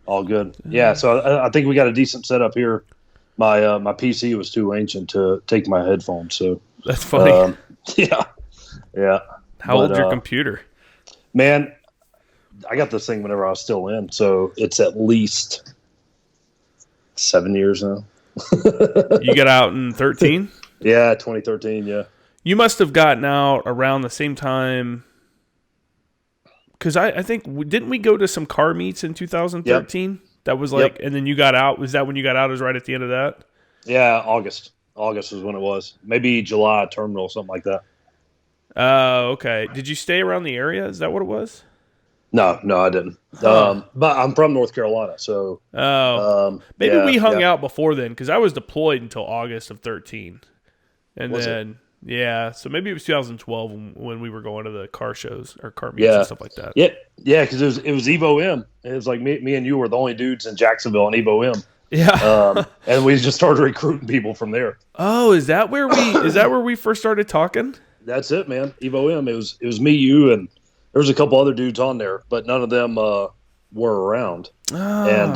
All good. Yeah, so I think we got a decent setup here. My PC was too ancient to take my headphones, so That's funny. yeah, yeah. How old's your computer? Man, I got this thing whenever I was still in, so it's at least 7 years now. You got out in 13? Yeah, 2013. Yeah. You must have gotten out around the same time. Because I think, didn't we go to some car meets in 2013? Yep. That was like, and then you got out. Was that when you got out? Is right at the end of that? Yeah, August. August is when it was. Maybe July terminal, something like that. Oh, okay. Did you stay around the area? Is that what it was? No, I didn't. But I'm from North Carolina, so. Maybe we hung out before then, because I was deployed until August of 13. And was then. It? Yeah, so maybe it was 2012 when we were going to the car shows or car meets and stuff like that. Yeah, because it was Evo M. It was like me and you were the only dudes in Jacksonville on Evo M. Yeah, and we just started recruiting people from there. Oh, is that where we first started talking? That's it, man. Evo M. It was me, you, and there was a couple other dudes on there, but none of them were around. And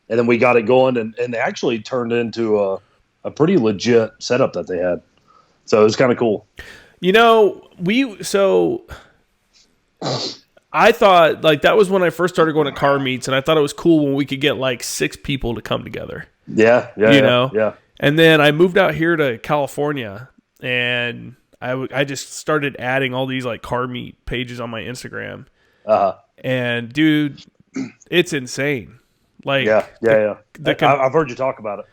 then we got it going, and they actually turned into a pretty legit setup that they had. So it was kind of cool. You know, I thought, like, that was when I first started going to car meets, and I thought it was cool when we could get, like, 6 people to come together. Yeah. And then I moved out here to California, and I just started adding all these, like, car meet pages on my Instagram. And, dude, it's insane. Like, I've heard you talk about it.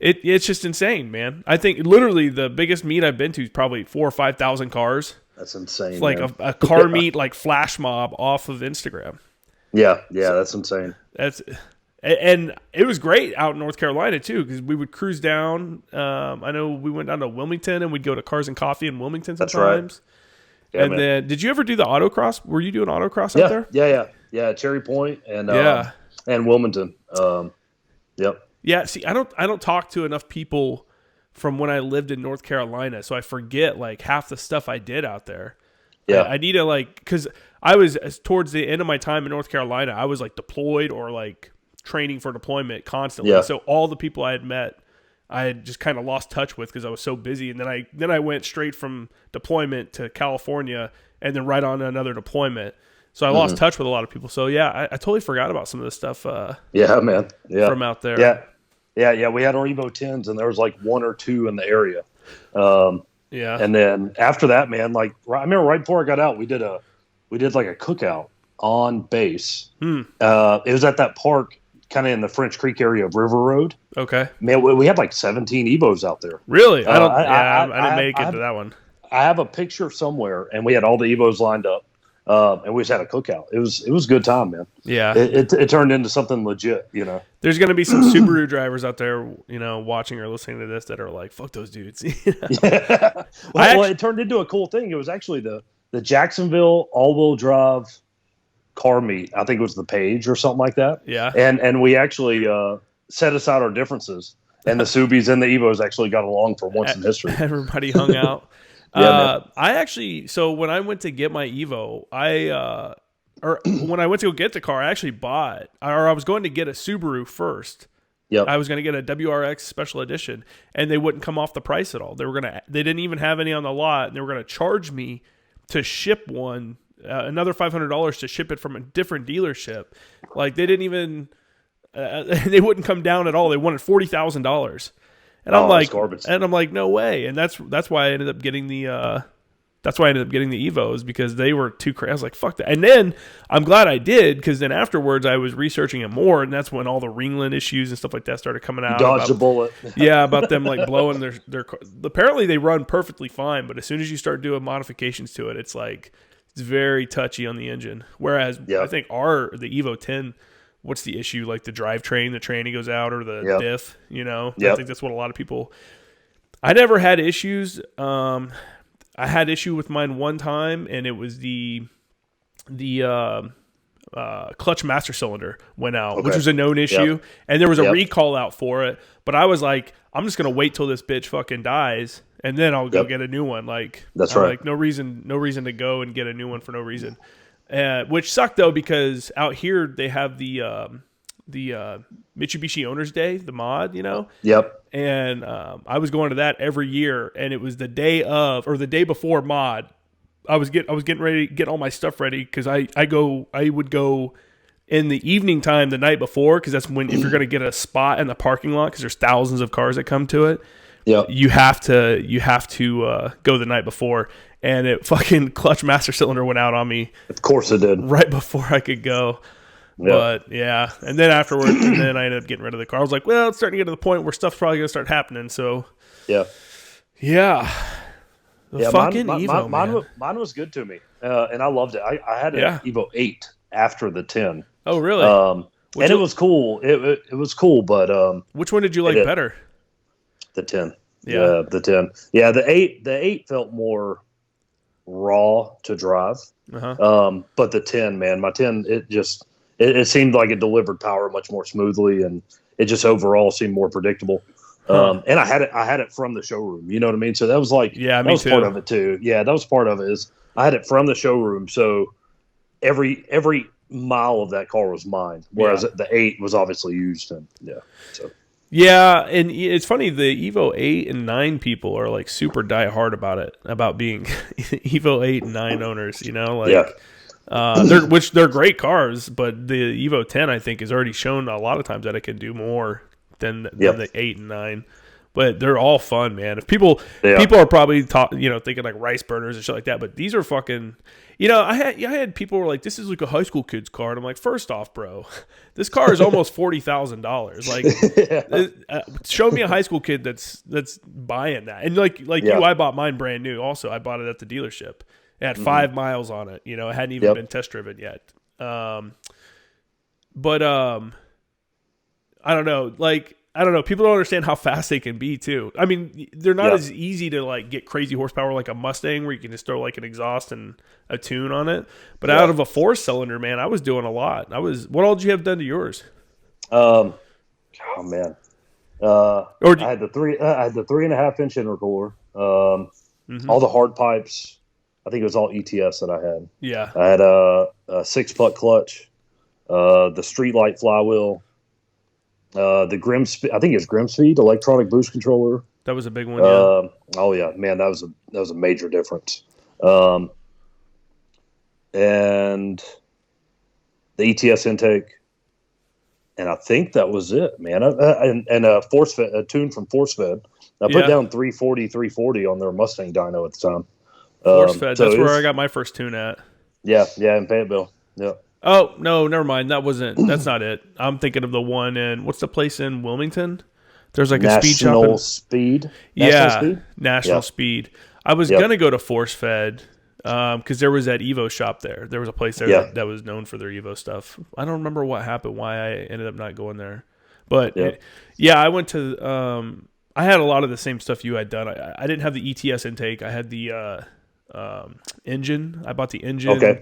It's just insane, man. I think literally the biggest meet I've been to is probably 4,000 or 5,000 cars. That's insane. It's like a car meet, like flash mob off of Instagram. Yeah, that's insane. And it was great out in North Carolina too, because we would cruise down. I know we went down to Wilmington and we'd go to Cars and Coffee in Wilmington sometimes. That's right. Then, did you ever do the autocross? Were you doing autocross out there? Yeah. Cherry Point and Wilmington. Yep. Yeah, see, I don't talk to enough people from when I lived in North Carolina, so I forget like half the stuff I did out there. Yeah, I need to because I was towards the end of my time in North Carolina, I was like deployed or like training for deployment constantly. Yeah. So all the people I had met, I had just kind of lost touch with because I was so busy. And then I went straight from deployment to California and then right on to another deployment. So I lost touch with a lot of people. So yeah, I totally forgot about some of this stuff. Man. Yeah. From out there. Yeah. We had our Evo 10s, and there was like 1 or 2 in the area. And then after that, man, like I remember right before I got out, we did like a cookout on base. It was at that park, kind of in the French Creek area of River Road. Okay, man, we had like 17 Evos out there. Really? I didn't make it to that one. I have a picture somewhere, and we had all the Evos lined up. And we just had a cookout. It was a good time, man. Yeah. It turned into something legit, you know. There's going to be some Subaru drivers out there, you know, watching or listening to this that are like, fuck those dudes. Yeah. Well, it turned into a cool thing. It was actually the Jacksonville all-wheel drive car meet. I think it was the Page or something like that. Yeah. And we actually set aside our differences, and the Subies and the Evos actually got along for once in history. Everybody hung out. So when I went to get my Evo, when I went to go get the car, I actually I was going to get a Subaru first. Yep. I was going to get a WRX special edition, and they wouldn't come off the price at all. They didn't even have any on the lot, and they were going to charge me to ship one, another $500 to ship it from a different dealership. Like they didn't even, they wouldn't come down at all. They wanted $40,000. And I'm like, no way. And that's why I ended up getting the Evos, because they were too crazy. I was like, fuck that. And then I'm glad I did, because then afterwards I was researching it more, and that's when all the Ringland issues and stuff like that started coming out. Dodged a bullet. Yeah, about them like blowing their apparently they run perfectly fine, but as soon as you start doing modifications to it, it's very touchy on the engine. Whereas I think the Evo 10, what's the issue? Like the drivetrain, the tranny goes out, or the diff, you know? I think that's what a lot of people... I never had issues. I had issue with mine one time, and it was the clutch master cylinder went out, which was a known issue, and there was a recall out for it. But I was like, I'm just going to wait till this bitch fucking dies, and then I'll go get a new one. Like, that's right. Like, no reason to go and get a new one for no reason. Which sucked though, because out here they have the Mitsubishi Owners Day, the mod, Yep. And I was going to that every year, and it was the day of or the day before mod. I was getting ready, getting all my stuff ready because I would go in the evening time the night before, because that's when, if you're going to get a spot in the parking lot, because there's thousands of cars that come to it. Yep. You have to go the night before, and it fucking clutch master cylinder went out on me. Of course it did. Right before I could go. Yep. But yeah, and then afterwards, and then I ended up getting rid of the car. I was like, well, it's starting to get to the point where stuff's probably going to start happening. So yeah. Fucking Evo, mine was good to me, and I loved it. I had an Evo 8 after the 10. Oh, really? It was cool. It was cool, but which one did you like better? The 10. Yeah, the 10. Yeah, the 8 felt more raw to drive. But the 10, man, my 10, it seemed like it delivered power much more smoothly, and it just overall seemed more predictable. And I had it from the showroom. You know what I mean? So that was like, that was part of it too. Yeah, that was part of it. Is I had it from the showroom, so every mile of that car was mine. Whereas the 8 was obviously used, and and it's funny, the Evo 8 and 9 people are like super die hard about it, about being Evo 8 and 9 owners. They're great cars, but the Evo 10 I think has already shown a lot of times that it can do more than the 8 and 9. But they're all fun, man. If people are probably thinking like rice burners and shit like that, but these are fucking. I had people who were like, "This is like a high school kid's car," and I'm like, first off, bro, this car is almost $40,000. Like, show me a high school kid that's buying that. And like you, I bought mine brand new. Also, I bought it at the dealership. It had 5 miles on it. It hadn't even been test driven yet. But I don't know. Like, I don't know. People don't understand how fast they can be too. I mean, they're not as easy to like get crazy horsepower like a Mustang, where you can just throw like an exhaust and a tune on it. But out of a 4-cylinder, man, I was doing a lot. What all did you have done to yours? Oh man. I had the 3.5-inch intercooler. All the hard pipes. I think it was all ETS that I had. Yeah. I had a 6-putt clutch, the street light flywheel. The I think it's Grimspeed electronic boost controller. That was a big one. Yeah. Oh yeah, man, that was a major difference. And the ETS intake, and I think that was it, man. And a force fed, a tune from Force Fed. I put down 340 on their Mustang dyno at the time. Force Fed. That's where I got my first tune at. Yeah, in Fayetteville. Yeah. Oh, no, never mind. That's not it. I'm thinking of the one in, what's the place in Wilmington? There's like a speed shop. National Speed? National Speed. I was going to go to Force Fed because there was that Evo shop there. There was a place there that was known for their Evo stuff. I don't remember what happened, why I ended up not going there. But I went to, I had a lot of the same stuff you had done. I didn't have the ETS intake. I had the engine. I bought the engine. Okay.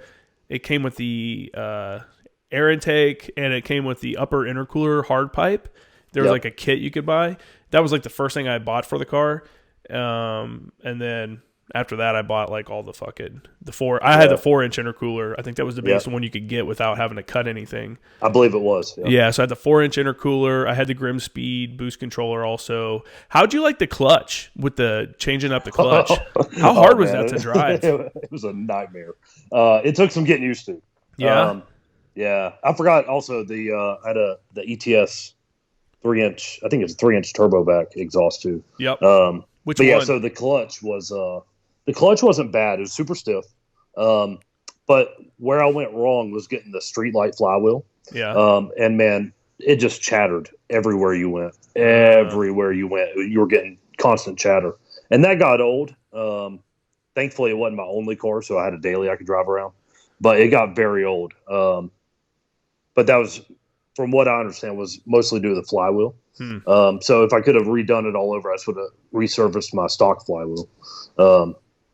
It came with the air intake, and it came with the upper intercooler hard pipe. There was like a kit you could buy. That was like the first thing I bought for the car. And then after that, I bought like all the I had the 4-inch intercooler. I think that was the biggest one you could get without having to cut anything. I believe it was. Yeah, so I had the 4-inch intercooler. I had the Grimspeed boost controller also. How'd you like the clutch with the changing up the clutch? How hard was that to drive? It was a nightmare. It took some getting used to. Yeah. I forgot also I had the ETS 3-inch. I think it's a 3-inch turbo back exhaust too. Yep. Which one? Yeah, so the clutch wasn't bad. It was super stiff. But where I went wrong was getting the street light flywheel. Yeah. And man, it just chattered everywhere you went. Everywhere you went, you were getting constant chatter. And that got old. Thankfully, it wasn't my only car, so I had a daily I could drive around. But it got very old. But that was, from what I understand, was mostly due to the flywheel. So if I could have redone it all over, I would have resurfaced my stock flywheel.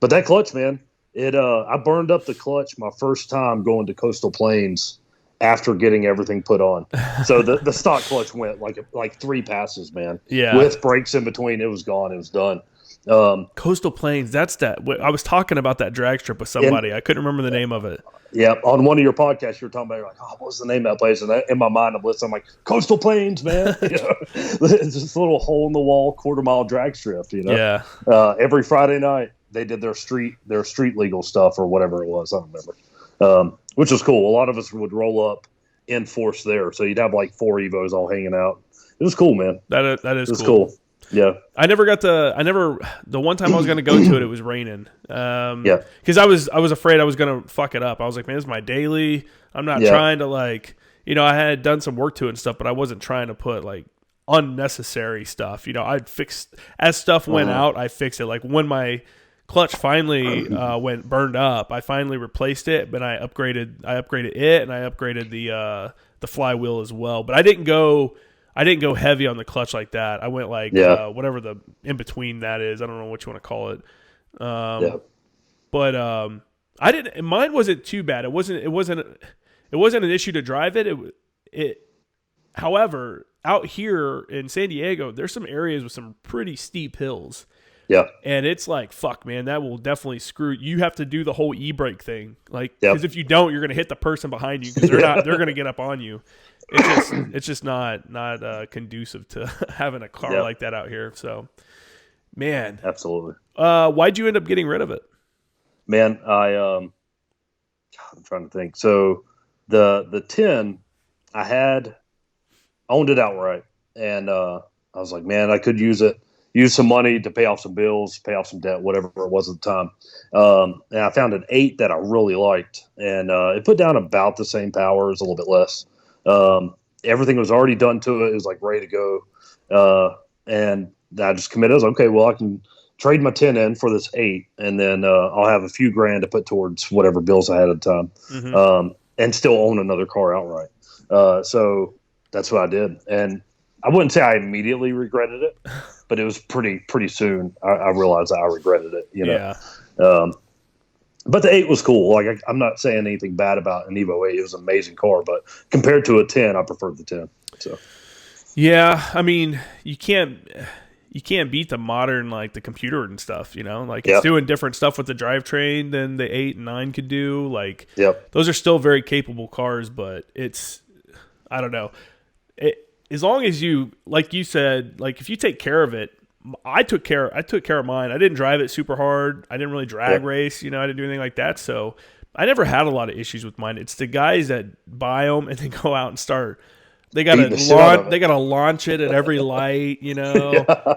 But that clutch, man, I burned up the clutch my first time going to Coastal Plains after getting everything put on. So the stock clutch went like 3 passes, man. Yeah. With brakes in between, it was gone. It was done. Coastal Plains. That's that. I was talking about that drag strip with somebody. I couldn't remember the name of it. Yeah, on one of your podcasts, you were talking about, you're like, what was the name of that place? And in my mind, I'm listening, I'm like, Coastal Plains, man. It's just a little hole in the wall, quarter-mile drag strip. Yeah. Every Friday night, they did their street legal stuff or whatever it was. I don't remember. Which was cool. A lot of us would roll up in force there, so you'd have like 4 Evos all hanging out. It was cool, man. That is cool. Yeah. The one time I was going to go to it, it was raining. Because I was afraid I was going to fuck it up. I was like, man, this is my daily. I'm not trying to I had done some work to it and stuff, but I wasn't trying to put like unnecessary stuff. I'd fix as stuff went out, I fixed it. Like when my clutch finally went burned up, I finally replaced it, but I upgraded it, and I upgraded the flywheel as well. But I didn't go heavy on the clutch like that. I went like whatever the in between that is. I don't know what you want to call it. But I didn't. Mine wasn't too bad. It wasn't an issue to drive it. However, out here in San Diego, there's some areas with some pretty steep hills. Yeah. And it's like, fuck, man, that will definitely screw. You have to do the whole e-brake thing. Like, because if you don't, you're going to hit the person behind you because they're going to get up on you. It's just not conducive to having a car like that out here. So, man. Absolutely. Why'd you end up getting rid of it? Man, I'm trying to think. So the 10, I owned it outright. And I was like, man, I could use some money to pay off some bills, pay off some debt, whatever it was at the time. And I found an 8 that I really liked. And it put down about the same power, it was a little bit less. Everything was already done to it. It was like ready to go. And I just committed. I was like, okay, well, I can trade my 10 in for this 8, and then I'll have a few grand to put towards whatever bills I had at the time, and still own another car outright. So that's what I did. And I wouldn't say I immediately regretted it, but it was pretty soon I realized I regretted it, Yeah. But the 8 was cool. Like I'm not saying anything bad about an Evo 8. It was an amazing car, but compared to a 10, I preferred the 10. So. Yeah, I mean, you can't beat the modern, like the computer and stuff, it's doing different stuff with the drivetrain than the 8 and 9 could do. Like, those are still very capable cars, but I don't know. As long as you, like you said, like if you take care of it, I took care of mine. I didn't drive it super hard. I didn't really drag race, I didn't do anything like that. So I never had a lot of issues with mine. It's the guys that buy them and then go out and start. They gotta launch it at every light,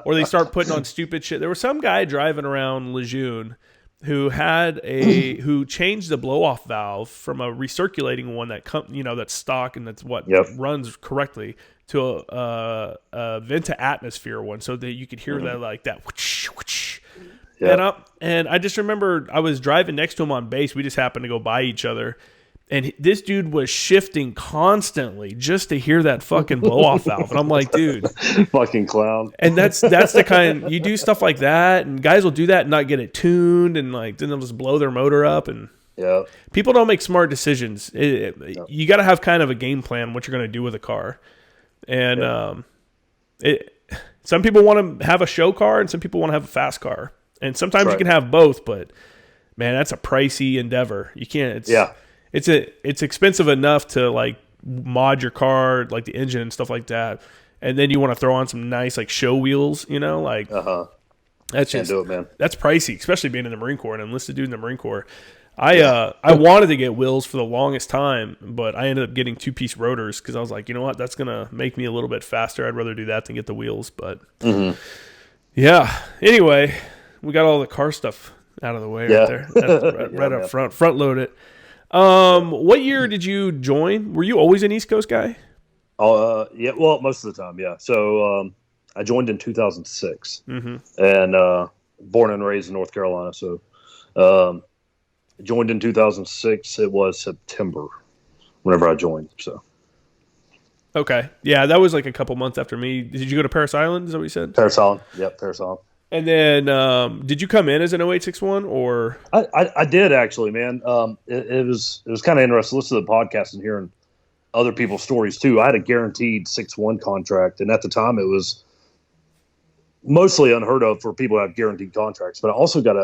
or they start putting on stupid shit. There was some guy driving around Lejeune who who changed the blow off valve from a recirculating one that's stock and that's what runs correctly to a vent to atmosphere one, so that you could hear that like that. Whoosh, whoosh. And I just remember I was driving next to him on base. We just happened to go by each other. And this dude was shifting constantly just to hear that fucking blow-off valve. And I'm like, dude. Fucking clown. And that's the kind, you do stuff like that, and guys will do that and not get it tuned, and like then they'll just blow their motor up. And people don't make smart decisions. You got to have kind of a game plan what you're going to do with a car. And some people want to have a show car, and some people want to have a fast car. And sometimes you can have both, but, man, that's a pricey endeavor. You can't. It's expensive enough to like mod your car, like the engine and stuff like that, and then you want to throw on some nice like show wheels, That's Can't do it, man. That's pricey, especially being in the Marine Corps and enlisted dude in the Marine Corps. I wanted to get wheels for the longest time, but I ended up getting 2-piece rotors because I was like, you know what, that's gonna make me a little bit faster. I'd rather do that than get the wheels. But anyway, we got all the car stuff out of the way right there. That's right up front load it. What year did you join? Were you always an East Coast guy? Yeah. Well, most of the time, yeah. So I joined in 2006, and born and raised in North Carolina. So joined in 2006. It was September whenever I joined. So. Okay. Yeah, that was like a couple months after me. Did you go to Paris Island? Is that what you said? Paris Island. Yep, Paris Island. And then, did you come in as an 0861 or? I did actually, man. It was kind of interesting listening to the podcast and hearing other people's stories too. I had a guaranteed 6-1 contract, and at the time it was mostly unheard of for people who have guaranteed contracts. But I also got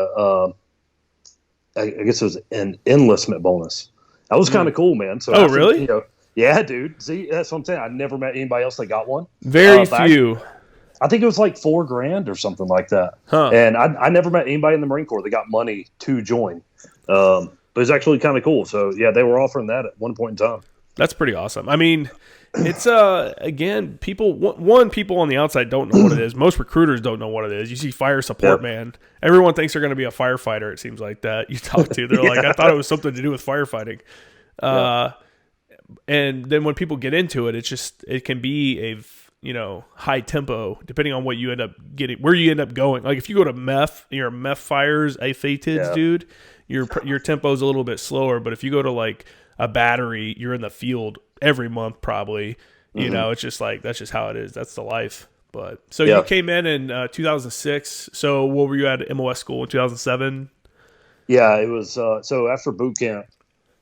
I guess it was an enlistment bonus. That was kind of cool, man. So really? Yeah, dude. See, that's what I'm saying. I never met anybody else that got one. Very few. I think it was like $4,000 or something like that. Huh. And I never met anybody in the Marine Corps that got money to join. But it's actually kind of cool. So yeah, they were offering that at one point in time. That's pretty awesome. I mean, it's again, people on the outside don't know what it is. Most recruiters don't know what it is. You see fire support man. Everyone thinks they're going to be a firefighter. It seems like that you talk to. They're like, I thought it was something to do with firefighting. And then when people get into it, it can be a high tempo depending on what you end up getting, where you end up going. Like if you go to MEF, you're MEF fires, FATIDS, dude, your tempo is a little bit slower. But if you go to like a battery, you're in the field every month probably. It's just like, that's just how it is. That's the life. But so you came in 2006. So what were you at MOS school in 2007? Yeah, it was so after boot camp,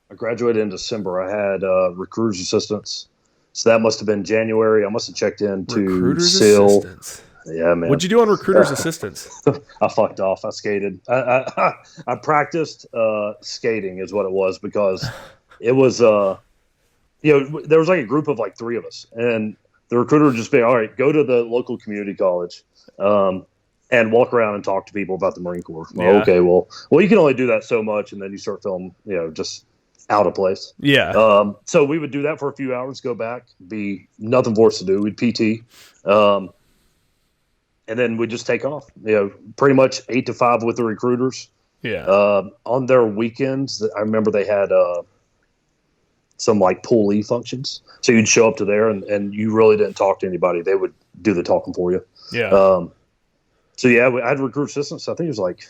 I graduated in December. I had recruiter's assistants. So that must have been January. I must have checked into recruiter's SEAL. Assistants. Yeah, man. What'd you do on recruiter's assistants? I fucked off. I skated. I practiced skating is what it was, because it was there was like a group of like 3 of us, and the recruiter would just be, all right, go to the local community college and walk around and talk to people about the Marine Corps. Well, okay, well, you can only do that so much, and then you start feeling just out of place. Yeah. So we would do that for a few hours, go back, be nothing for us to do. We'd PT. And then we'd just take off, pretty much 8 to 5 with the recruiters. Yeah. On their weekends, I remember they had some like poolee functions. So you'd show up to there and you really didn't talk to anybody. They would do the talking for you. Yeah. So yeah, I had recruit assistants. I think it was like,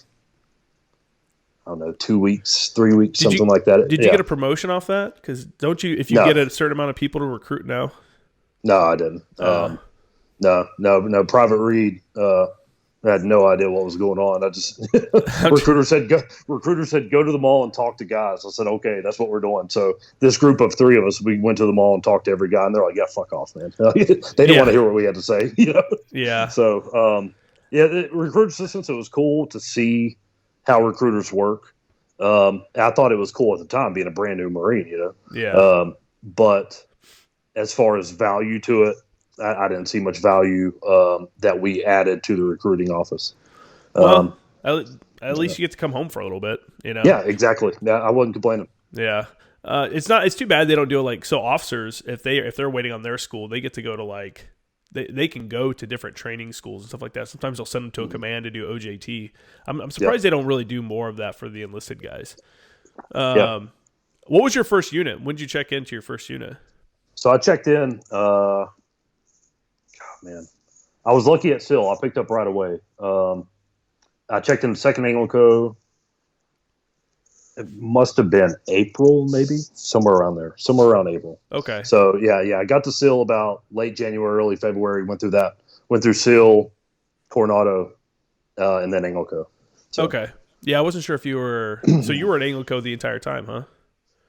I don't know, 2 weeks, 3 weeks, something like that. Did you get a promotion off that? Because don't you, if you get a certain amount of people to recruit now? No, I didn't. No. Private Reid, I had no idea what was going on. I just recruiter said go to the mall and talk to guys. I said, okay, that's what we're doing. So this group of 3 of us, we went to the mall and talked to every guy, and they're like, yeah, fuck off, man. They didn't want to hear what we had to say, Yeah. So the recruiter assistants, it was cool to see how recruiters work. I thought it was cool at the time, being a brand new Marine, Yeah. But as far as value to it, I didn't see much value that we added to the recruiting office. Well, at least you get to come home for a little bit, Yeah, exactly. I wasn't complaining. Yeah. It's too bad they don't do it like, so officers, if they're waiting on their school, they get to go to like, they can go to different training schools and stuff like that. Sometimes they'll send them to a command to do OJT. I'm surprised they don't really do more of that for the enlisted guys. What was your first unit? When did you check into your first unit? So I checked in, man, I was lucky at SEAL. I picked up right away. I checked in 2nd ANGLICO. It must have been April, maybe somewhere around April. Okay. So yeah, I got to SEAL about late January, early February. Went through SEAL, Coronado, and then ANGLICO. So. Okay. Yeah, I wasn't sure if you were. So you were at ANGLICO the entire time, huh?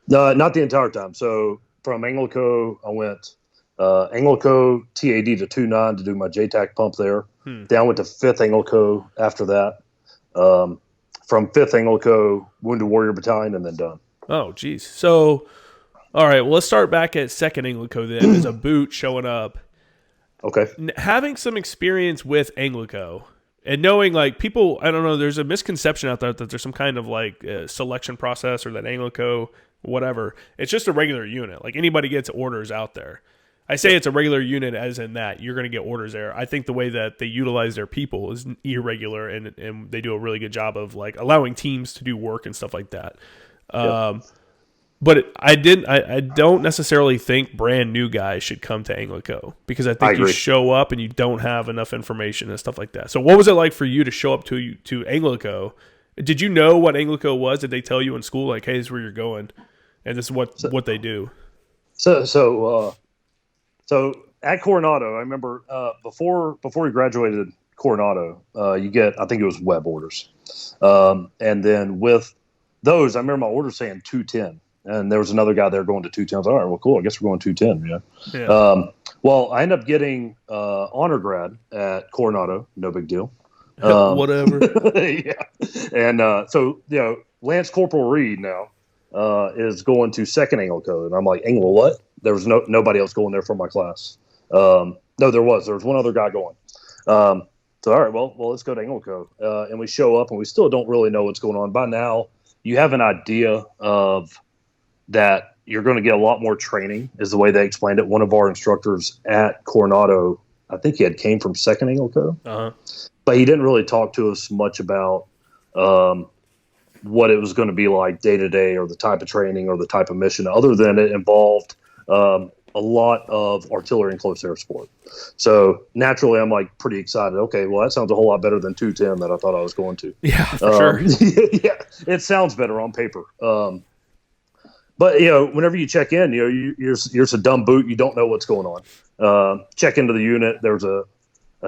No, not the entire time. So from ANGLICO, I went ANGLICO TAD to 2.9 to do my JTAC pump there. Then I went to 5th ANGLICO after that. From 5th ANGLICO, Wounded Warrior Battalion, and then done. Oh, geez. So, all right, well, let's start back at 2nd ANGLICO then. As a boot showing up. Okay. Having some experience with ANGLICO and knowing, like, people, I don't know, there's a misconception out there that there's some kind of, like, selection process or that ANGLICO, whatever. It's just a regular unit. Like, anybody gets orders out there. I say it's a regular unit as in that you're going to get orders there. I think the way that they utilize their people is irregular, and they do a really good job of like allowing teams to do work and stuff like that. But I don't necessarily think brand new guys should come to ANGLICO, because I think you show up and you don't have enough information and stuff like that. So what was it like for you to show up to ANGLICO? Did you know what ANGLICO was? Did they tell you in school, like, hey, this is where you're going and this is what they do? So at Coronado, I remember before we graduated Coronado, you get, I think it was web orders. And then with those, I remember my order saying 210. And there was another guy there going to 210. I was like, all right, well, cool. I guess we're going 210. Yeah. Well, I ended up getting honor grad at Coronado. No big deal. Whatever. Yeah. And so, Lance Corporal Reid now is going to second ANGLICO. And I'm like, Angle what? There was nobody else going there from my class. No, there was. There was one other guy going. So, all right, well, let's go to ANGLICO. And we show up, and we still don't really know what's going on. By now, you have an idea of that you're going to get a lot more training, is the way they explained it. One of our instructors at Coronado, I think he came from second ANGLICO, but he didn't really talk to us much about what it was going to be like day to day, or the type of training or the type of mission, other than it involved a lot of artillery and close air support. So naturally, I'm like pretty excited. Okay, well, that sounds a whole lot better than 210 that I thought I was going to. Yeah, for sure. Yeah, it sounds better on paper. But whenever you check in, you're just a dumb boot. You don't know what's going on. Check into the unit. There's a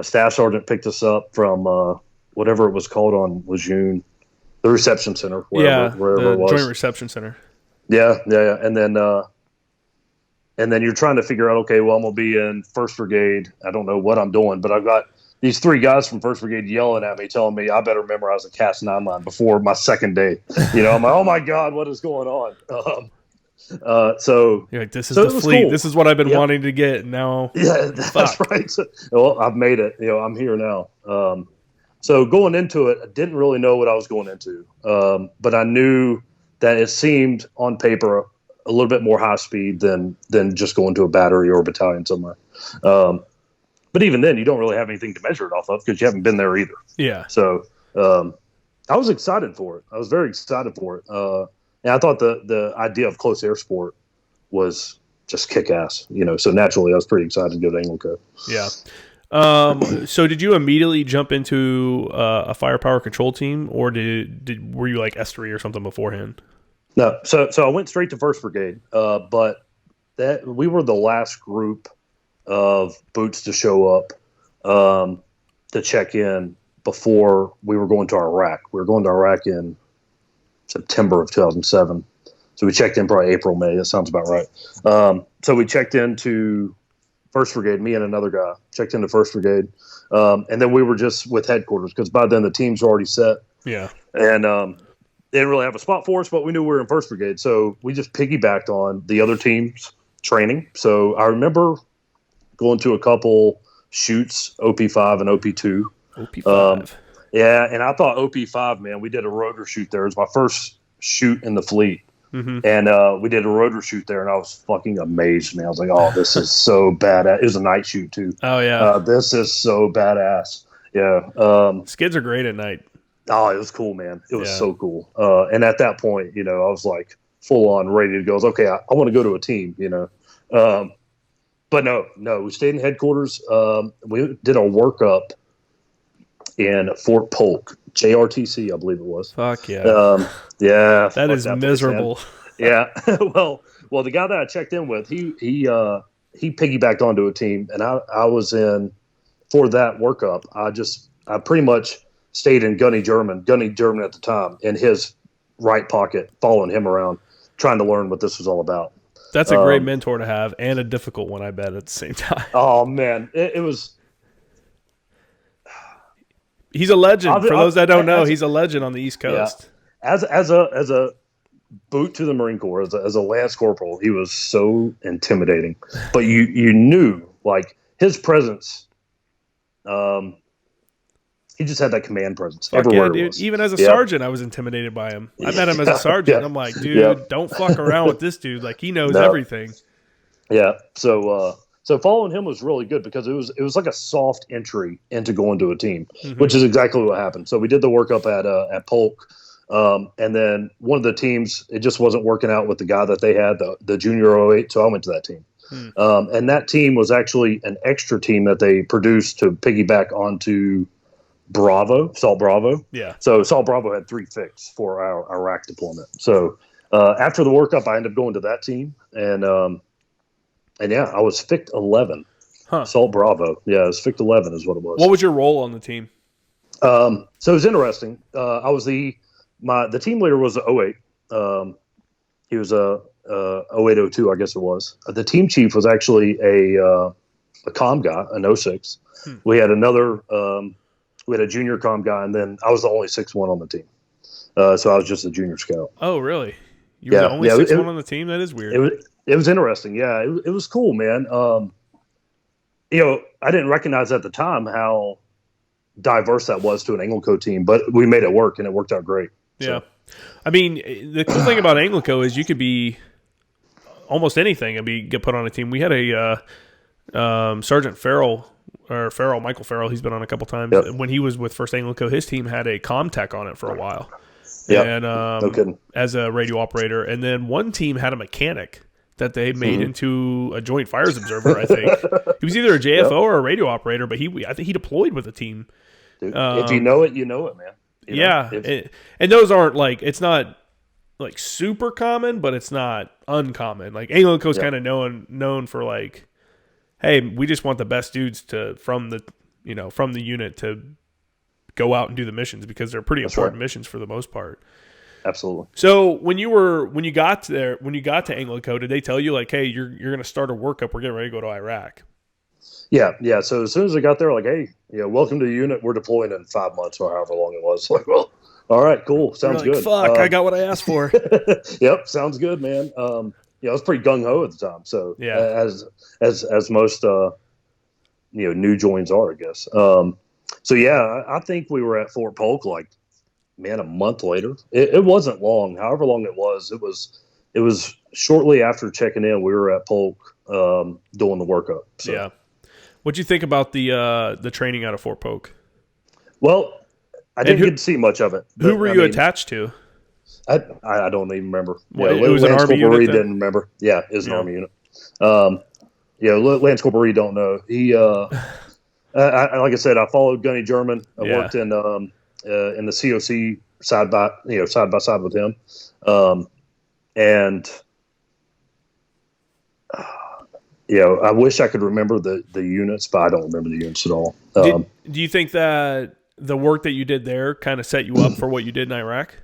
staff sergeant picked us up from whatever it was called on Lejeune, the reception center. Wherever the it was. Joint Reception Center. Yeah. And then you're trying to figure out, okay, well, I'm gonna be in 1st Brigade. I don't know what I'm doing, but I've got these 3 guys from 1st Brigade yelling at me, telling me I better memorize the Cas9 line before my second day. I'm like, oh my God, what is going on? So you're like, this is the fleet. Cool. This is what I've been wanting to get. Now, that's right. So, well, I've made it. I'm here now. So going into it, I didn't really know what I was going into, but I knew that it seemed on paper a little bit more high speed than just going to a battery or a battalion somewhere. But even then, you don't really have anything to measure it off of because you haven't been there either. Yeah. So I was excited for it. I was very excited for it. And I thought the idea of close air sport was just kick ass, So naturally, I was pretty excited to go to ANGLICO. Yeah. So did you immediately jump into a firepower control team, or were you like S3 or something beforehand? No. So I went straight to 1st Brigade, but that we were the last group of boots to show up to check in before we were going to Iraq. We were going to Iraq in September of 2007. So we checked in probably April, May. That sounds about right. So we checked into 1st Brigade, me and another guy checked into 1st Brigade. And then we were just with headquarters because by then the teams were already set. Yeah. And they didn't really have a spot for us, but we knew we were in 1st Brigade. So we just piggybacked on the other team's training. So I remember going to a couple shoots, OP5 and OP2. OP5. Yeah, and I thought OP5, man, we did a rotor shoot there. It was my first shoot in the fleet. Mm-hmm. And we did a rotor shoot there, and I was fucking amazed, man. I was like, oh, this is so badass. It was a night shoot, too. Oh, yeah. This is so badass. Yeah. Skids are great at night. Oh, it was cool, man. It was so cool. And at that point, I was like full on ready to go. I was okay. I want to go to a team, But no, we stayed in headquarters. We did a workup in Fort Polk, JRTC, I believe it was. Fuck yeah. Yeah. That is miserable. Yeah. well, the guy that I checked in with, he piggybacked onto a team, and I was in for that workup. I pretty much stayed in Gunny German at the time, in his right pocket, following him around, trying to learn what this was all about. That's a great mentor to have, and a difficult one, I bet, at the same time. Oh man, it was. He's a legend. For those that don't know, he's a legend on the East Coast. Yeah. As a boot to the Marine Corps, as a Lance Corporal, he was so intimidating. But you knew, like, his presence. He just had that command presence everywhere. Yeah, dude. Even as a sergeant, I was intimidated by him. I met him as a sergeant. Yeah. I'm like, dude, don't fuck around with this dude. Like, he knows everything. Yeah. So following him was really good because it was like a soft entry into going to a team, which is exactly what happened. So we did the workup at Polk, and then one of the teams, it just wasn't working out with the guy that they had, the junior 08. So I went to that team. And that team was actually an extra team that they produced to piggyback onto Salt Bravo. Yeah. So Salt Bravo had 3 fix for our Iraq deployment. So after the workup, I ended up going to that team, and yeah, I was FIC 11. Huh. Salt Bravo. Yeah, it was FIC 11 is what it was. What was your role on the team? So it was interesting. I was the team leader was 08. He was a 0802, I guess it was. The team chief was actually a a comm guy, an 06. We had another, we had a junior comm guy, and then I was the only 6'1" on the team. So I was just a junior scout. Oh, really? You were the only 6'1" on the team? That is weird. It was interesting. Yeah, it was cool, man. I didn't recognize at the time how diverse that was to an ANGLICO team, but we made it work, and it worked out great. Yeah. So. I mean, the cool thing about ANGLICO is you could be almost anything and get put on a team. We had a Sergeant Michael Farrell, he's been on a couple times. Yep. When he was with First ANGLICO, his team had a comm tech on it for a while. Yeah, and no kidding. As a radio operator. And then one team had a mechanic that they made into a joint fires observer, I think. He was either a JFO or a radio operator, but I think he deployed with the team. Dude, if you know it, you know it, man. And those aren't like, it's not like super common, but it's not uncommon. Like ANGLICO's kind of known for like, hey, we just want the best dudes from the unit to go out and do the missions because they're pretty important missions for the most part. Absolutely. So when you got to ANGLICO, did they tell you like, hey, you're going to start a workup, we're getting ready to go to Iraq? Yeah. So as soon as I got there, like, hey, welcome to the unit. We're deploying in 5 months or however long it was. Like, well, all right, cool, sounds good. Fuck, I got what I asked for. Yep, sounds good, man. I was pretty gung ho at the time. So as most new joins are, I guess. So yeah, I think we were at Fort Polk like, man, a month later. It wasn't long. However long it was shortly after checking in. We were at Polk doing the workup. So. Yeah. What'd you think about the training out of Fort Polk? Well, I didn't get to see much of it. Who were you attached to? I don't even remember. Well, it was an Army unit. Reid didn't remember. Yeah, it was an Army unit. Lance Corporal Reid don't know. He like I said, I followed Gunny German. I worked in the COC side by side with him, and I wish I could remember the units, but I don't remember the units at all. Do you think that the work that you did there kind of set you up for what you did in Iraq?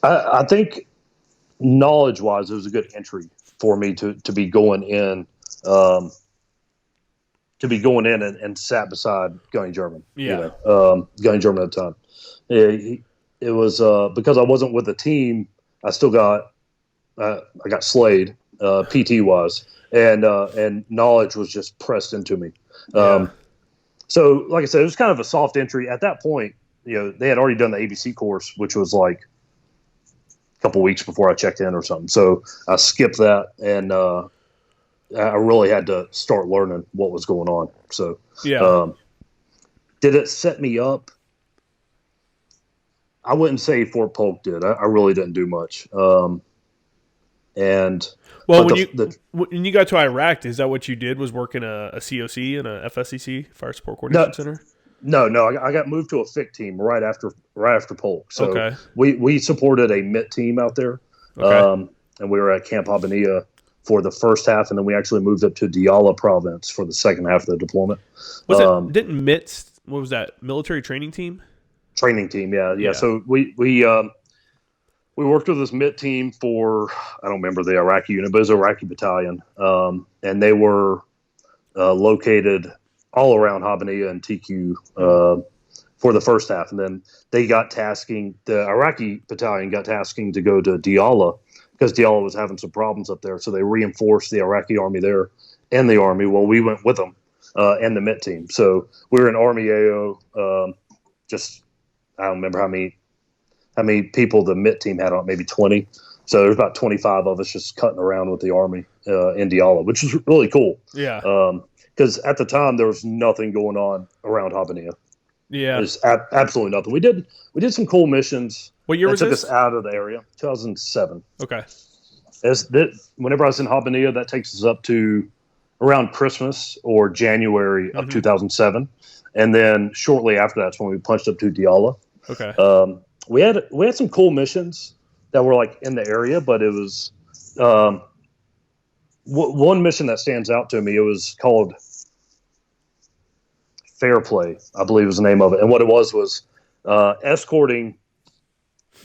I think knowledge-wise, it was a good entry for me to be going in. And sat beside Gunny German. Yeah. Gunny German at the time. It was because I wasn't with the team. I still got I got slayed PT wise, and knowledge was just pressed into me. So like I said, it was kind of a soft entry at that point. They had already done the ABC course, which was like a couple weeks before I checked in or something. So I skipped that, and I really had to start learning what was going on. So, did it set me up? I wouldn't say Fort Polk did. I really didn't do much. When you got to Iraq, is that what you did? Was work in a COC and a FSCC, Fire Support Coordination Center? No. I got moved to a FIC team right after Polk. So we supported a MIT team out there, and we were at Camp Habbaniyah for the first half, and then we actually moved up to Diyala province for the second half of the deployment. Didn't MITS, what was that, military training team? Training team, yeah. So we worked with this MIT team for, I don't remember the Iraqi unit, but it was an Iraqi battalion, and they were located all around Habbaniyah and TQ for the first half, and then they got tasking, the Iraqi battalion got tasking to go to Diyala, because Diyala was having some problems up there. So they reinforced the Iraqi army there and the army. Well, we went with them and the MIT team. So we were in Army AO. I don't remember how many people the MIT team had on, maybe 20. So there's about 25 of us just cutting around with the army in Diyala, which was really cool. Yeah. Because at the time there was nothing going on around Habbaniyah. Yeah. There's absolutely nothing. We did some cool missions. What year was this? Took us out of the area. 2007. Okay. Whenever I was in Habbaniyah, that takes us up to around Christmas or January of 2007, and then shortly after that's when we punched up to Diyala. Okay. We had some cool missions that were like in the area, but it was one mission that stands out to me. It was called Fair Play, I believe was the name of it, and what it was escorting.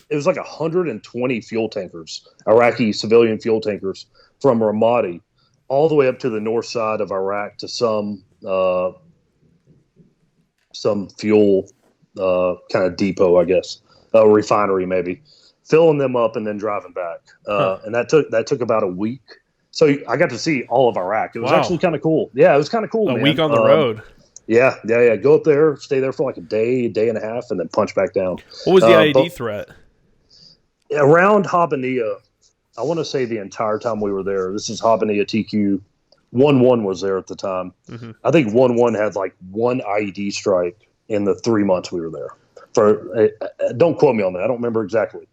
It was like 120 fuel tankers, Iraqi civilian fuel tankers from Ramadi, all the way up to the north side of Iraq to some fuel kind of depot, I guess, refinery maybe, filling them up and then driving back. And that took about a week. So I got to see all of Iraq. It was actually kind of cool. Yeah, it was kind of cool. A week on the road. Yeah. Go up there, stay there for like a day and a half, and then punch back down. What was the IED threat? Around Habbaniyah, I want to say the entire time we were there. This is Habbaniyah TQ. 1-1 was there at the time. Mm-hmm. I think 1-1 had like one IED strike in the 3 months we were there. Don't quote me on that. I don't remember exactly,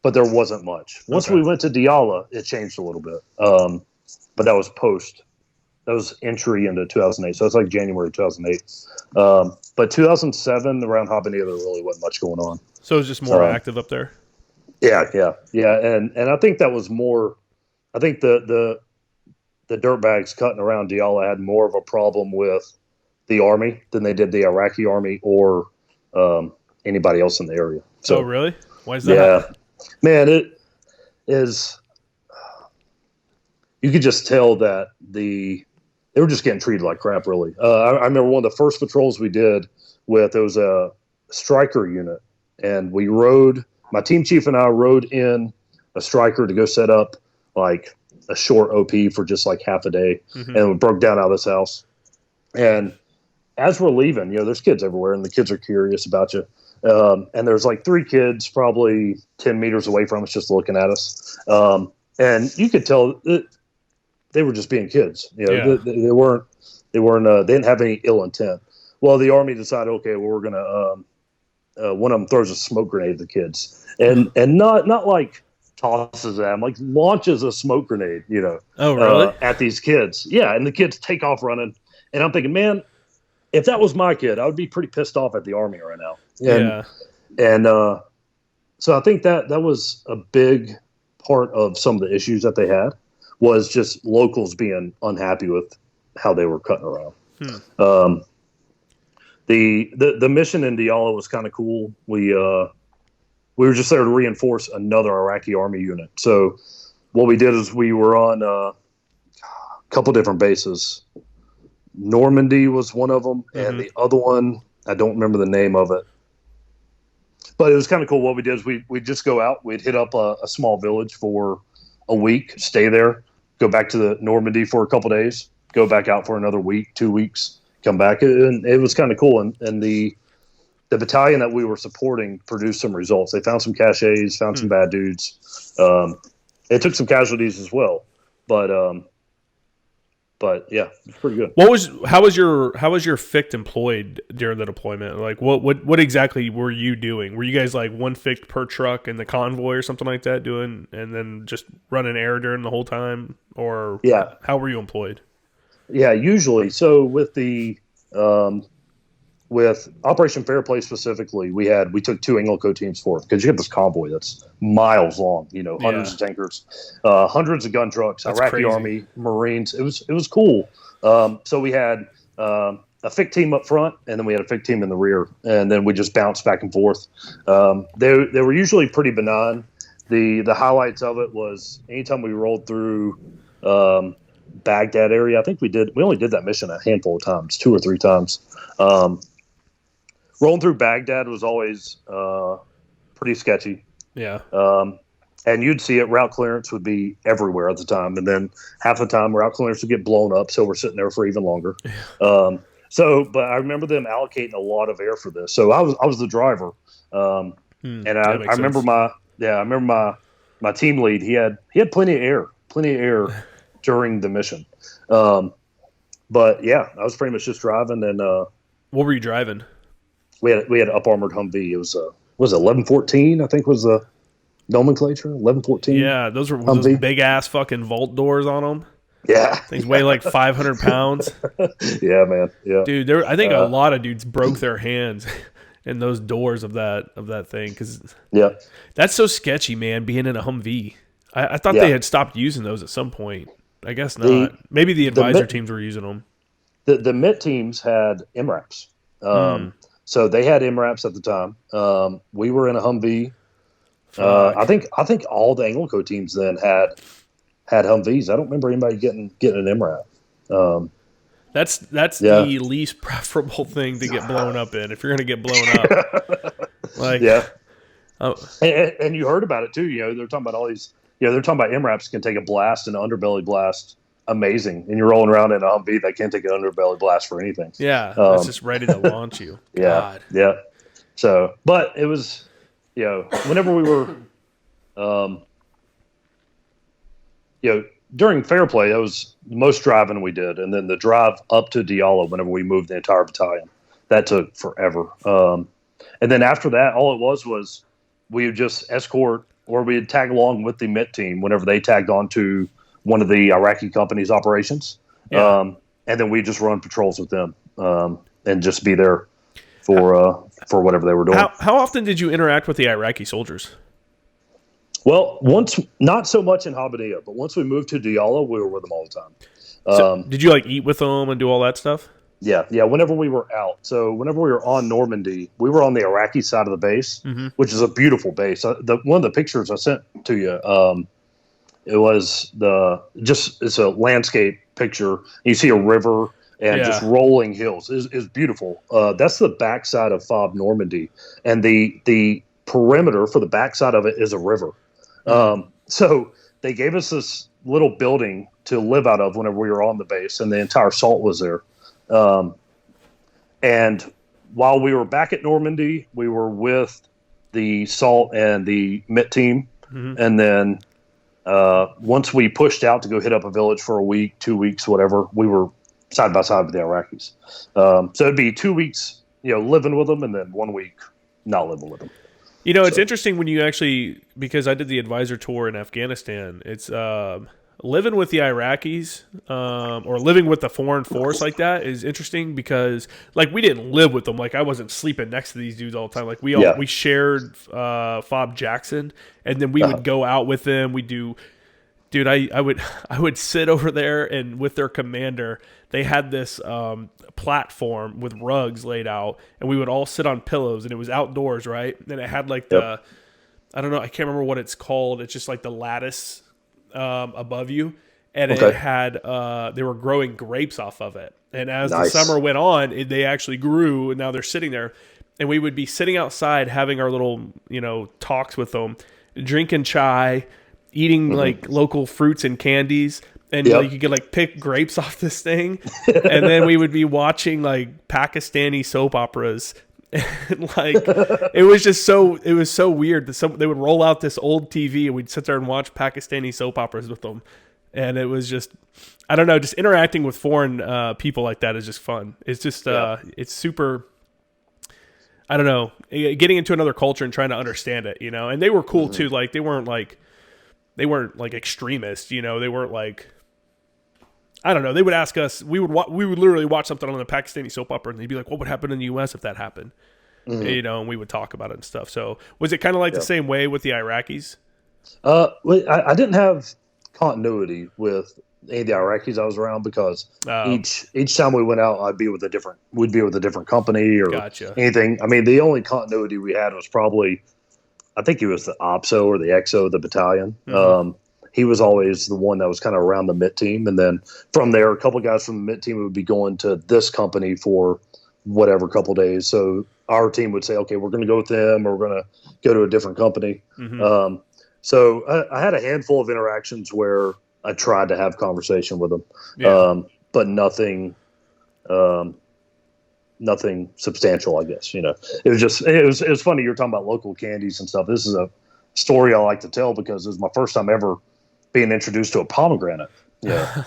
but there wasn't much. Once we went to Diyala, it changed a little bit. But that was post. That was entry into 2008. So it's like January 2008. But 2007, around Habbaniyah, there really wasn't much going on. So it was just more active up there? Yeah. And I think that was more – I think the dirtbags cutting around Diyala had more of a problem with the Army than they did the Iraqi Army or anybody else in the area. So, oh, really? Why is that? Yeah. Man, it is – you could just tell that they were just getting treated like crap, really. I remember one of the first patrols we did it was a striker unit, and we rode – my team chief and I rode in a striker to go set up like a short OP for just like half a day. Mm-hmm. And we broke down out of this house. And as we're leaving, there's kids everywhere, and the kids are curious about you. And there's like 3 kids probably 10 meters away from us just looking at us. And you could tell they were just being kids. They didn't have any ill intent. Well, the Army decided, okay, well, we're going to one of them throws a smoke grenade at the kids, and not like tosses at them, like launches a smoke grenade, Oh, really? At these kids. Yeah, and the kids take off running. And I'm thinking, man, if that was my kid, I would be pretty pissed off at the Army right now. And so I think that was a big part of some of the issues that they had, was just locals being unhappy with how they were cutting around. The mission in Diyala was kind of cool. We were just there to reinforce another Iraqi Army unit. So what we did is we were on a couple different bases. Normandy was one of them, and the other one, I don't remember the name of it. But it was kind of cool. What we did is we'd just go out. We'd hit up a small village for a week, stay there, go back to the Normandy for a couple days, go back out for another week, 2 weeks, come back, and it was kind of cool. And the battalion that we were supporting produced some results. They found some caches, found some bad dudes. It took some casualties as well, but yeah, it's pretty good. How was your FICT employed during the deployment? Like what exactly were you doing? Were you guys like one FICT per truck in the convoy or something like that doing, and then just running air during the whole time, or how were you employed? Yeah, usually. So with with Operation Fair Play specifically, we took 2 ANGLICO teams for it, because you get this convoy that's miles long, hundreds of tankers, hundreds of gun trucks, that's Iraqi crazy. Army, Marines. It was cool. So we had a FIC team up front, and then we had a FIC team in the rear, and then we just bounced back and forth. They were usually pretty benign. The highlights of it was anytime we rolled through Baghdad area. I think we only did that mission a handful of times, 2 or 3 times. Rolling through Baghdad was always pretty sketchy. Yeah. And you'd see it. Route clearance would be everywhere at the time, and then half the time route clearance would get blown up, so we're sitting there for even longer. But I remember them allocating a lot of air for this. So I was the driver, and I remember my team lead. He had plenty of air during the mission. But yeah, I was pretty much just driving. And what were you driving? We had up armored Humvee. It was 1114, I think was the nomenclature. 1114. Yeah, those were those big ass fucking vault doors on them. Yeah, things weigh like 500 pounds. Yeah, man. Yeah, dude. I think a lot of dudes broke their hands in those doors of that thing, because that's so sketchy, man. Being in a Humvee, I thought they had stopped using those at some point. I guess not. Maybe the advisor teams were using them. The MIT teams had MRAPs. So they had MRAPs at the time. We were in a Humvee. I think all the ANGLICO teams then had had Humvees. I don't remember anybody getting an MRAP. That's the least preferable thing to get blown up in if you're going to get blown up. Like, yeah. And you heard about it too. They're talking about all these. They're talking about MRAPs can take a blast, an underbelly blast, amazing, and you're rolling around in a Humvee that can't take an underbelly blast for anything. Yeah, that's just ready to launch you. God. Yeah. So, but it was, whenever we were, during Fair Play, that was the most driving we did, and then the drive up to Diyala whenever we moved the entire battalion, that took forever. And then after that, all it was we would just escort, or we'd tag along with the MIT team whenever they tagged on to one of the Iraqi company's operations. Yeah. And then we just run patrols with them and just be there for whatever they were doing. How often did you interact with the Iraqi soldiers? Well, once, not so much in Habbaniyah, but once we moved to Diyala, we were with them all the time. So did you eat with them and do all that stuff? Yeah. Whenever we were out, so whenever we were on Normandy, we were on the Iraqi side of the base, which is a beautiful base. One of the pictures I sent to you, it was it's a landscape picture. You see a river and just rolling hills. Is beautiful. That's the backside of Fob Normandy, and the perimeter for the backside of it is a river. So they gave us this little building to live out of whenever we were on the base, and the entire SALT was there. And while we were back at Normandy, we were with the SALT and the MIT team. And then once we pushed out to go hit up a village for a week, 2 weeks, whatever, we were side by side with the Iraqis. So it'd be 2 weeks, living with them, and then 1 week not living with them. It's interesting when you actually, because I did the advisor tour in Afghanistan, it's living with the Iraqis or living with the foreign force like that is interesting because, like, we didn't live with them. Like, I wasn't sleeping next to these dudes all the time. Like, we shared Fob Jackson, and then we would go out with them. We do. Dude, I would sit over there, and with their commander, they had this platform with rugs laid out, and we would all sit on pillows, and it was outdoors, right? And it had like I don't know, I can't remember what it's called. It's just like the lattice above you, and it had they were growing grapes off of it. And as the summer went on, they actually grew, and now they're sitting there. And we would be sitting outside having our little talks with them, drinking chai, eating like local fruits and candies, and you could get pick grapes off this thing, and then we would be watching like Pakistani soap operas, and it was so weird that they would roll out this old TV and we'd sit there and watch Pakistani soap operas with them, and it was just, I don't know, just interacting with foreign people like that is just fun. It's just it's super. I don't know, getting into another culture and trying to understand it, and they were cool too. Like they weren't extremists, they weren't like, I don't know. They would ask us, we would literally watch something on the Pakistani soap opera, and they'd be like, what would happen in the U.S. if that happened? And we would talk about it and stuff. So was it kind of like the same way with the Iraqis? I didn't have continuity with any of the Iraqis I was around because each time we went out, we'd be with a different company or anything. I mean, the only continuity we had was probably, I think he was the OPSO or the XO of the battalion. He was always the one that was kind of around the MIT team. And then from there, a couple of guys from the MIT team would be going to this company for whatever couple of days. So our team would say, okay, we're going to go with them or we're going to go to a different company. So I had a handful of interactions where I tried to have conversation with them, but nothing substantial, I guess. It was funny. You're talking about local candies and stuff. This is a story I like to tell because it was my first time ever being introduced to a pomegranate. Yeah.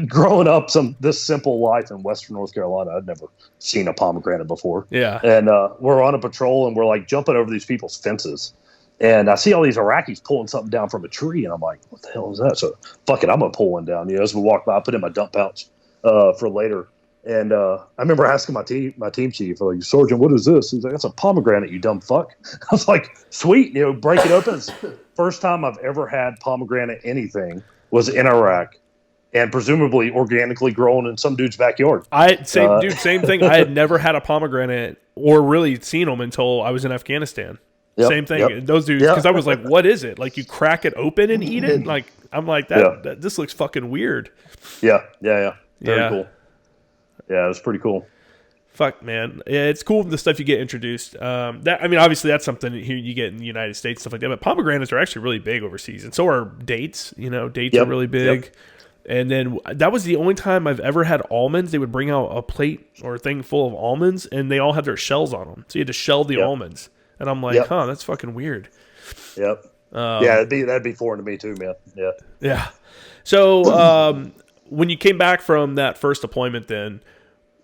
Growing up this simple life in Western North Carolina, I'd never seen a pomegranate before. Yeah. And we're on a patrol and we're like jumping over these people's fences. And I see all these Iraqis pulling something down from a tree, and I'm like, what the hell is that? So fuck it, I'm going to pull one down. As we walk by, I put it in my dump pouch for later. And I remember asking my team chief, like, Sergeant, what is this? He's like, that's a pomegranate, you dumb fuck. I was like, sweet, break it open. First time I've ever had pomegranate anything was in Iraq, and presumably organically grown in some dude's backyard. Same thing. I had never had a pomegranate or really seen them until I was in Afghanistan. Same thing. Those dudes, because I was like, what is it? Like, you crack it open and eat it? Like, I'm like, that this looks fucking weird. Yeah. Very cool. Yeah, it was pretty cool. Fuck, man. Yeah, it's cool the stuff you get introduced. Obviously that's something here you get in the United States, stuff like that. But pomegranates are actually really big overseas, and so are dates. Dates are really big. Yep. And then that was the only time I've ever had almonds. They would bring out a plate or a thing full of almonds, and they all had their shells on them. So you had to shell the almonds. And I'm like, that's fucking weird. Yep. That'd be foreign to me too, man. Yeah. Yeah. So when you came back from that first deployment, then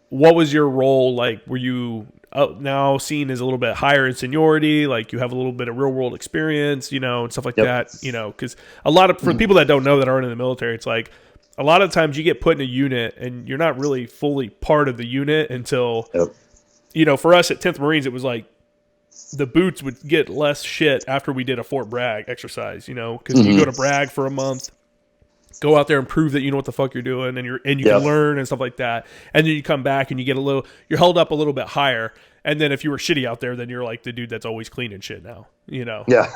what was your role like? Were you now seen as a little bit higher in seniority? Like, you have a little bit of real world experience, and stuff like that. Because for people that don't know that aren't in the military, it's like a lot of times you get put in a unit and you're not really fully part of the unit until, for us at 10th Marines, it was like, the boots would get less shit after we did a Fort Bragg exercise, because you go to Bragg for a month, go out there and prove that you know what the fuck you're doing, and you can learn and stuff like that. And then you come back and you're held up a little bit higher. And then if you were shitty out there, then you're like the dude that's always cleaning shit now, Yeah.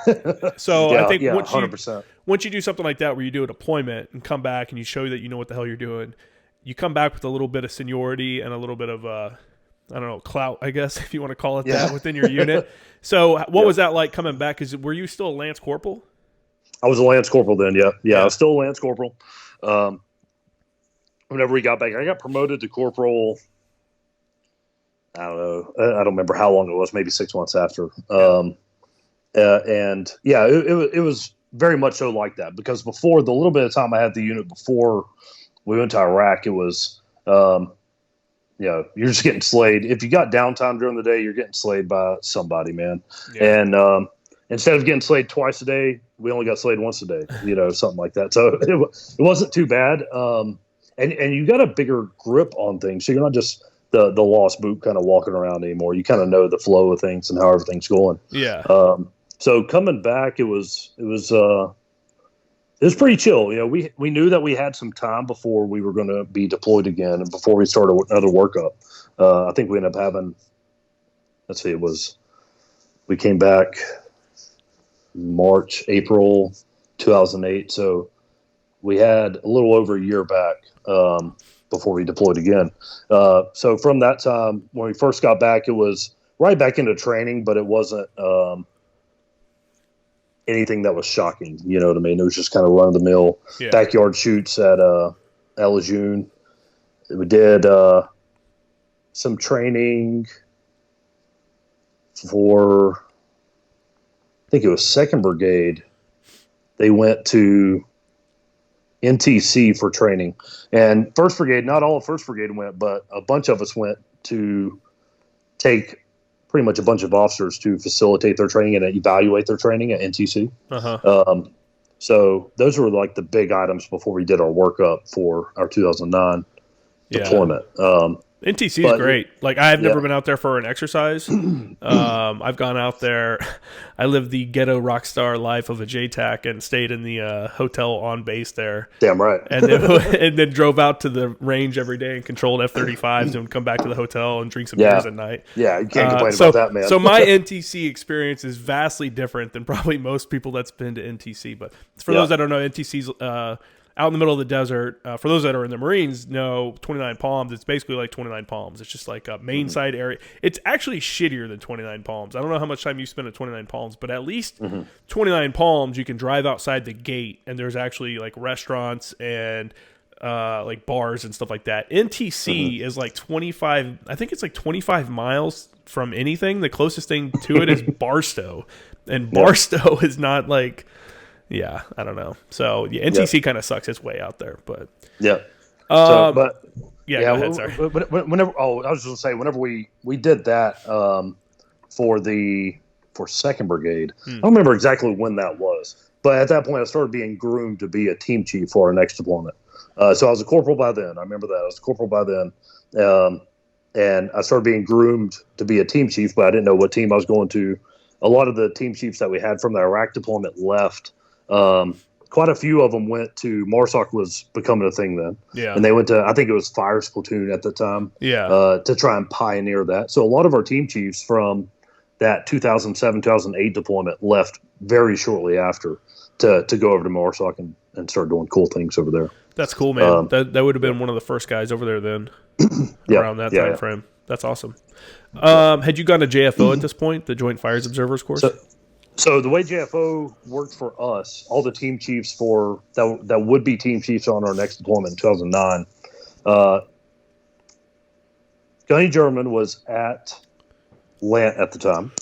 So I think 100%. Once you do something like that, where you do a deployment and come back and you show that you know what the hell you're doing, you come back with a little bit of seniority and a little bit of I don't know, clout, I guess, if you want to call it that, within your unit. So what was that like coming back? Were you still a Lance Corporal? I was a Lance Corporal then, yeah. I was still a Lance Corporal. Whenever we got back, I got promoted to Corporal, I don't know. I don't remember how long it was, maybe 6 months after. It was very much so like that, because before, the little bit of time I had the unit before we went to Iraq, it was you're just getting slayed. If you got downtime during the day, you're getting slayed by somebody, man. Yeah. And instead of getting slayed twice a day, we only got slayed once a day, something like that. So it wasn't too bad. And you got a bigger grip on things. So you're not just the lost boot kind of walking around anymore. You kind of know the flow of things and how everything's going. Yeah. So coming back, it was pretty chill. We knew that we had some time before we were going to be deployed again, and before we started another workup. I think we ended up having, we came back April 2008. So we had a little over a year back before we deployed again. So from that time, when we first got back, it was right back into training, but it wasn't anything that was shocking. You know what I mean? It was just kind of run-of-the-mill backyard shoots at Lejeune. We did some training for, I think it was 2nd Brigade. They went to NTC for training. And 1st Brigade, not all of 1st Brigade went, but a bunch of us went to take pretty much a bunch of officers to facilitate their training and evaluate their training at NTC. So those were like the big items before we did our workup for our 2009 deployment. NTC is great. Like, I've never been out there for an exercise. I've gone out there. I lived the ghetto rock star life of a JTAC and stayed in the hotel on base there. Damn right. and then drove out to the range every day and controlled F-35s and come back to the hotel and drink some beers at night. Yeah, you can't complain about that, man. So my NTC experience is vastly different than probably most people that's been to NTC. But for those that don't know, NTC's out in the middle of the desert. For those that are in the Marines, know 29 Palms. It's basically like 29 Palms. It's just like a main side area. It's actually shittier than 29 Palms. I don't know how much time you spend at 29 Palms, but at least 29 Palms, you can drive outside the gate, and there's actually like restaurants and like bars and stuff like that. NTC is like 25. I think it's like 25 miles from anything. The closest thing to it is Barstow, and Barstow is not like. Yeah, I don't know. So NTC kind of sucks. It's way out there, but go ahead, sorry. Whenever I was just gonna say, whenever we did that for 2nd Brigade, I don't remember exactly when that was, but at that point I started being groomed to be a team chief for our next deployment. So I was a corporal by then. I remember that I was a corporal by then, and I started being groomed to be a team chief, but I didn't know what team I was going to. A lot of the team chiefs that we had from the Iraq deployment left. Quite a few of them went to MARSOC was becoming a thing then. Yeah. And they went to, I think it was Fire Platoon at the time. Yeah. To try and pioneer that. So a lot of our team chiefs from that 2007, 2008 deployment, left very shortly after to go over to MARSOC and start doing cool things over there. That's cool, man. That would have been one of the first guys over there then, around that time frame. That's awesome. Had you gone to JFO at this point, the Joint Fires Observers course? So the way JFO worked for us, all the team chiefs that would be team chiefs on our next deployment in 2009, Gunny German was at Lant at the time.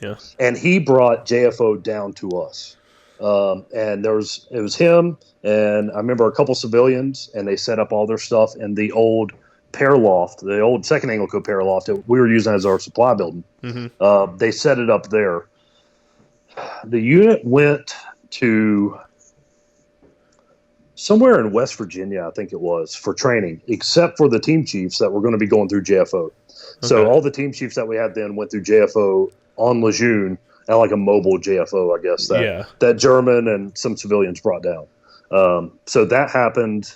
Yeah. And he brought JFO down to us. And it was him and I remember a couple civilians, and they set up all their stuff in the old pair loft, the old second ANGLICO pair loft that we were using as our supply building. They set it up there. The unit went to somewhere in West Virginia, I think it was, for training, except for the team chiefs that were going to be going through JFO. So all the team chiefs that we had then went through JFO on Lejeune, and like a mobile JFO, I guess, that German and some civilians brought down. So that happened.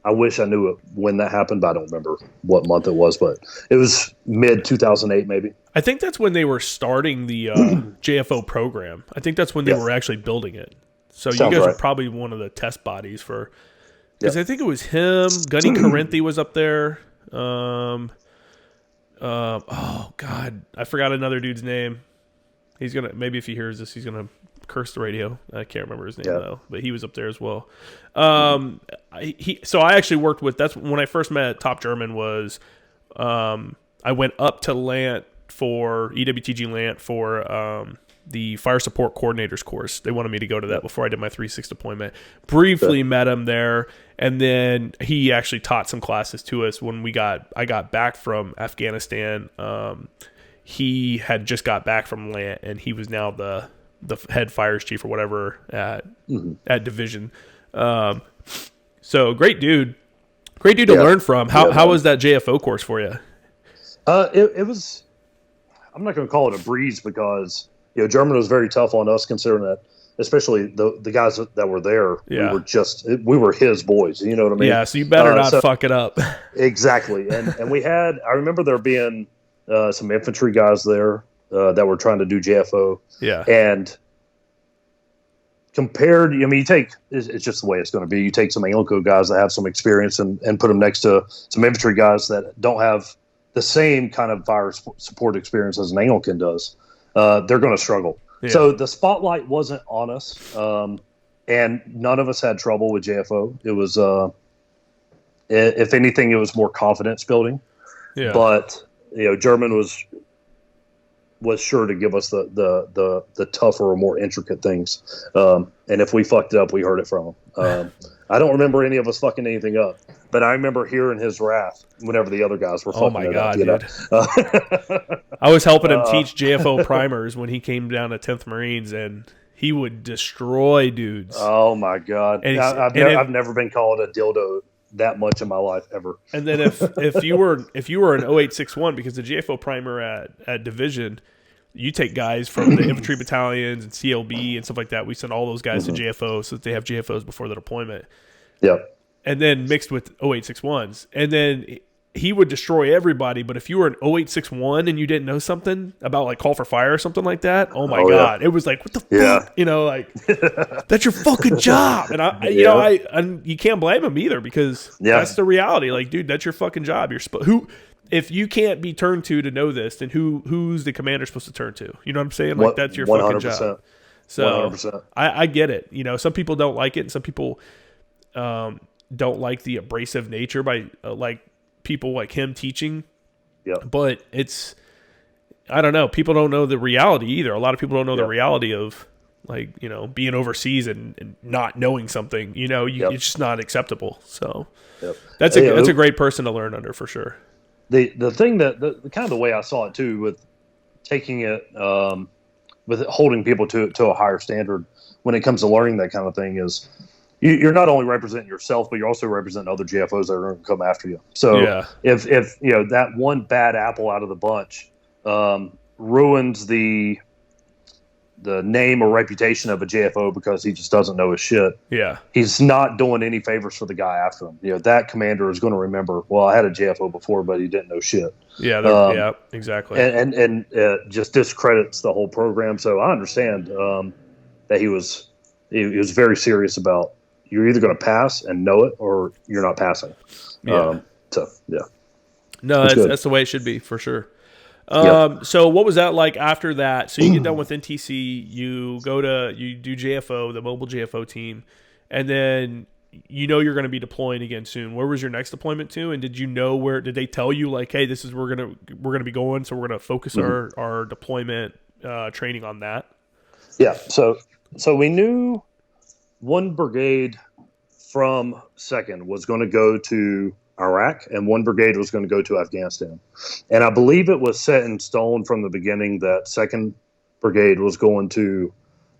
I wish I knew when that happened, but I don't remember what month it was, but it was mid-2008 maybe. I think that's when they were starting the JFO program. I think that's when they were actually building it. So you guys were probably one of the test bodies for – because I think it was him. Gunny Corinthi was up there. Oh, God. I forgot another dude's name. He's going to – maybe if he hears this, he's going to curse the radio. I can't remember his name, though. But he was up there as well. So I actually worked with – that's when I first met Top German was I went up to Lant for – EWTG Lant for the Fire Support Coordinators course. They wanted me to go to that before I did my 3-6 deployment. Briefly met him there, and then he actually taught some classes to us when I got back from Afghanistan. He had just got back from Lant, and he was now the head fires chief or whatever at division. So great dude to learn from. How was that JFO course for you? It was. I'm not going to call it a breeze because German was very tough on us, considering that, especially the guys that were there. We were his boys. You know what I mean? Yeah. So you better not fuck it up. Exactly. And we had. I remember there being some infantry guys there that were trying to do JFO. Yeah. And compared, it's just the way it's going to be. You take some ANGLICO guys that have some experience and put them next to some infantry guys that don't have the same kind of fire support experience as an Anglican does. They're going to struggle. Yeah. So the spotlight wasn't on us, and none of us had trouble with JFO. It was, if anything, it was more confidence building. Yeah. But German was sure to give us the tougher or more intricate things. And if we fucked it up, we heard it from him. I don't remember any of us fucking anything up, but I remember hearing his wrath whenever the other guys were fucking it up. Dude. I was helping him teach JFO primers when he came down to 10th Marines, and he would destroy dudes. Oh, my God. And I've never been called a dildo that much in my life ever. And then if you were an 0861, because the JFO primer at division, you take guys from the infantry battalions and CLB and stuff like that. We send all those guys to JFO so that they have JFOs before the deployment. Yep. And then mixed with 0861s. And then he would destroy everybody. But if you were an 0861 and you didn't know something about like call for fire or something like that, oh my God. Yeah. It was like, what the fuck? That's your fucking job. And you can't blame him either, because that's the reality. Like, dude, that's your fucking job. If you can't be turned to know this, then who's the commander supposed to turn to? You know what I'm saying? Like, that's your 100%. Fucking job. So 100%. I get it. Some people don't like it, and some people don't like the abrasive nature by like people like him teaching. Yeah. But I don't know. People don't know the reality either. A lot of people don't know the reality of like, being overseas and not knowing something. It's just not acceptable. So that's a great person to learn under for sure. The thing that the kind of the way I saw it too, with taking it with holding people to a higher standard when it comes to learning that kind of thing, is you're not only representing yourself, but you're also representing other JFOs that are going to come after you. So if that one bad apple out of the bunch ruins the the name or reputation of a JFO because he just doesn't know his shit. Yeah. He's not doing any favors for the guy after him. That commander is going to remember, well, I had a JFO before, but he didn't know shit. Yeah, exactly. And just discredits the whole program. So I understand that he was very serious about, you're either going to pass and know it or you're not passing. Yeah. No, that's the way it should be for sure. So what was that like after that? So you get done with NTC, you do JFO, the mobile JFO team, and then you're going to be deploying again soon. Where was your next deployment to? And did they tell you like, hey, this is we're gonna be going, so we're gonna focus our deployment training on that? Yeah. So we knew one brigade from 2nd was going to go to Iraq, and one brigade was going to go to Afghanistan. And I believe it was set in stone from the beginning that 2nd Brigade was going to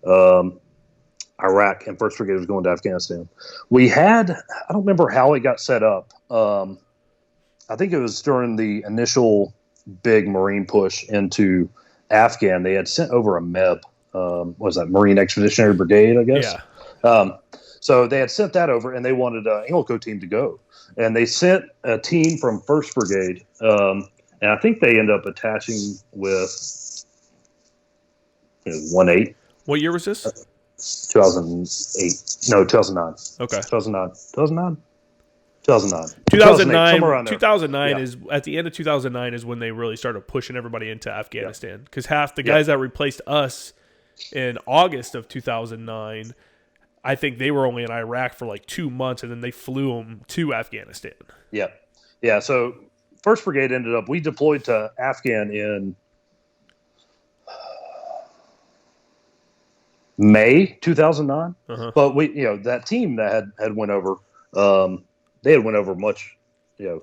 Iraq and 1st Brigade was going to Afghanistan. I don't remember how it got set up. I think it was during the initial big Marine push into Afghan. They had sent over a MEB, what was that, Marine Expeditionary Brigade, I guess? Yeah. So they had sent that over, and they wanted an ANGLICO team to go. And they sent a team from 1st Brigade, and I think they ended up attaching with 1-8. What year was this? 2008. No, 2009. Okay. 2009. 2009 is at the end of 2009 is when they really started pushing everybody into Afghanistan, because half the guys that replaced us in August of 2009, I think they were only in Iraq for like 2 months, and then they flew them to Afghanistan. Yeah. So 1st Brigade we deployed to Afghan in May 2009. But we, that team that had went over, they had went over much, a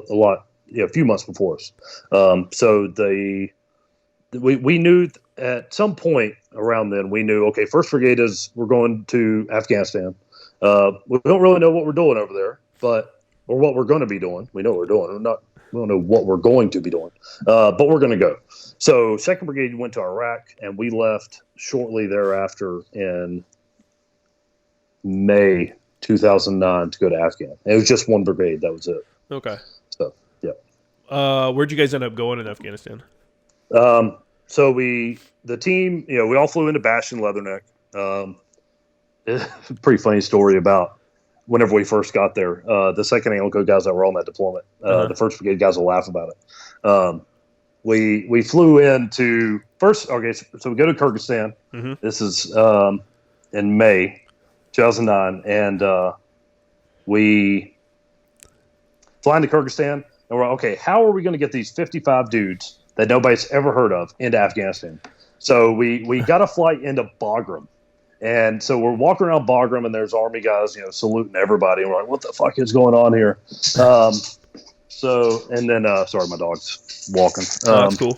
lot, a few months before us. So we knew at some point around then, we knew, okay, 1st Brigade we're going to Afghanistan. We don't really know what we're doing over there, or what we're going to be doing. We know what we're doing. We don't know what we're going to be doing, but we're going to go. So 2nd Brigade went to Iraq, and we left shortly thereafter in May 2009 to go to Afghan. It was just one brigade. That was it. Okay. So, yeah. Where'd you guys end up going in Afghanistan? So the team, we all flew into Bastion Leatherneck. Pretty funny story about whenever we first got there. The 2nd ANGLICO guys that were on that deployment, the 1st Brigade guys will laugh about it. We flew into first. Okay, so we go to Kyrgyzstan. This is in May 2009, and we fly into Kyrgyzstan, and we're okay. How are we going to get these 55 dudes that nobody's ever heard of into Afghanistan? So we got a flight into Bagram. And so we're walking around Bagram, and there's Army guys, saluting everybody. And we're like, what the fuck is going on here? And then, sorry, my dog's walking. That's cool.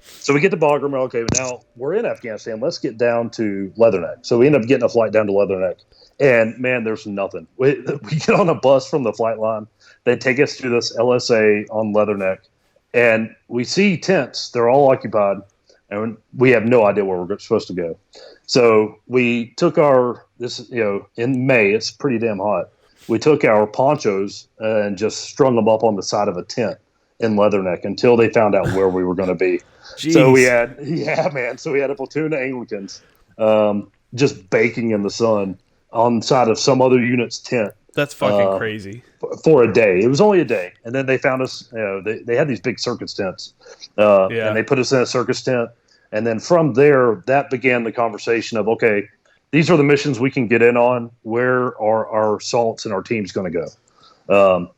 So we get to Bagram. Okay, now we're in Afghanistan. Let's get down to Leatherneck. So we end up getting a flight down to Leatherneck. And, man, there's nothing. We get on a bus from the flight line. They take us to this LSA on Leatherneck. And we see tents. They're all occupied. And we have no idea where we're supposed to go. So we took in May, it's pretty damn hot. We took our ponchos and just strung them up on the side of a tent in Leatherneck until they found out where we were going to be. Jeez. So we had a platoon of Anglicans just baking in the sun on the side of some other unit's tent. That's fucking crazy. For a day. It was only a day. And then they found us, they had these big circus tents. And they put us in a circus tent. And then from there, that began the conversation of, okay, these are the missions we can get in on. Where are our assaults and our teams going to go?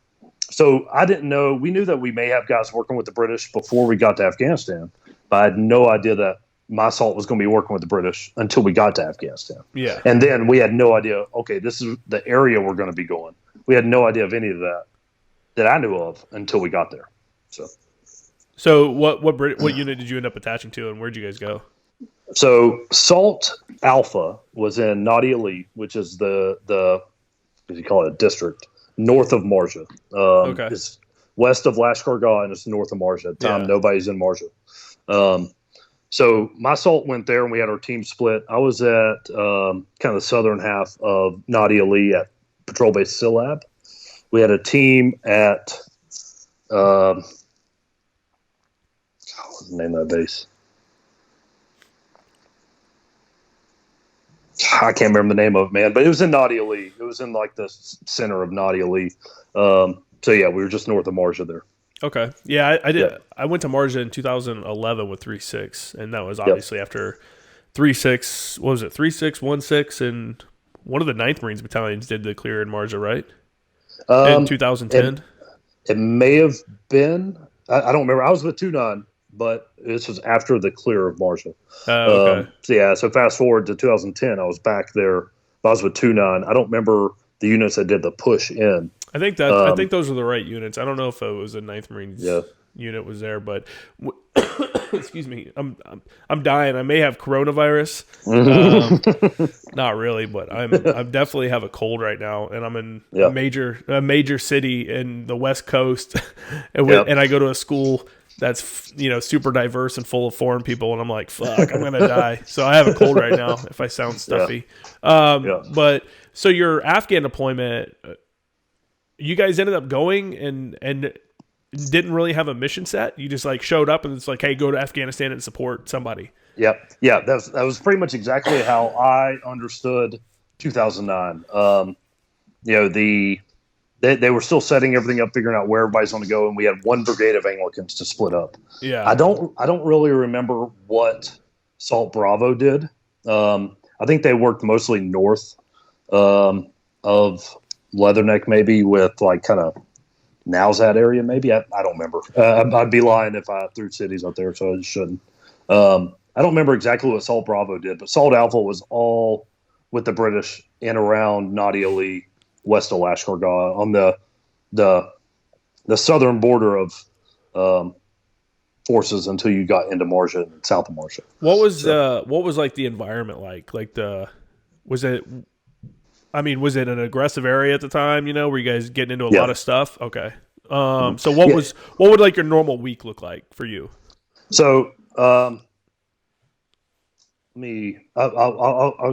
So I didn't know. We knew that we may have guys working with the British before we got to Afghanistan. But I had no idea that my assault was going to be working with the British until we got to Afghanistan. Yeah. And then we had no idea, okay, this is the area we're going to be going. We had no idea of any of that I knew of until we got there. So what unit did you end up attaching to, and where'd you guys go? So SALT Alpha was in Nadi Ali, which is the what do you call it, district north of Marja. It's west of Lashkar Gah, and it's north of Marja. At the time, nobody's in Marja. So my salt went there, and we had our team split. I was at kind of the southern half of Nadia Lee at Patrol Base Silab. We had a team at what's the name of that base? I can't remember the name of it, man, but it was in Nadia Lee. It was in like the center of Nadia Lee. So yeah, we were just north of Marja there. Okay. Yeah, I did. Yep. I went to Marja in 2011 with 3.6, and that was obviously after 3.6. What was it? 3.6, 1.6, and one of the 9th Marines battalions did the clear in Marja, right? In 2010. It may have been. I don't remember. I was with 2.9, but this was after the clear of Marja. Okay. So fast forward to 2010, I was back there. I was with 2.9. I don't remember the units that did the push in. I think those are the right units. I don't know if it was a 9th Marines unit was there, but excuse me, I'm dying. I may have coronavirus. Not really, but I'm definitely have a cold right now, and I'm in a major city in the West Coast, and I go to a school that's super diverse and full of foreign people, and I'm like, fuck, I'm gonna die. So I have a cold right now if I sound stuffy. But so your Afghan deployment. You guys ended up going and didn't really have a mission set. You just like showed up and it's like, hey, go to Afghanistan and support somebody. Yep. Yeah. That was pretty much exactly how I understood 2009. They were still setting everything up, figuring out where everybody's going to go, and we had one brigade of Anglicans to split up. Yeah. I don't really remember what Salt Bravo did. I think they worked mostly north of Leatherneck, maybe with like kind of Nowzat area, maybe. I don't remember. I'd be lying if I threw cities out there, so I just shouldn't. I don't remember exactly what Salt Bravo did, but Salt Alpha was all with the British in around Nadia Lee, west of Lashkar on the southern border of forces until you got into Marja and south of Marja. What was like the environment like? Was it an aggressive area at the time? Were you guys getting into a lot of stuff? Okay. So what would like your normal week look like for you? So I'll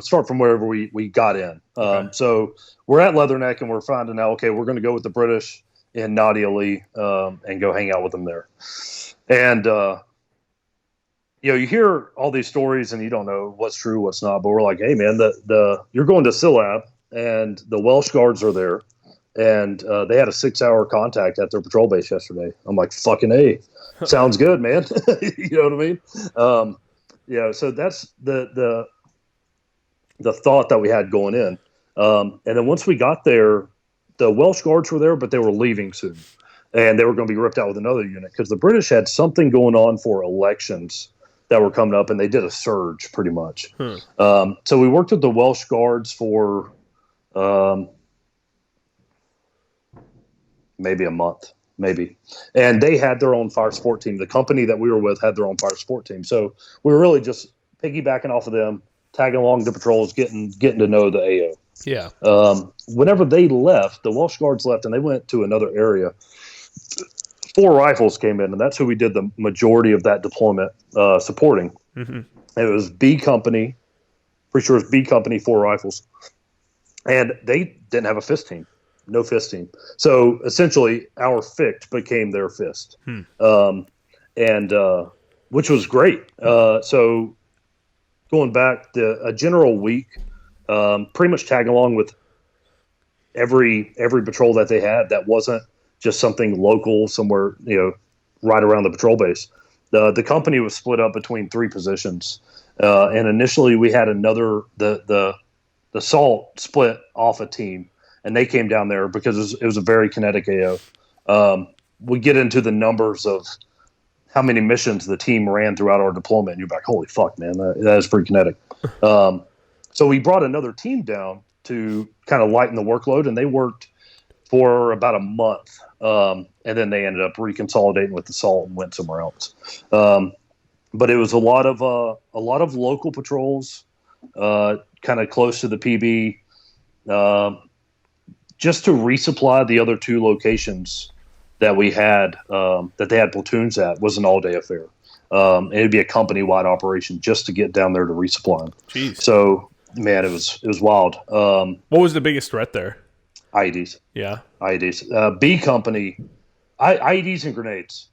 start from wherever we got in. Okay. So we're at Leatherneck, and we're finding out, okay, we're going to go with the British in Nadia Lee and go hang out with them there. And you hear all these stories and you don't know what's true, what's not. But we're like, hey man, you're going to Silab. And the Welsh Guards are there, and they had a 6-hour contact at their patrol base yesterday. I'm like, fucking A, sounds good, man. You know what I mean? So that's the thought that we had going in. And then once we got there, the Welsh Guards were there, but they were leaving soon, and they were going to be ripped out with another unit because the British had something going on for elections that were coming up, and they did a surge pretty much. So we worked with the Welsh Guards for maybe a month, and they had their own fire support team. The company that we were with had their own fire support team, so we were really just piggybacking off of them, tagging along the patrols, getting to know the AO. Yeah. Whenever they left, the Welsh Guards left, and they went to another area. 4 rifles came in, and that's who we did the majority of that deployment supporting. Mm-hmm. It was B Company, pretty sure it was B Company, 4 rifles. And they didn't have a fist team, no fist team. So essentially, our FICT became their fist, which was great. So going back, a general week, pretty much tagging along with every patrol that they had. That wasn't just something local somewhere, right around the patrol base. The company was split up between 3 positions, and initially we had another the SALT split off a team, and they came down there because it was a very kinetic AO. We get into the numbers of how many missions the team ran throughout our deployment, and you're like, holy fuck, man, that is pretty kinetic. So we brought another team down to kind of lighten the workload, and they worked for about a month, and then they ended up reconsolidating with the SALT and went somewhere else. But it was a lot of local patrols, kind of close to the PB, just to resupply the other 2 locations that we had, that they had platoons at, was an all-day affair. And it'd be a company-wide operation just to get down there to resupply them. Jeez. So, man, it was wild. What was the biggest threat there? IEDs. Yeah. IEDs. B Company, IEDs and grenades.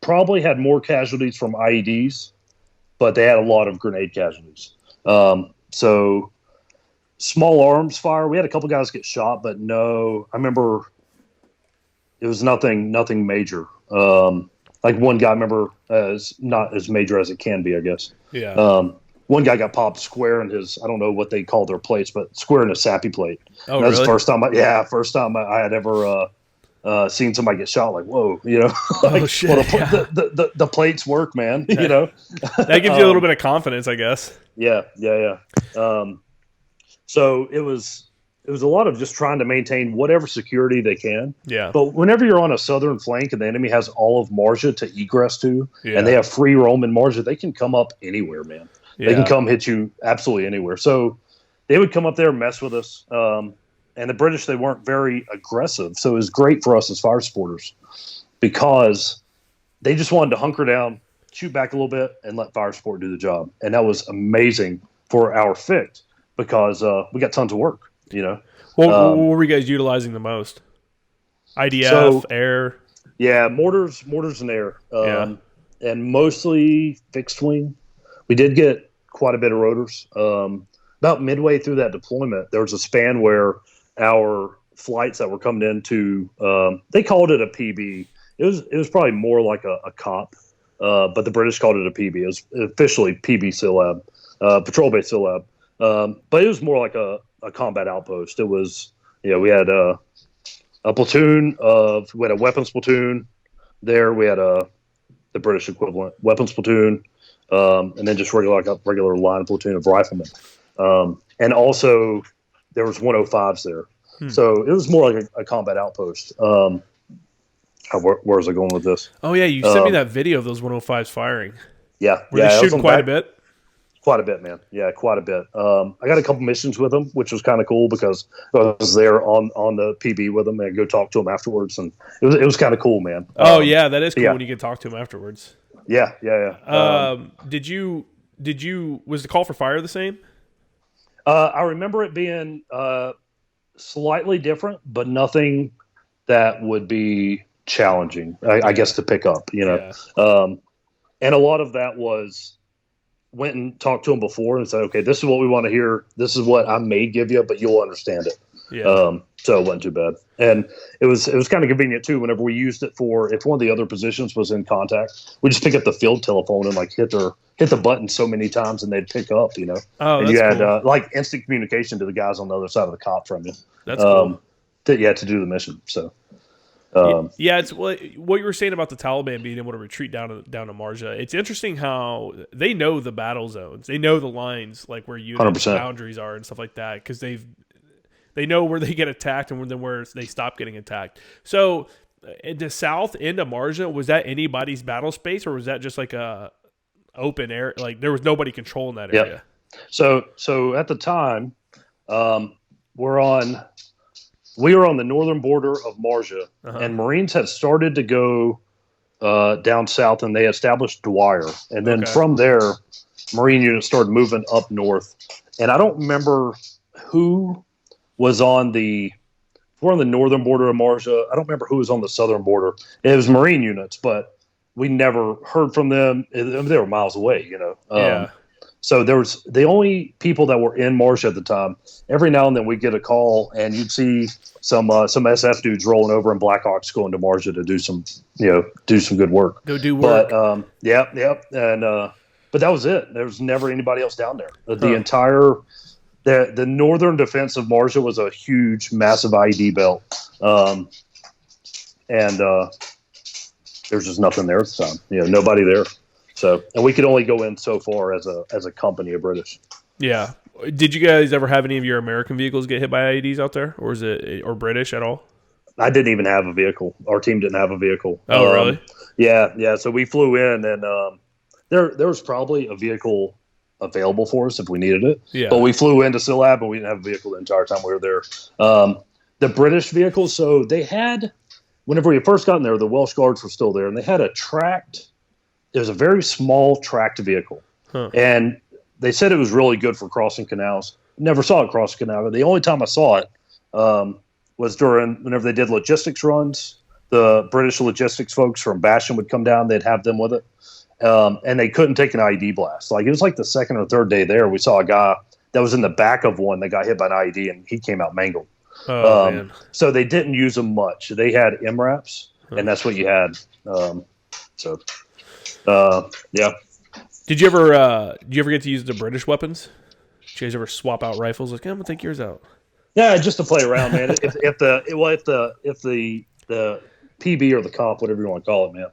Probably had more casualties from IEDs, but they had a lot of grenade casualties. So small arms fire, we had a couple guys get shot, but no, I remember it was nothing major. Like one guy, I remember, is not as major as it can be, I guess. Yeah. One guy got popped square in his, I don't know what they call their plates, but square in a sappy plate. Oh, that's really? the first time I had ever seen somebody get shot. Like, whoa, like, oh shit! Well, the plates work, man. That gives you a little bit of confidence, I guess. Yeah. So it was a lot of just trying to maintain whatever security they can. Yeah. But whenever you're on a southern flank and the enemy has all of Marja to egress to, and they have free roam in Marja, they can come up anywhere, man. They can come hit you absolutely anywhere. So they would come up there and mess with us. And the British, they weren't very aggressive. So it was great for us as fire supporters because they just wanted to hunker down, shoot back a little bit, and let fire support do the job. And that was amazing for our FICT because we got tons of work, What were you guys utilizing the most? IDF, air? Yeah, mortars and air. And mostly fixed wing. We did get quite a bit of rotors. About midway through that deployment, there was a span where our flights that were coming into, they called it a PB. It was probably more like a COP, but the British called it a PB. It was officially PB SILAB, patrol-based SILAB. But it was more like a combat outpost. It was, we had a platoon we had a weapons platoon there. We had the British equivalent weapons platoon, and then just regular line platoon of riflemen. And also there was 105s there. So it was more like a combat outpost. Where was I going with this? Oh yeah, you sent me that video of those 105s firing. Yeah, were they shooting quite a bit? Quite a bit, man. Yeah, quite a bit. I got a couple missions with them, which was kind of cool because I was there on the PB with them and I go talk to them afterwards, and it was kind of cool, man. Oh yeah, that is cool when you can talk to them afterwards. Yeah. Did you was the call for fire the same? I remember it being slightly different, but nothing that would be challenging, I guess, to pick up. And a lot of that was went and talked to them before and said, okay, this is what we want to hear. This is what I may give you, but you'll understand it. Yeah. So it wasn't too bad. And it was kind of convenient too. Whenever we used it for, if one of the other positions was in contact, we just pick up the field telephone and like hit the button so many times and they'd pick up, Oh, and that's you had cool. Like instant communication to the guys on the other side of the cop from you. That's cool. To do the mission. So. It's what you were saying about the Taliban being able to retreat down to Marja. It's interesting how they know the battle zones, they know the lines, like where units 100%. boundaries are and stuff like that, because they know where they get attacked and then where they stop getting attacked. So, in the south end of Marja, was that anybody's battle space, or was that just like a open air? Like there was nobody controlling that area. So at the time, we were on the northern border of Marja, and Marines had started to go down south, and they established Dwyer. And then from there, Marine units started moving up north. And I don't remember who was on we're on the northern border of Marja. I don't remember who was on the southern border. It was Marine units, but we never heard from them. They were miles away, So there was the only people that were in Marja at the time. Every now and then we'd get a call, and you'd see some SF dudes rolling over in Blackhawks going to Marja to do some good work. Go do work. But and but that was it. There was never anybody else down there. The entire the northern defense of Marja was a huge, massive IED belt, and there's just nothing there at the time. Nobody there. So, and we could only go in so far as a company of British. Yeah. Did you guys ever have any of your American vehicles get hit by IEDs out there, or British at all? I didn't even have a vehicle. Our team didn't have a vehicle. Oh, really? Yeah. So we flew in, and there was probably a vehicle available for us if we needed it. Yeah. But we flew into SILAB, and we didn't have a vehicle the entire time we were there. The British vehicles, so they had, whenever we first got in there, the Welsh Guards were still there, and they had a tracked was a very small tracked vehicle, and they said it was really good for crossing canals. Never saw it cross a canal. The only time I saw it was whenever they did logistics runs. The British logistics folks from Bastion would come down. They'd have them with it. And they couldn't take an IED blast. Like, it was like the second or third day there, we saw a guy that was in the back of one that got hit by an IED, and he came out mangled. Man. So they didn't use them much. They had MRAPs, and that's what you had. Yeah. Did you ever get to use the British weapons? Did you guys ever swap out rifles? Like, I'm gonna take yours out. Yeah, just to play around, man. if the PB or the comp, whatever you want to call it, man.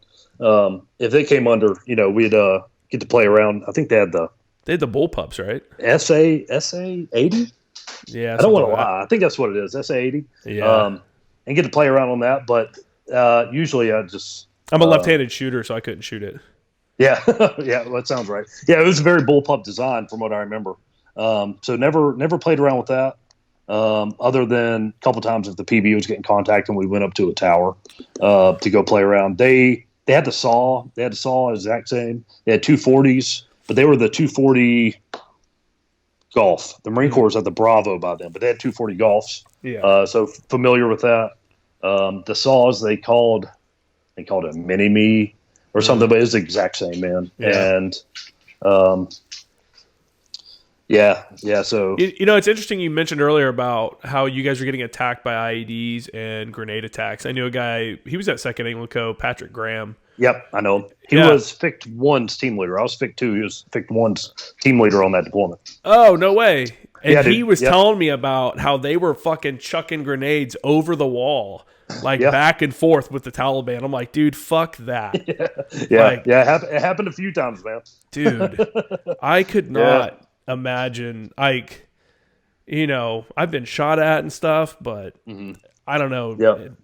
If they came under, we'd get to play around. I think they had the bullpups, right? SA-80. Yeah, I don't want to lie. I think that's what it is. SA-80. Yeah. And get to play around on that, but usually I'm a left-handed shooter, so I couldn't shoot it. Yeah, yeah, well, that sounds right. Yeah, it was a very bullpup design from what I remember. So never played around with that. Other than a couple times if the PB was getting contact and we went up to a tower to go play around. They had the saw. They had the saw exact same. They had 240s, but they were the 240 Golf. The Marine Corps had the Bravo by then, but they had 240 Golfs. Yeah. So familiar with that. The saws they called it Mini-Me or something, but it's the exact same, man. Yeah. And so it's interesting you mentioned earlier about how you guys were getting attacked by IEDs and grenade attacks. I knew a guy, he was at 2nd ANGLICO, Patrick Graham. Yep, I know him. He was FIC 1's team leader. I was FIC 2. He was FIC 1's team leader on that deployment. Oh, no way. And he dude. was telling me about how they were fucking chucking grenades over the wall, back and forth with the Taliban. I'm like, dude, fuck that. It happened a few times, man. Dude, I could not imagine, I've been shot at and stuff, but I don't know. Yep.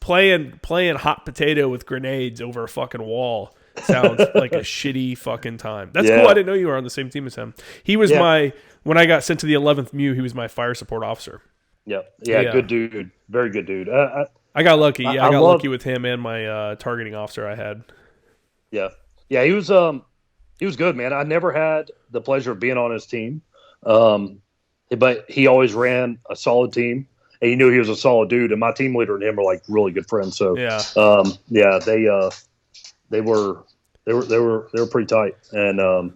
Playing hot potato with grenades over a fucking wall sounds like a shitty fucking time. That's cool. I didn't know you were on the same team as him. He was when I got sent to the 11th MEU, he was my fire support officer. Yep. Yeah, good dude. Very good dude. I got lucky. I got lucky with him and my targeting officer I had. Yeah. Yeah, he was good, man. I never had the pleasure of being on his team. But he always ran a solid team. And he knew he was a solid dude, and my team leader and him were like really good friends. So they were pretty tight, and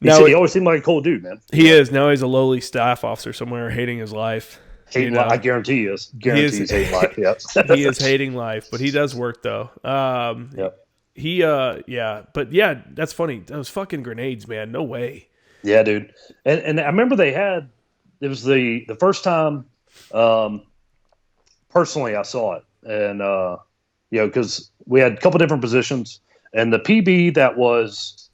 he always seemed like a cool dude, man. He is now. He's a lowly staff officer somewhere, hating his life. I guarantee he is. He's hating life. Yep. He is hating life, but he does work though. But that's funny. Those fucking grenades, man. No way. Yeah, dude. And I remember it was the first time. Personally, I saw it, and because we had a couple different positions, and the PB that was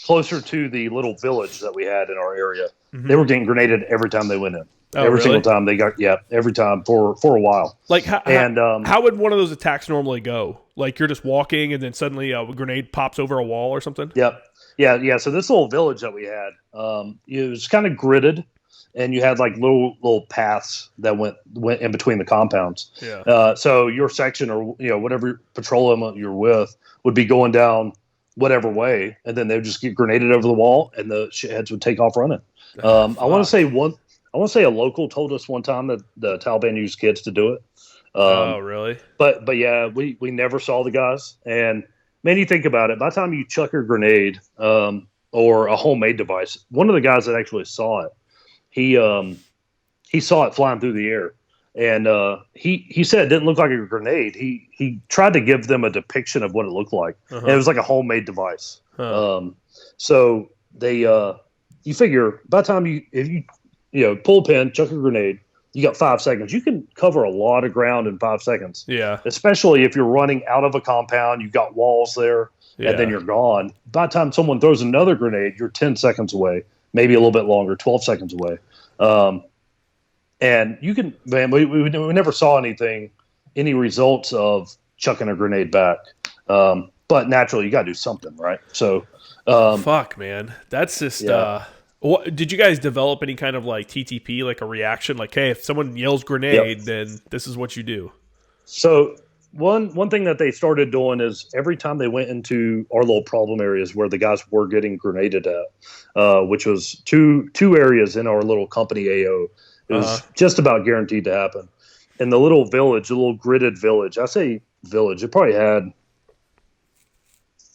closer to the little village that we had in our area, they were getting grenaded every time they went in. Single time they got, every time for a while. Like, how would one of those attacks normally go? Like, you're just walking, and then suddenly a grenade pops over a wall or something. Yep, yeah. So this little village that we had, it was kind of gridded. And you had like little paths that went in between the compounds. Yeah. So your section or whatever patrol element you're with would be going down whatever way, and then they would just get grenaded over the wall, and the shitheads would take off running. I want to say a local told us one time that the Taliban used kids to do it. Oh, really? But yeah, we never saw the guys. And man, you think about it. By the time you chuck a grenade or a homemade device, one of the guys that actually saw it. He saw it flying through the air, and he said it didn't look like a grenade. He tried to give them a depiction of what it looked like, and it was like a homemade device. So they you figure by the time if you pull a pin, chuck a grenade, you got 5 seconds. You can cover a lot of ground in 5 seconds. Yeah, especially if you're running out of a compound, you've got walls there, and then you're gone. By the time someone throws another grenade, you're 10 seconds away. Maybe a little bit longer, 12 seconds away. And you can, man, we never saw any results of chucking a grenade back. But naturally, you got to do something, right? So, fuck, man. That's just, did you guys develop any kind of like TTP, like a reaction? Like, hey, if someone yells grenade, then this is what you do. So one thing that they started doing is every time they went into our little problem areas where the guys were getting grenaded at, which was two areas in our little company AO, it was just about guaranteed to happen. In the little village, the little gridded village, I say village, it probably had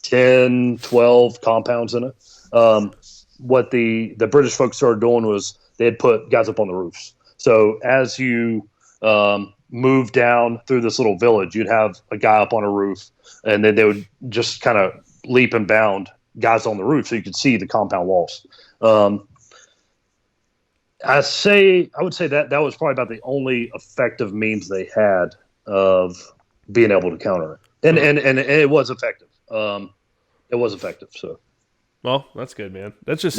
10, 12 compounds in it. What the British folks started doing was they had put guys up on the roofs. So as you move down through this little village, you'd have a guy up on a roof, and then they would just kind of leap and bound guys on the roof so you could see the compound walls. I would say that was probably about the only effective means they had of being able to counter it, and it was effective. It was effective. So, well, that's good, man. That's just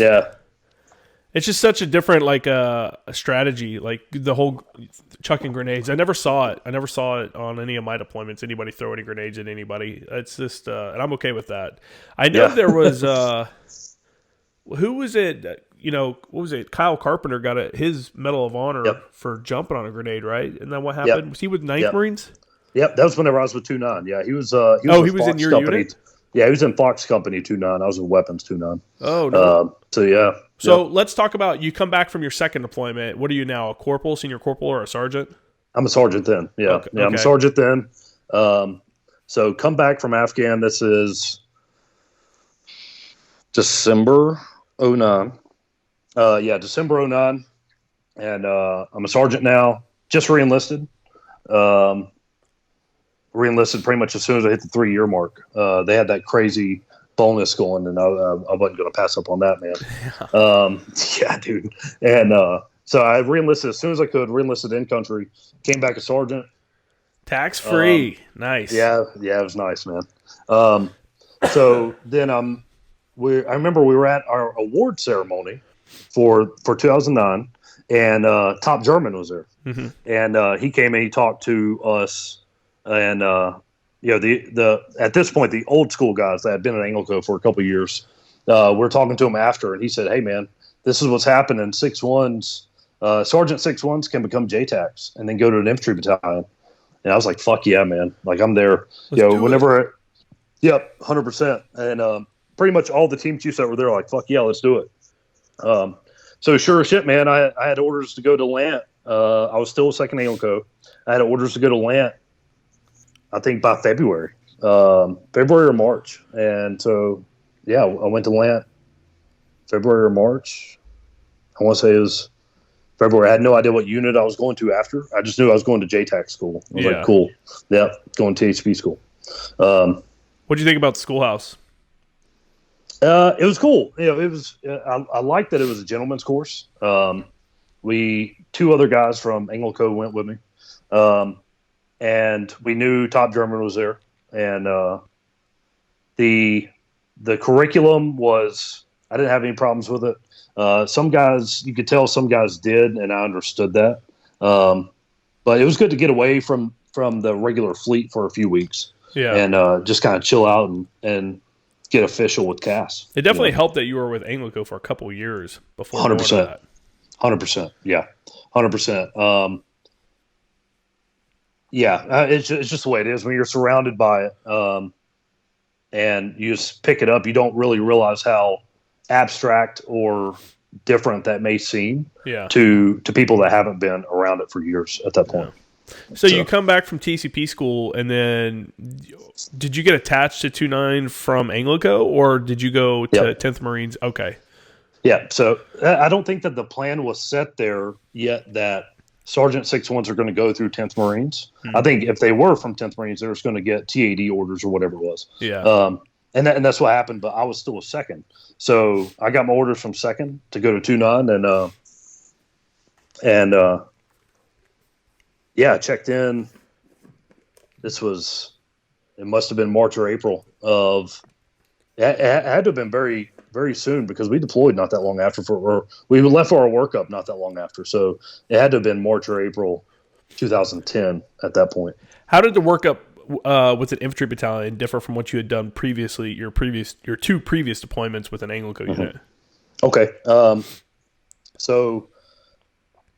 It's just such a different a strategy, like the whole chucking grenades. I never saw it. I never saw it on any of my deployments. Anybody throw any grenades at anybody? It's just, and I'm okay with that. I know there was who was it? What was it? Kyle Carpenter got his Medal of Honor for jumping on a grenade, right? Isn't that what happened? Was he with 9th Marines? Yep, that was whenever I was with 2-9. Yeah, he was. He was in your unit. Yeah, he was in Fox Company 2-9. I was in Weapons 2-9. Oh no. So let's talk about, you come back from your second deployment. What are you now? A corporal, senior corporal, or a sergeant? I'm a sergeant then. Yeah, okay. Yeah, I'm a sergeant then. So come back from Afghan. This is December 09. December 09. And I'm a sergeant now. Just re-enlisted. Re-enlisted pretty much as soon as I hit the 3-year mark. They had that crazy bonus going, and I wasn't going to pass up on that, man. Yeah, dude. And so I re-enlisted as soon as I could. Re-enlisted in country. Came back a sergeant. Tax free. Nice. Yeah, it was nice, man. So then I remember we were at our award ceremony for 2009, and Top German was there, and he came and he talked to us. And the at this point, the old school guys that had been at ANGLICO for a couple of years, we're talking to him after, and he said, "Hey man, this is what's happening. 6-1s, Sergeant 6-1s can become JTACs and then go to an infantry battalion." And I was like, "Fuck yeah, man! Like I'm there." Whenever, 100%. And pretty much all the team chiefs that were there were like, "Fuck yeah, let's do it." So sure as shit, man. I had orders to go to Lant. I was still a second ANGLICO. I had orders to go to Lant, I think by February or March. And so, I went to Lant February or March. I want to say it was February. I had no idea what unit I was going to after. I just knew I was going to JTAC school. I was like, cool. Yeah, going to THP school. What did you think about the schoolhouse? It was cool. It was. I liked that it was a gentleman's course. 2 other guys from ANGLICO went with me. And we knew Top German was there, and the curriculum was, I didn't have any problems with it. Some guys, you could tell some guys did, and I understood that. But it was good to get away from the regular fleet for a few weeks, and just kind of chill out and get official with CAS. It definitely helped that you were with ANGLICO for a couple of years before. 100%. 100%. Yeah, 100%. It's just the way it is when you're surrounded by it, and you just pick it up. You don't really realize how abstract or different that may seem to people that haven't been around it for years at that point. So you come back from TCP school, and then did you get attached to 2-9 from ANGLICO, or did you go to 10th Marines? Okay. Yeah, so I don't think that the plan was set there yet that Sergeant 6-1s are going to go through 10th Marines. I think if they were from 10th Marines, they were just going to get TAD orders or whatever it was. Yeah. And that's what happened, but I was still a second. So I got my orders from second to go to 2-9, I checked in. It must have been March or April it had to have been very, very soon, because we deployed not that long after, we left for our workup not that long after. So it had to have been March or April 2010 at that point. How did the workup with an infantry battalion differ from what you had done previously, your 2 previous deployments with an ANGLICO unit? Okay. So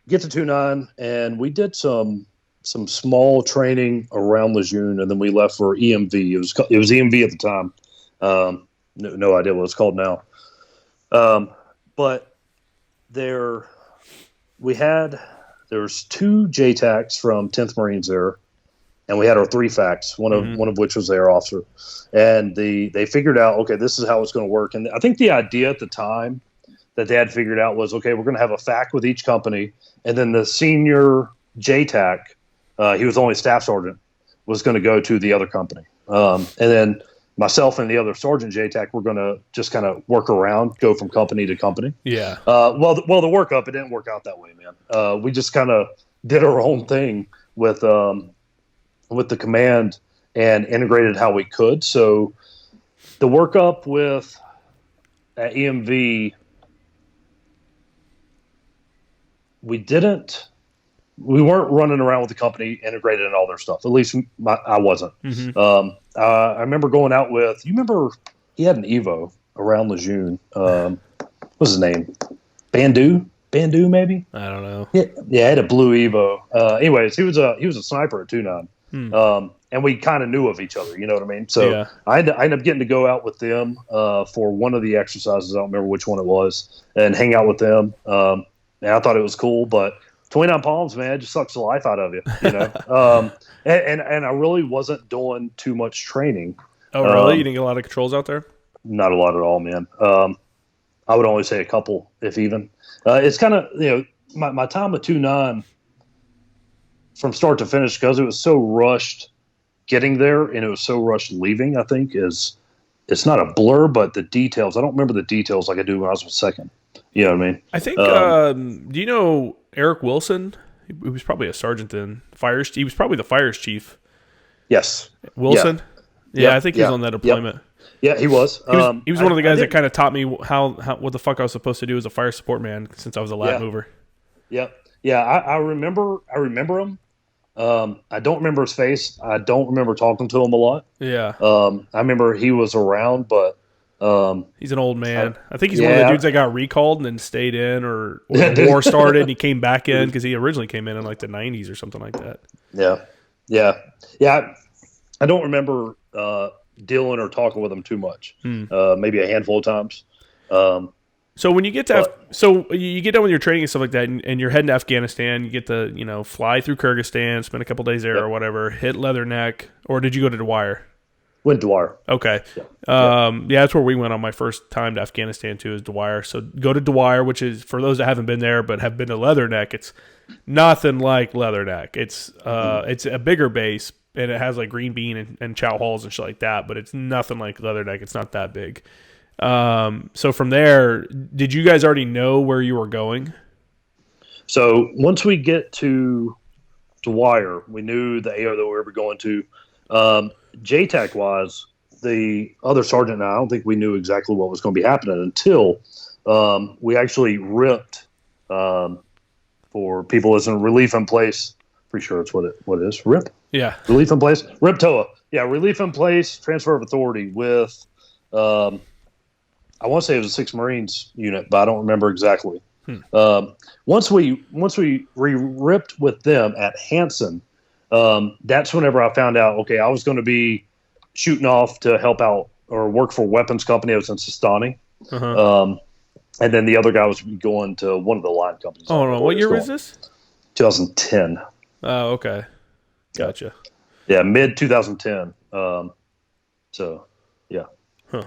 get to 2-9, and we did some some small training around Lejeune, and then we left for EMV. It was EMV at the time. No idea what it's called now. But there was 2 JTACs from 10th Marines there, and we had our 3 FACs, one of which was their officer. And they figured out, okay, this is how it's going to work. And I think the idea at the time that they had figured out was, okay, we're going to have a FAC with each company, and then the senior JTAC, he was only staff sergeant, was going to go to the other company. And then myself and the other sergeant JTAC were going to just kind of work around, go from company to company. Yeah. Well, the workup, it didn't work out that way, man. We just kind of did our own thing with the command and integrated how we could. So the workup at EMV, we weren't running around with the company integrated in all their stuff. At least I wasn't. Mm-hmm. I remember going out with, he had an Evo around Lejeune. What was his name? Bandu, maybe? I don't know. Yeah, he had a blue Evo. Anyways, he was a sniper at 2.9. And we kind of knew of each other, you know what I mean? So yeah. I ended up getting to go out with them for one of the exercises. I don't remember which one it was, and hang out with them. And I thought it was cool, but 29 Palms, man, it just sucks the life out of you, you know? And I really wasn't doing too much training. Oh, really? You didn't get a lot of controls out there? Not a lot at all, man. I would only say a couple, if even. It's kind of, my time with 2.9 from start to finish, because it was so rushed getting there and it was so rushed leaving, I think, it's not a blur, but the details, I don't remember the details like I do when I was with second. You know what I mean? I think, do you know Eric Wilson? He was probably a sergeant then. He was probably the fires chief. Yes. Wilson? Yeah, I think he was on that deployment. Yeah, he was. He was one of the guys that kind of taught me how what the fuck I was supposed to do as a fire support man since I was a lat mover. Yeah. I remember him. I don't remember his face. I don't remember talking to him a lot. Yeah. I remember he was around, but he's an old man. I think he's one of the dudes that got recalled and then stayed in, or the war started and he came back in because he originally came in like the 90s or something like that. Yeah. I don't remember dealing or talking with him too much. Maybe a handful of times. So when you get to you get done with your training and stuff like that, and you're heading to Afghanistan, you get to fly through Kyrgyzstan, spend a couple days there or whatever, hit Leatherneck, or did you go to Dwyer? Went Dwyer. Okay. Yeah, that's where we went on my first time to Afghanistan too, is Dwyer. So go to Dwyer, which is, for those that haven't been there but have been to Leatherneck, it's nothing like Leatherneck. It's a bigger base, and it has like green bean and chow halls and shit like that, but it's nothing like Leatherneck. It's not that big. So from there, did you guys already know where you were going? So once we get to Dwyer, we knew the AO that we were going to. JTAC wise, the other sergeant and I don't think we knew exactly what was going to be happening until we actually ripped, for people listening, relief in place. Pretty sure it's what it is. RIP? Yeah. Relief in place. RIP TOA. Yeah, relief in place, transfer of authority with, I want to say it was a 6th Marines unit, but I don't remember exactly. Once we ripped with them at Hanson, that's whenever I found out, okay, I was going to be shooting off to help out or work for a weapons company. I was in Sistani. And then the other guy was going to one of the line companies. Oh, no. What year was this? 2010. Oh, okay. Gotcha. Yeah, mid 2010. So, yeah. Huh.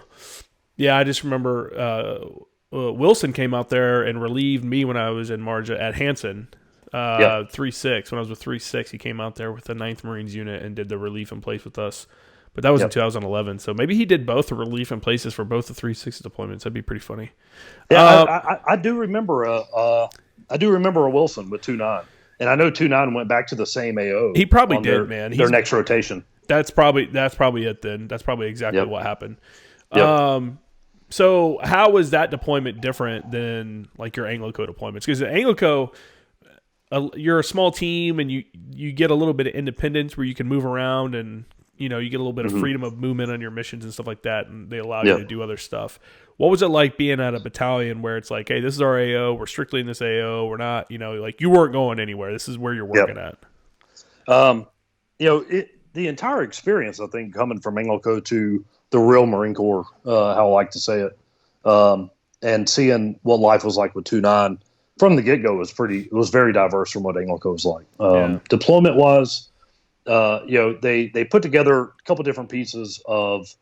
Yeah, I just remember Wilson came out there and relieved me when I was in Marja at Hanson. 3-6. When I was with 3-6, he came out there with the 9th Marines unit and did the relief in place with us. But that was in 2011. So maybe he did both the relief in places for both the 3-6 deployments. That'd be pretty funny. Yeah, I do remember a Wilson with 2.9. And I know 2.9 went back to the same AO. He probably did, man. Their next rotation. That's probably it then. That's probably exactly what happened. Yep. So how was that deployment different than like your ANGLICO deployments? Because at ANGLICO, you're a small team and you get a little bit of independence where you can move around and you get a little bit of freedom of movement on your missions and stuff like that, and they allow you to do other stuff. What was it like being at a battalion where it's like, hey, this is our AO, we're strictly in this AO, we're not, like you weren't going anywhere. This is where you're working at. The entire experience, I think, coming from ANGLICO to the real Marine Corps, how I like to say it, and seeing what life was like with 2.9 from the get-go it was very diverse from what ANGLICO was like. Deployment was, they put together a couple different pieces of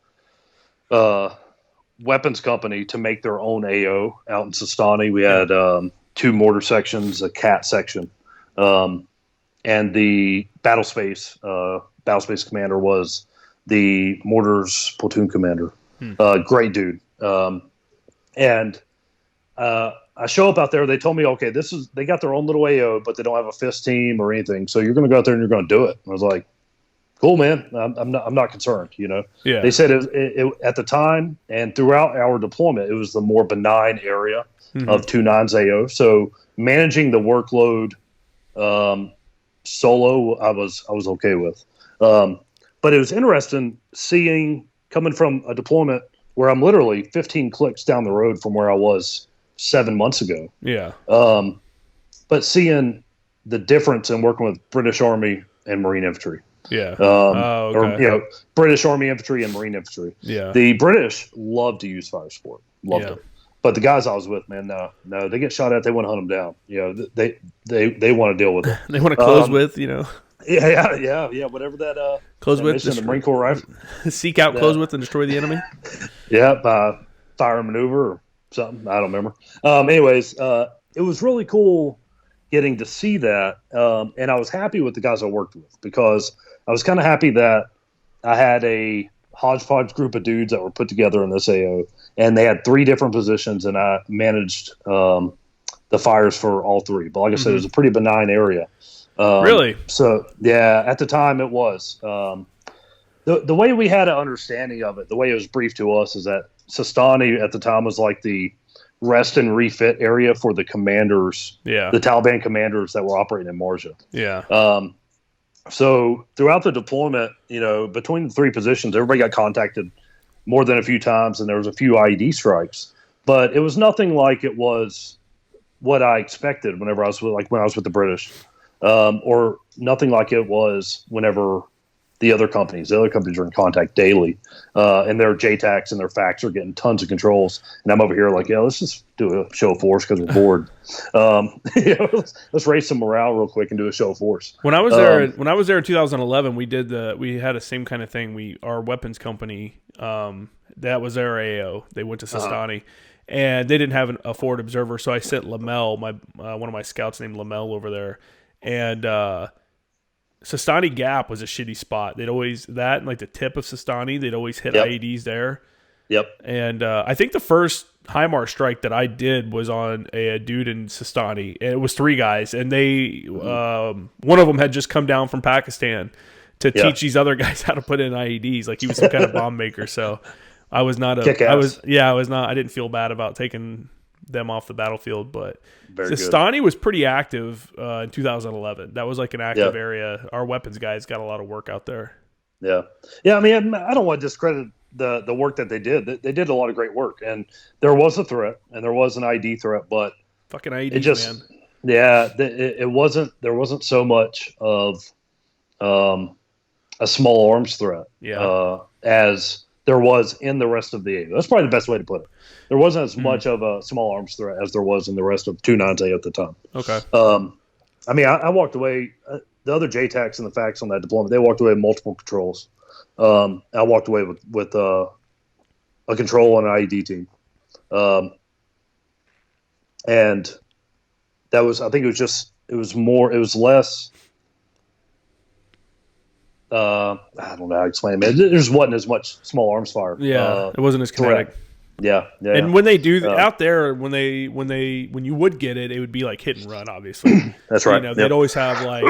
weapons company to make their own AO out in Sistani. We had 2 mortar sections, a CAT section, and the battle space commander was the mortars platoon commander. Great dude. And I show up out there. They told me, okay, they got their own little AO, but they don't have a FIST team or anything. So you're going to go out there and you're going to do it. And I was like, cool, man. I'm not concerned. Yeah. They said it at the time and throughout our deployment, it was the more benign area of 2.9's AO. So managing the workload solo, I was okay with. But it was interesting coming from a deployment where I'm literally 15 clicks down the road from where I was 7 months ago. Yeah. But seeing the difference in working with British Army and Marine Infantry. Yeah. Okay. Or British Army Infantry and Marine Infantry. Yeah. The British love to use fire support. Loved it. But the guys I was with, man, no, they get shot at, they want to hunt them down. They want to deal with it. They want to close with, Yeah. Whatever that close with the Marine Corps rifle. Seek out, close with, and destroy the enemy. Yeah, fire and maneuver or something. I don't remember. Anyways, it was really cool getting to see that, and I was happy with the guys I worked with because I was kind of happy that I had a hodgepodge group of dudes that were put together in this AO, and they had 3 different positions, and I managed the fires for all 3. But like I said, it was a pretty benign area. Really? So, yeah, at the time it was. The way we had an understanding of it, the way it was briefed to us, is that Sistani at the time was like the rest and refit area for the commanders, the Taliban commanders that were operating in Marja. Yeah. So throughout the deployment, between the 3 positions, everybody got contacted more than a few times, and there was a few IED strikes. But it was nothing like it was what I expected when I was with the British, or nothing like it was whenever the other companies are in contact daily, and their JTACs and their FACs are getting tons of controls, and I'm over here like, let's just do a show of force because we're bored. Let's raise some morale real quick and do a show of force. When I was there in 2011, we had a same kind of thing. Our weapons company, that was their AO. They went to Sistani, and they didn't have a forward observer, so I sent Lamel, one of my scouts named Lamel, over there, and Sistani Gap was a shitty spot. They'd always, that and like the tip of Sistani, they'd always hit IEDs there. Yep. And I think the first HIMARS strike that I did was on a dude in Sistani. And it was 3 guys, and they one of them had just come down from Pakistan to teach these other guys how to put in IEDs. Like he was some kind of bomb maker. So I was not I didn't feel bad about taking them off the battlefield, but Sistani was pretty active in 2011. That was like an active area. Our weapons guys got a lot of work out there. Yeah. I mean, I don't want to discredit the work that they did. They did a lot of great work, and there was a threat, and there was an ID threat, but fucking IEDs, man. Yeah, it wasn't. There wasn't so much of a small arms threat as there was in the rest of the AO. That's probably the best way to put it. There wasn't as much of a small arms threat as there was in the rest of 2.9's AO at the time. Okay. I mean, I walked away. The other JTACs and the FACs on that deployment, they walked away with multiple controls. I walked away with a control on an IED team. And that was, I think it was less, I don't know how to explain it. There just wasn't as much small arms fire. Yeah, it wasn't as kinetic. Yeah. And when they do out there, when you would get it, it would be like hit and run. Obviously, that's right. They'd always have like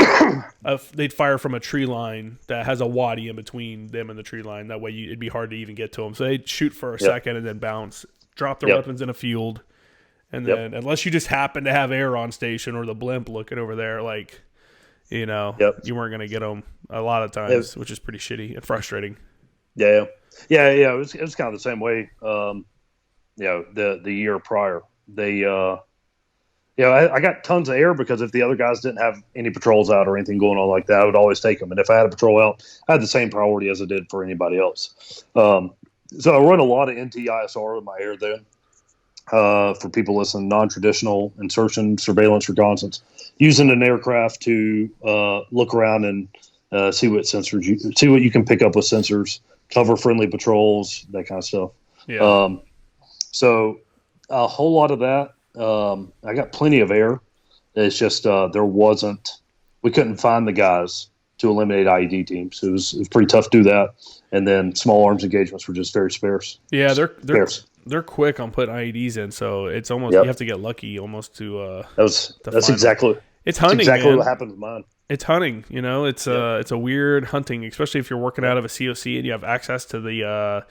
they'd fire from a tree line that has a waddy in between them and the tree line. That way, it'd be hard to even get to them. So they'd shoot for a second and then bounce, drop their weapons in a field, and then unless you just happen to have air on station or the blimp looking over there, like you weren't gonna get them a lot of times, which is pretty shitty and frustrating. Yeah. It was kind of the same way. The year prior, it I got tons of air because if the other guys didn't have any patrols out or anything going on like that, I would always take them. And if I had a patrol out, I had the same priority as I did for anybody else. So I run a lot of NT-ISR with my air then. For people listening, non-traditional insertion, surveillance, reconnaissance, using an aircraft to look around and see what you can pick up with sensors, cover friendly patrols, that kind of stuff. Yeah. So a whole lot of that. I got plenty of air. It's just we couldn't find the guys to eliminate IED teams. It was pretty tough to do that. And then small arms engagements were just very sparse. Yeah, they're quick on putting IEDs in, so it's almost you have to get lucky almost to. That's exactly. It's hunting. That's exactly man. what happened with mine. It's hunting. It's a weird hunting, especially if you're working out of a COC and you have access to the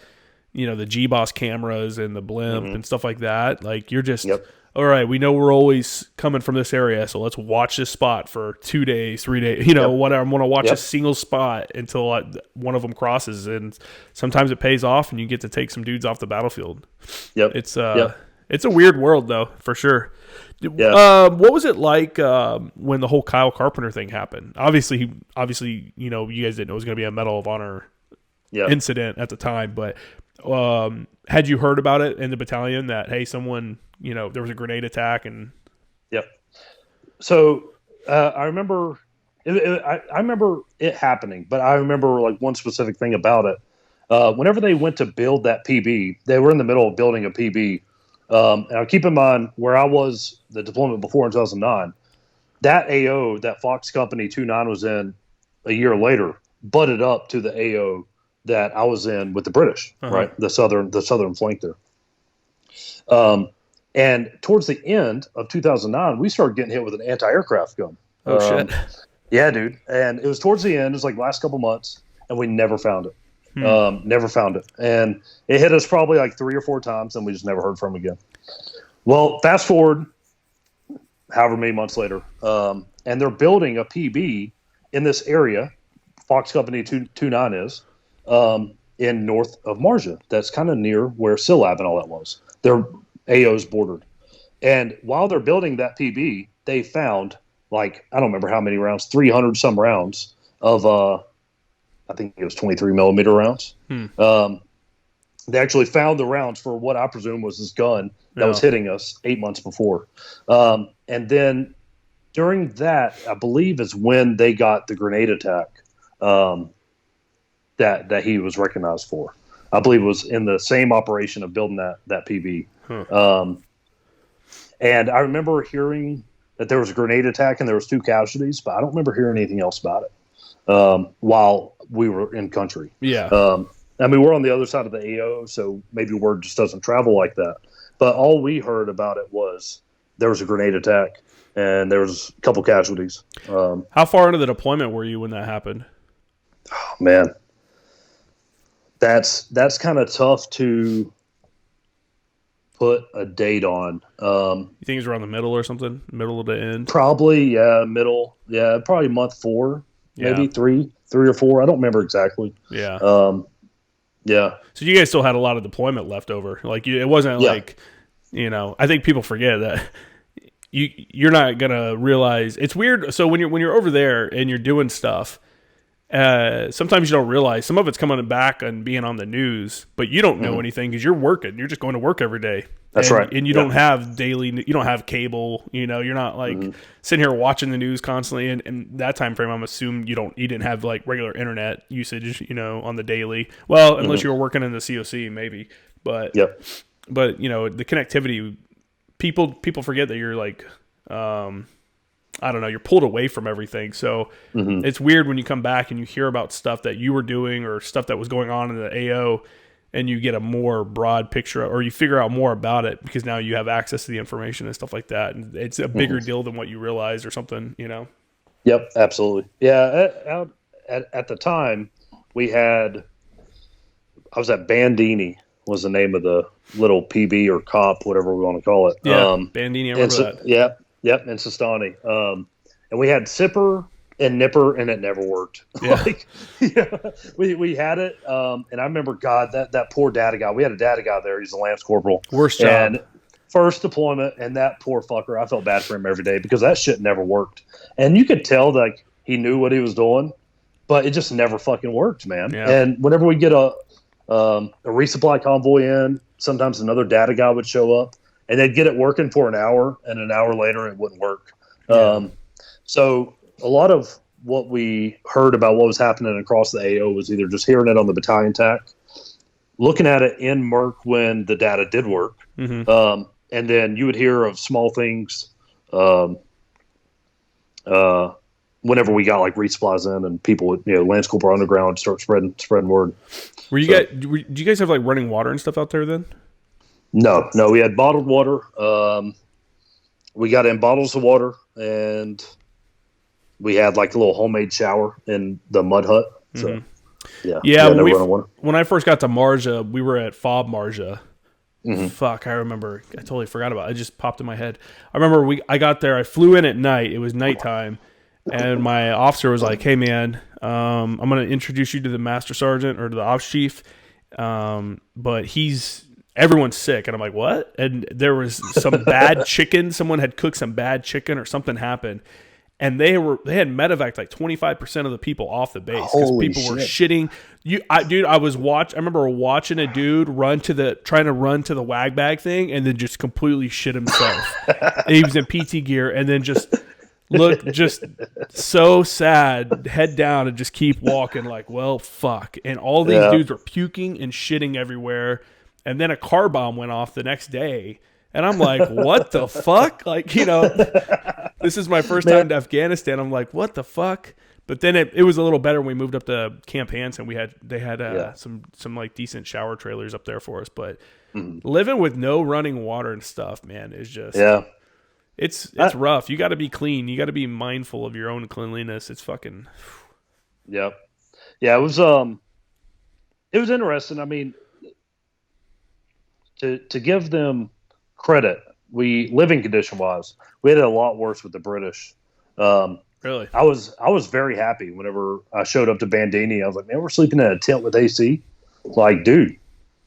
the GBOS cameras and the blimp and stuff like that. Like you're just all right. We know we're always coming from this area, so let's watch this spot for 2 days, 3 days. Whatever. I'm going to watch a single spot until one of them crosses, and sometimes it pays off, and you get to take some dudes off the battlefield. Yep. It's a weird world though, for sure. What was it like when the whole Kyle Carpenter thing happened? Obviously, you guys didn't know it was going to be a Medal of Honor incident at the time, but had you heard about it in the battalion that, hey, someone, there was a grenade attack and. Yep. So I remember I remember it happening, but I remember like one specific thing about it. Whenever they went to build that PB, they were in the middle of building a PB. And I'll keep in mind where I was the deployment before in 2009, that AO that Fox Company 29 was in a year later butted up to the AO that I was in with the British, right? The southern flank there. And towards the end of 2009, we started getting hit with an anti-aircraft gun. Oh, shit. Yeah, dude. And it was towards the end. It was like last couple months, and we never found it. Never found it. And it hit us probably like 3 or 4 times, and we just never heard from it again. Well, fast forward however many months later, and they're building a PB in this area, Fox Company 29 is, in north of Marja. That's kind of near where SILAB and all that was. Their AO's bordered. And while they're building that PB, they found, like, I don't remember how many rounds, 300 some rounds of, I think it was 23 millimeter rounds. They actually found the rounds for what I presume was this gun that was hitting us 8 months before. And then during that, I believe is when they got the grenade attack that he was recognized for. I believe it was in the same operation of building that PB. And I remember hearing that there was a grenade attack and there was 2 casualties, but I don't remember hearing anything else about it while we were in country. Yeah. I mean, we're on the other side of the AO, so maybe word just doesn't travel like that. But all we heard about it was there was a grenade attack and there was a couple casualties. How far into the deployment were you when that happened? Oh, man. That's kind of tough to put a date on. You think it was around the middle or something? Middle of the end? Probably, yeah, middle. Yeah, probably month 4, maybe 3 or 4. I don't remember exactly. Yeah. Yeah. So you guys still had a lot of deployment left over. Like it wasn't like, I think people forget that you're not gonna realize it's weird. So when you're over there and you're doing stuff, sometimes you don't realize some of it's coming back and being on the news, but you don't know anything because you're working. You're just going to work every day. That's right. And you don't have you don't have cable. You're not like sitting here watching the news constantly. And that time frame, I'm assuming you didn't have like regular internet usage, on the daily. Well, unless you were working in the COC, maybe. But the connectivity, people forget that you're like, I don't know, you're pulled away from everything. So it's weird when you come back and you hear about stuff that you were doing or stuff that was going on in the AO and you get a more broad picture or you figure out more about it because now you have access to the information and stuff like that. And it's a bigger deal than what you realize or something, Yep, absolutely. Yeah. At the time I was at Bandini was the name of the little PB or COP, whatever we want to call it. Yeah, Bandini, I remember that. Yep, in Sistani. And we had Sipper and Nipper, and it never worked. Yeah. We had it, and I remember, God, that poor data guy. We had a data guy there. He's a Lance Corporal. Worst job. first deployment, and that poor fucker, I felt bad for him every day because that shit never worked. And you could tell that he knew what he was doing, but it just never fucking worked, man. Yeah. And whenever we get a resupply convoy in, sometimes another data guy would show up, and they'd get it working for an hour, and an hour later it wouldn't work. Yeah. So a lot of what we heard about what was happening across the AO was either just hearing it on the battalion TAC, looking at it in Merc when the data did work, and then you would hear of small things whenever we got like resupplies in, and people would, Lance Corporal Underground start spreading word. Do you guys have like running water and stuff out there then? No, we had bottled water. We got in bottles of water, and we had like a little homemade shower in the mud hut. So yeah. When I first got to Marja, we were at FOB Marja. Fuck, I remember. I totally forgot about it. It just popped in my head. I remember I got there. I flew in at night. It was nighttime. And my officer was like, "Hey, man, I'm going to introduce you to the master sergeant or to the ops chief. But everyone's sick." And I'm like, "What?" And there was some bad chicken. Someone had cooked some bad chicken or something happened. And they had medevaced like 25% of the people off the base because people were shitting. I remember watching a dude trying to run to the wag bag thing and then just completely shit himself. And he was in PT gear and then just looked just so sad, head down, and just keep walking like, well, fuck. And all these dudes were puking and shitting everywhere. And then a car bomb went off the next day. And I'm like, what the fuck? Like, this is my first time to Afghanistan. I'm like, what the fuck? But then it was a little better when we moved up to Camp Hansen. They had some like decent shower trailers up there for us. But living with no running water and stuff, man, is just it's rough. You got to be clean. You got to be mindful of your own cleanliness. It's fucking. Yep. Yeah, it was interesting. I mean, to give them credit, living condition wise, we had it a lot worse with the British. Really? I was very happy whenever I showed up to Bandini. I was like, man, we're sleeping in a tent with AC. Like, dude,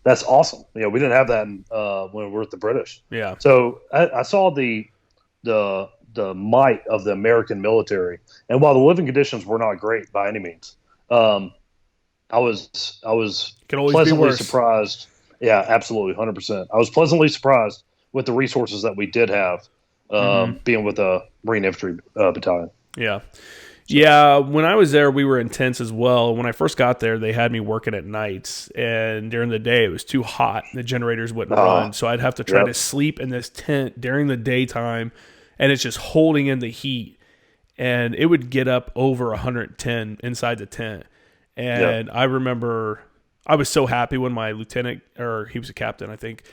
that's awesome. We didn't have that when we were with the British. Yeah. So I saw the might of the American military, and while the living conditions were not great by any means, I was pleasantly surprised. Yeah, absolutely, 100%. I was pleasantly surprised with the resources that we did have, being with the Marine Infantry Battalion. Yeah. Yeah, when I was there, we were intense as well. When I first got there, they had me working at nights, and during the day, it was too hot. The generators wouldn't run, so I'd have to try to sleep in this tent during the daytime, and it's just holding in the heat, and it would get up over 110 inside the tent. And I remember I was so happy when my lieutenant, or he was a captain, I think.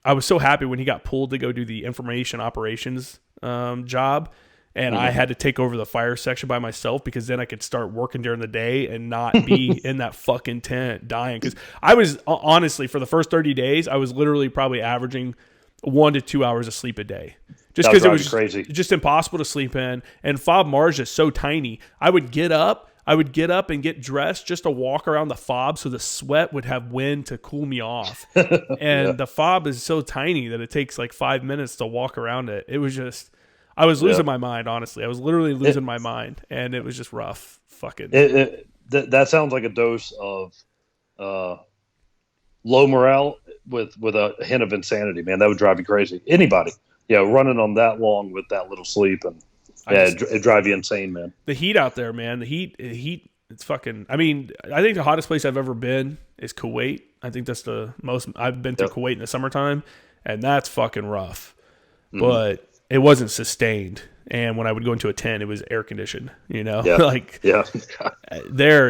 I was so happy when he got pulled to go do the information operations job, and I had to take over the fire section by myself because then I could start working during the day and not be in that fucking tent dying. Because I was, honestly, for the first 30 days, I was literally probably averaging 1 to 2 hours of sleep a day. Just because it was crazy. Just impossible to sleep in. And FOB Marj is so tiny. I would get up and get dressed just to walk around the FOB so the sweat would have wind to cool me off. And the FOB is so tiny that it takes like 5 minutes to walk around it. It was just, I was losing my mind, honestly. I was literally losing my mind, and it was just rough. Fucking. That sounds like a dose of low morale with a hint of insanity, man. That would drive you crazy. Anybody, running on that long with that little sleep, and it'd drive you insane, man. The heat out there, man. The heat. It's fucking. I mean, I think the hottest place I've ever been is Kuwait. I think that's the most I've been to Kuwait in the summertime, and that's fucking rough. But it wasn't sustained. And when I would go into a tent, it was air conditioned. There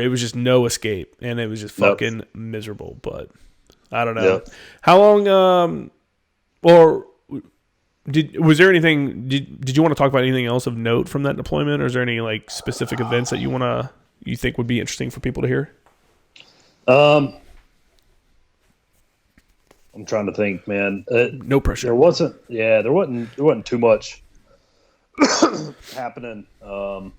it was just no escape, and it was just fucking miserable. But I don't know how long. Was there anything? Did you want to talk about anything else of note from that deployment, or is there any like specific events that you think would be interesting for people to hear? I'm trying to think, man. No pressure. There wasn't too much happening on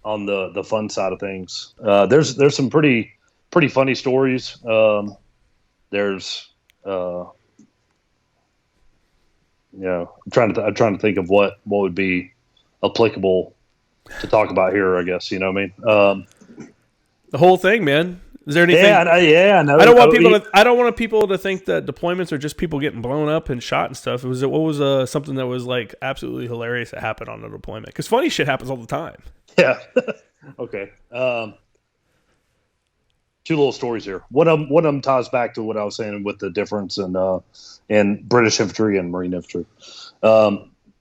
the fun side of things. There's some pretty funny stories. There's I'm trying to think of what would be applicable to talk about here, I guess. You know what I mean? The whole thing, man. Is there anything? Yeah, no. I don't want people to think that deployments are just people getting blown up and shot and stuff. What was something that was like absolutely hilarious that happened on a deployment? Because funny shit happens all the time. Yeah. Okay. Two little stories here. One of them ties back to what I was saying with the difference in British infantry and Marine infantry.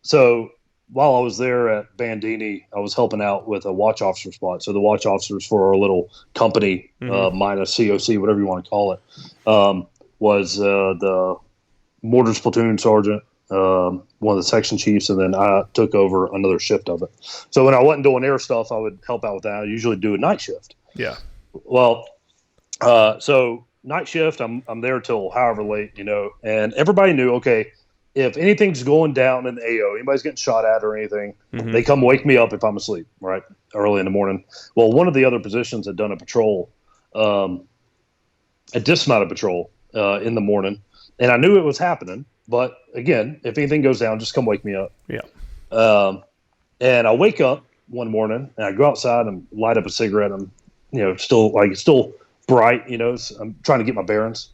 So while I was there at Bandini, I was helping out with a watch officer spot. So the watch officers for our little company, minus COC, whatever you want to call it, was the mortars platoon sergeant, one of the section chiefs, and then I took over another shift of it. So when I wasn't doing air stuff, I would help out with that. I usually do a night shift. Yeah. Well, so night shift, I'm there till however late, and everybody knew, okay, if anything's going down in the AO, anybody's getting shot at or anything, they come wake me up if I'm asleep, right, early in the morning. Well, one of the other positions had done a patrol, a dismounted patrol in the morning, and I knew it was happening. But again, if anything goes down, just come wake me up. Yeah. And I wake up one morning and I go outside and light up a cigarette. I'm, still bright, so I'm trying to get my bearings.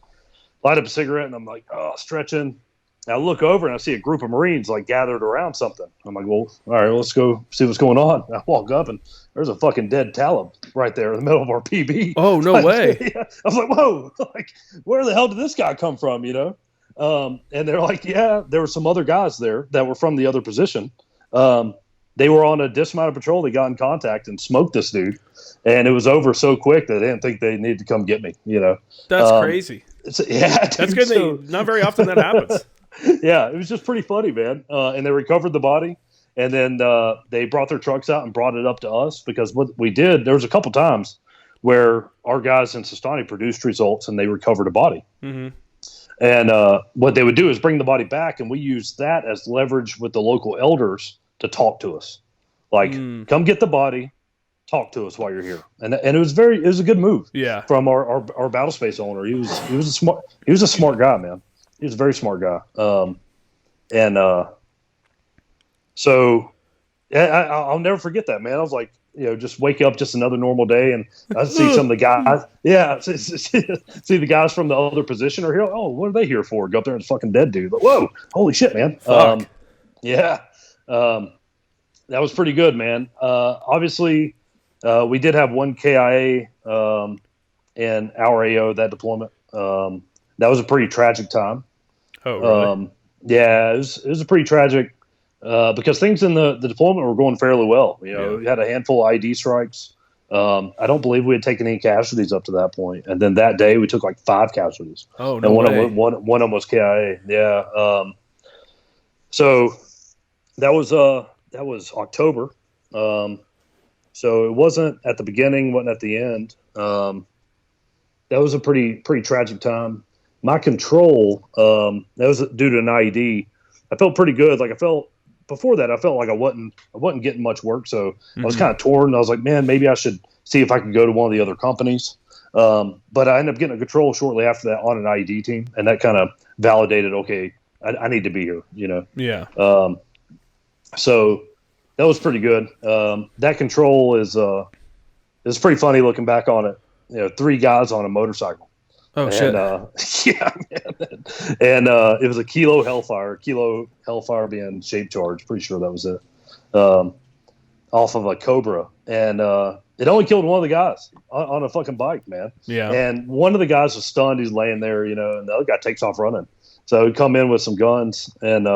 Light up a cigarette and I'm like, stretching. And I look over and I see a group of Marines like gathered around something. I'm like, well, all right, let's go see what's going on. And I walk up and there's a fucking dead Talib right there in the middle of our PB. Oh, no way. Yeah. I was like, whoa, where the hell did this guy come from, And they're like, yeah, there were some other guys there that were from the other position. They were on a dismounted patrol. They got in contact and smoked this dude. And it was over so quick that they didn't think they needed to come get me, That's crazy. Yeah. That's good. Not very often that happens. Yeah, it was just pretty funny, man. And they recovered the body. And then they brought their trucks out and brought it up to us because what we did, there was a couple times where our guys in Sistani produced results and they recovered a body. Mm-hmm. And what they would do is bring the body back, and we used that as leverage with the local elders to talk to us. Like, come get the body, talk to us while you're here. And it was a good move. Yeah. From our battle space owner. He was a smart guy, man. He was a very smart guy. So I'll never forget that, man. I was like, just wake up, just another normal day, and I see some of the guys. Yeah, see the guys from the other position are here. Oh, what are they here for? Go up there and fucking dead dude. Like, whoa, holy shit, man. Yeah, that was pretty good, man. Obviously, we did have one KIA in our AO that deployment. That was a pretty tragic time. Oh, really? Yeah, it was a pretty tragic. Because things in the deployment were going fairly well. We had a handful of ID strikes. I don't believe we had taken any casualties up to that point. And then that day we took like 5 casualties. Oh, no way. And one of them was KIA. Yeah. So that was October. So it wasn't at the beginning, wasn't at the end. That was a pretty tragic time. My control, that was due to an IED. I felt pretty good. Before that, I felt like I wasn't getting much work, so I was kind of torn. I was like, man, maybe I should see if I could go to one of the other companies. But I ended up getting a control shortly after that on an IED team, and that kind of validated, okay, I need to be here, Yeah. So that was pretty good. That control is pretty funny looking back on it. 3 guys on a motorcycle. Oh, shit. Yeah, man. And it was a Kilo Hellfire being shape charged. Pretty sure that was it. Off of a Cobra. And it only killed one of the guys on a fucking bike, man. Yeah. And one of the guys was stunned. He's laying there, and the other guy takes off running. So he'd come in with some guns and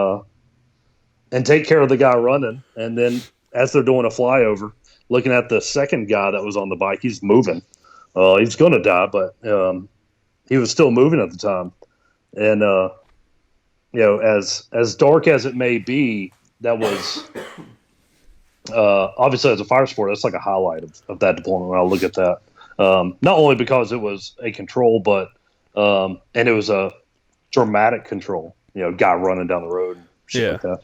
take care of the guy running. And then as they're doing a flyover, looking at the second guy that was on the bike, he's moving. He's going to die, but he was still moving at the time. And, as dark as it may be, that was obviously as a fire sport, that's like a highlight of that deployment when I look at that. Not only because it was a control, but and it was a dramatic control, guy running down the road. Like that.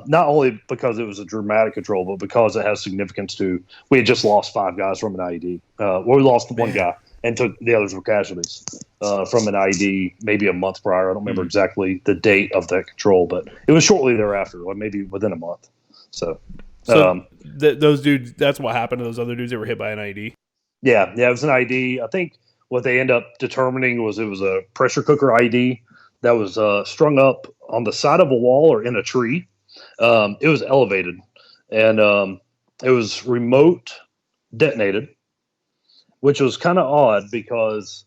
Not only because it was a dramatic control, but because it has significance to, we had just lost 5 guys from an IED. We lost one guy and took the others were casualties. from an ID maybe a month prior. I don't remember exactly the date of that control, but it was shortly thereafter, or maybe within a month. So those dudes, that's what happened to those other dudes that were hit by an ID. Yeah, it was an ID. I think what they end up determining was it was a pressure cooker ID that was strung up on the side of a wall or in a tree. It was elevated, and it was remote detonated, which was kind of odd because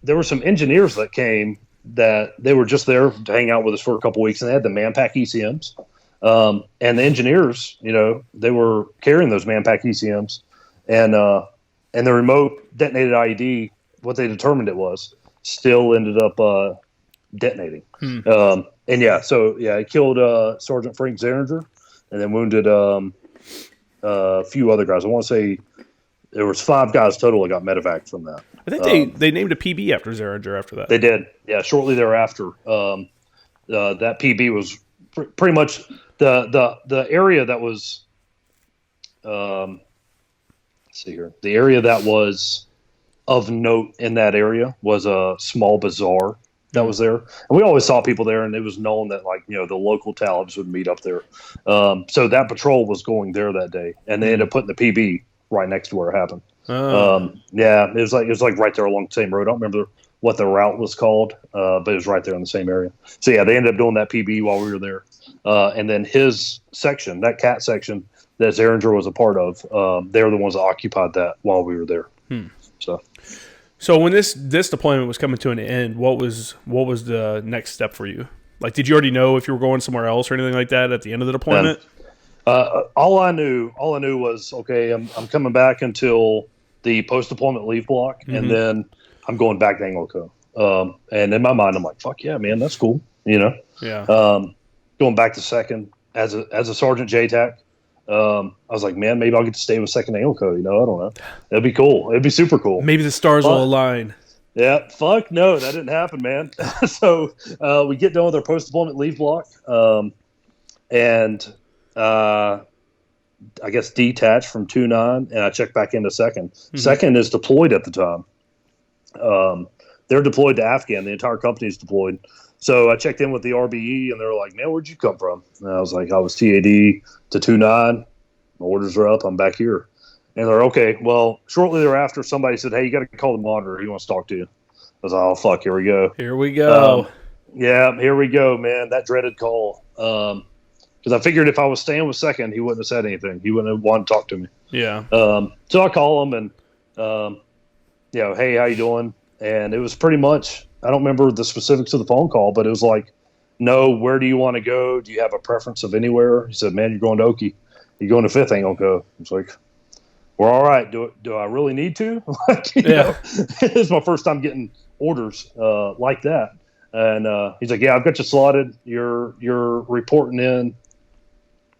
there were some engineers that came that they were just there to hang out with us for a couple weeks, and they had the Manpack ECMs. And the engineers, they were carrying those Manpack ECMs, and the remote detonated IED, what they determined it was, still ended up detonating. It killed Sergeant Frank Zeringer, and then wounded a few other guys. I want to say there was 5 guys total that got medevac from that. I think they named a PB after Zeringer after that. They did, yeah. Shortly thereafter, that PB was pretty much the area that was. Let's see here. The area that was of note in that area was a small bazaar that was there, and we always saw people there, and it was known that the local Talibs would meet up there. So that patrol was going there that day, and they ended up putting the PB right next to where it happened. It was like right there along the same road. I don't remember what the route was called, but it was right there in the same area. So yeah, they ended up doing that PB while we were there. And then his section, that cat section that Zeringer was a part of, they were the ones that occupied that while we were there. So when this deployment was coming to an end, what was the next step for you? Like, did you already know if you were going somewhere else or anything like that at the end of the deployment? All I knew was, okay, I'm coming back until the post-deployment leave block, and then I'm going back to ANGLICO. And in my mind, I'm like, fuck yeah, man, that's cool. Yeah. Going back to second as a Sergeant JTAC. I was like, man, maybe I'll get to stay with second ANGLICO. I don't know. It'd be cool. It'd be super cool. Maybe the stars will align. Yeah, fuck no, that didn't happen, man. So we get done with our post-deployment leave block, and I guess detached from 2-9, and I checked back into second. Second is deployed at the time. They're deployed to Afghan. The entire company is deployed. So I checked in with the RBE, and they were like, man, where'd you come from? And I was like, I was TAD to 2-9. My orders are up. I'm back here. And they're okay. Well, shortly thereafter, somebody said, hey, you got to call the monitor. He wants to talk to you. I was like, oh, fuck, here we go. Here we go. Yeah, here we go, man. That dreaded call. Because I figured if I was staying with second, he wouldn't have said anything. He wouldn't have wanted to talk to me. Yeah. So I call him and, hey, how you doing? And it was pretty much, I don't remember the specifics of the phone call, but it was like, no, where do you want to go? Do you have a preference of anywhere? He said, man, you're going to Okie. You're going to 5th ANGLICO. It's like, we're all right. Do I really need to? It's my first time getting orders like that. And he's like, yeah, I've got you slotted. You're reporting in,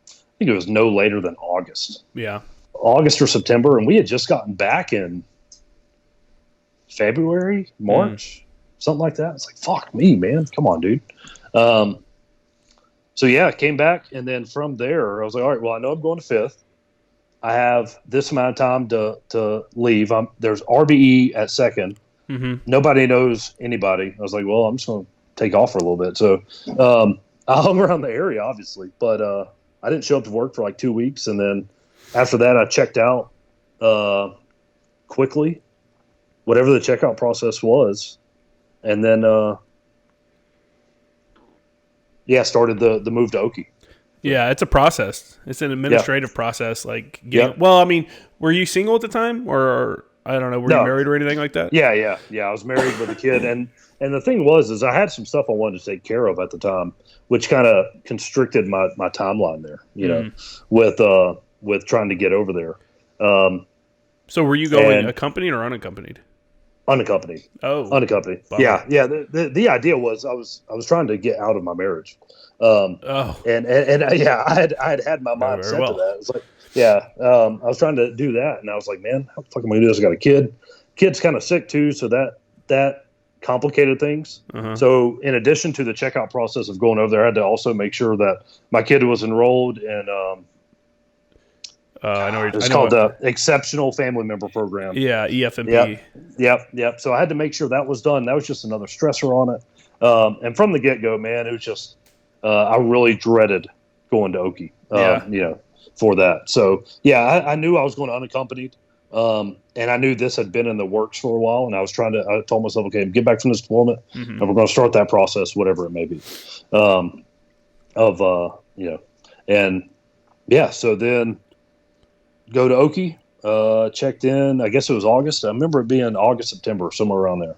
I think it was no later than August. Yeah. August or September. And we had just gotten back in February, March, something like that. It's like, fuck me, man. Come on, dude. So yeah, came back. And then from there, I was like, all right, well, I know I'm going to 5th. I have this amount of time to leave. There's RBE at second. Nobody knows anybody. I was like, well, I'm just going to take off for a little bit. So I hung around the area, obviously, but I didn't show up to work for like 2 weeks. And then after that, I checked out quickly, whatever the checkout process was. And then, started the move to Okie. Yeah, it's a process. It's an administrative process. Like, well, I mean, were you single at the time, or I don't know, were you married or anything like that? Yeah. I was married with a kid, and the thing was I had some stuff I wanted to take care of at the time, which kind of constricted my timeline there. With trying to get over there. So were you going accompanied or unaccompanied? Unaccompanied. Oh, unaccompanied. Bummer. Yeah. The idea was I was trying to get out of my marriage. And I had my mind set to that. It's like, I was trying to do that, and I was like, man, how the fuck am I gonna do this? I got a kid. Kid's kind of sick too, so that complicated things. So in addition to the checkout process of going over there, I had to also make sure that my kid was enrolled in I know. It's called the Exceptional Family Member Program. Yeah, EFMP. Yep. So I had to make sure that was done. That was just another stressor on it. And from the get-go, man, it was just I really dreaded going to Okie, for that. So, yeah, I knew I was going unaccompanied, and I knew this had been in the works for a while, and I told myself, okay, get back from this deployment, and we're going to start that process, whatever it may be. So then go to Okie, checked in, I guess it was August. I remember it being August, September, somewhere around there,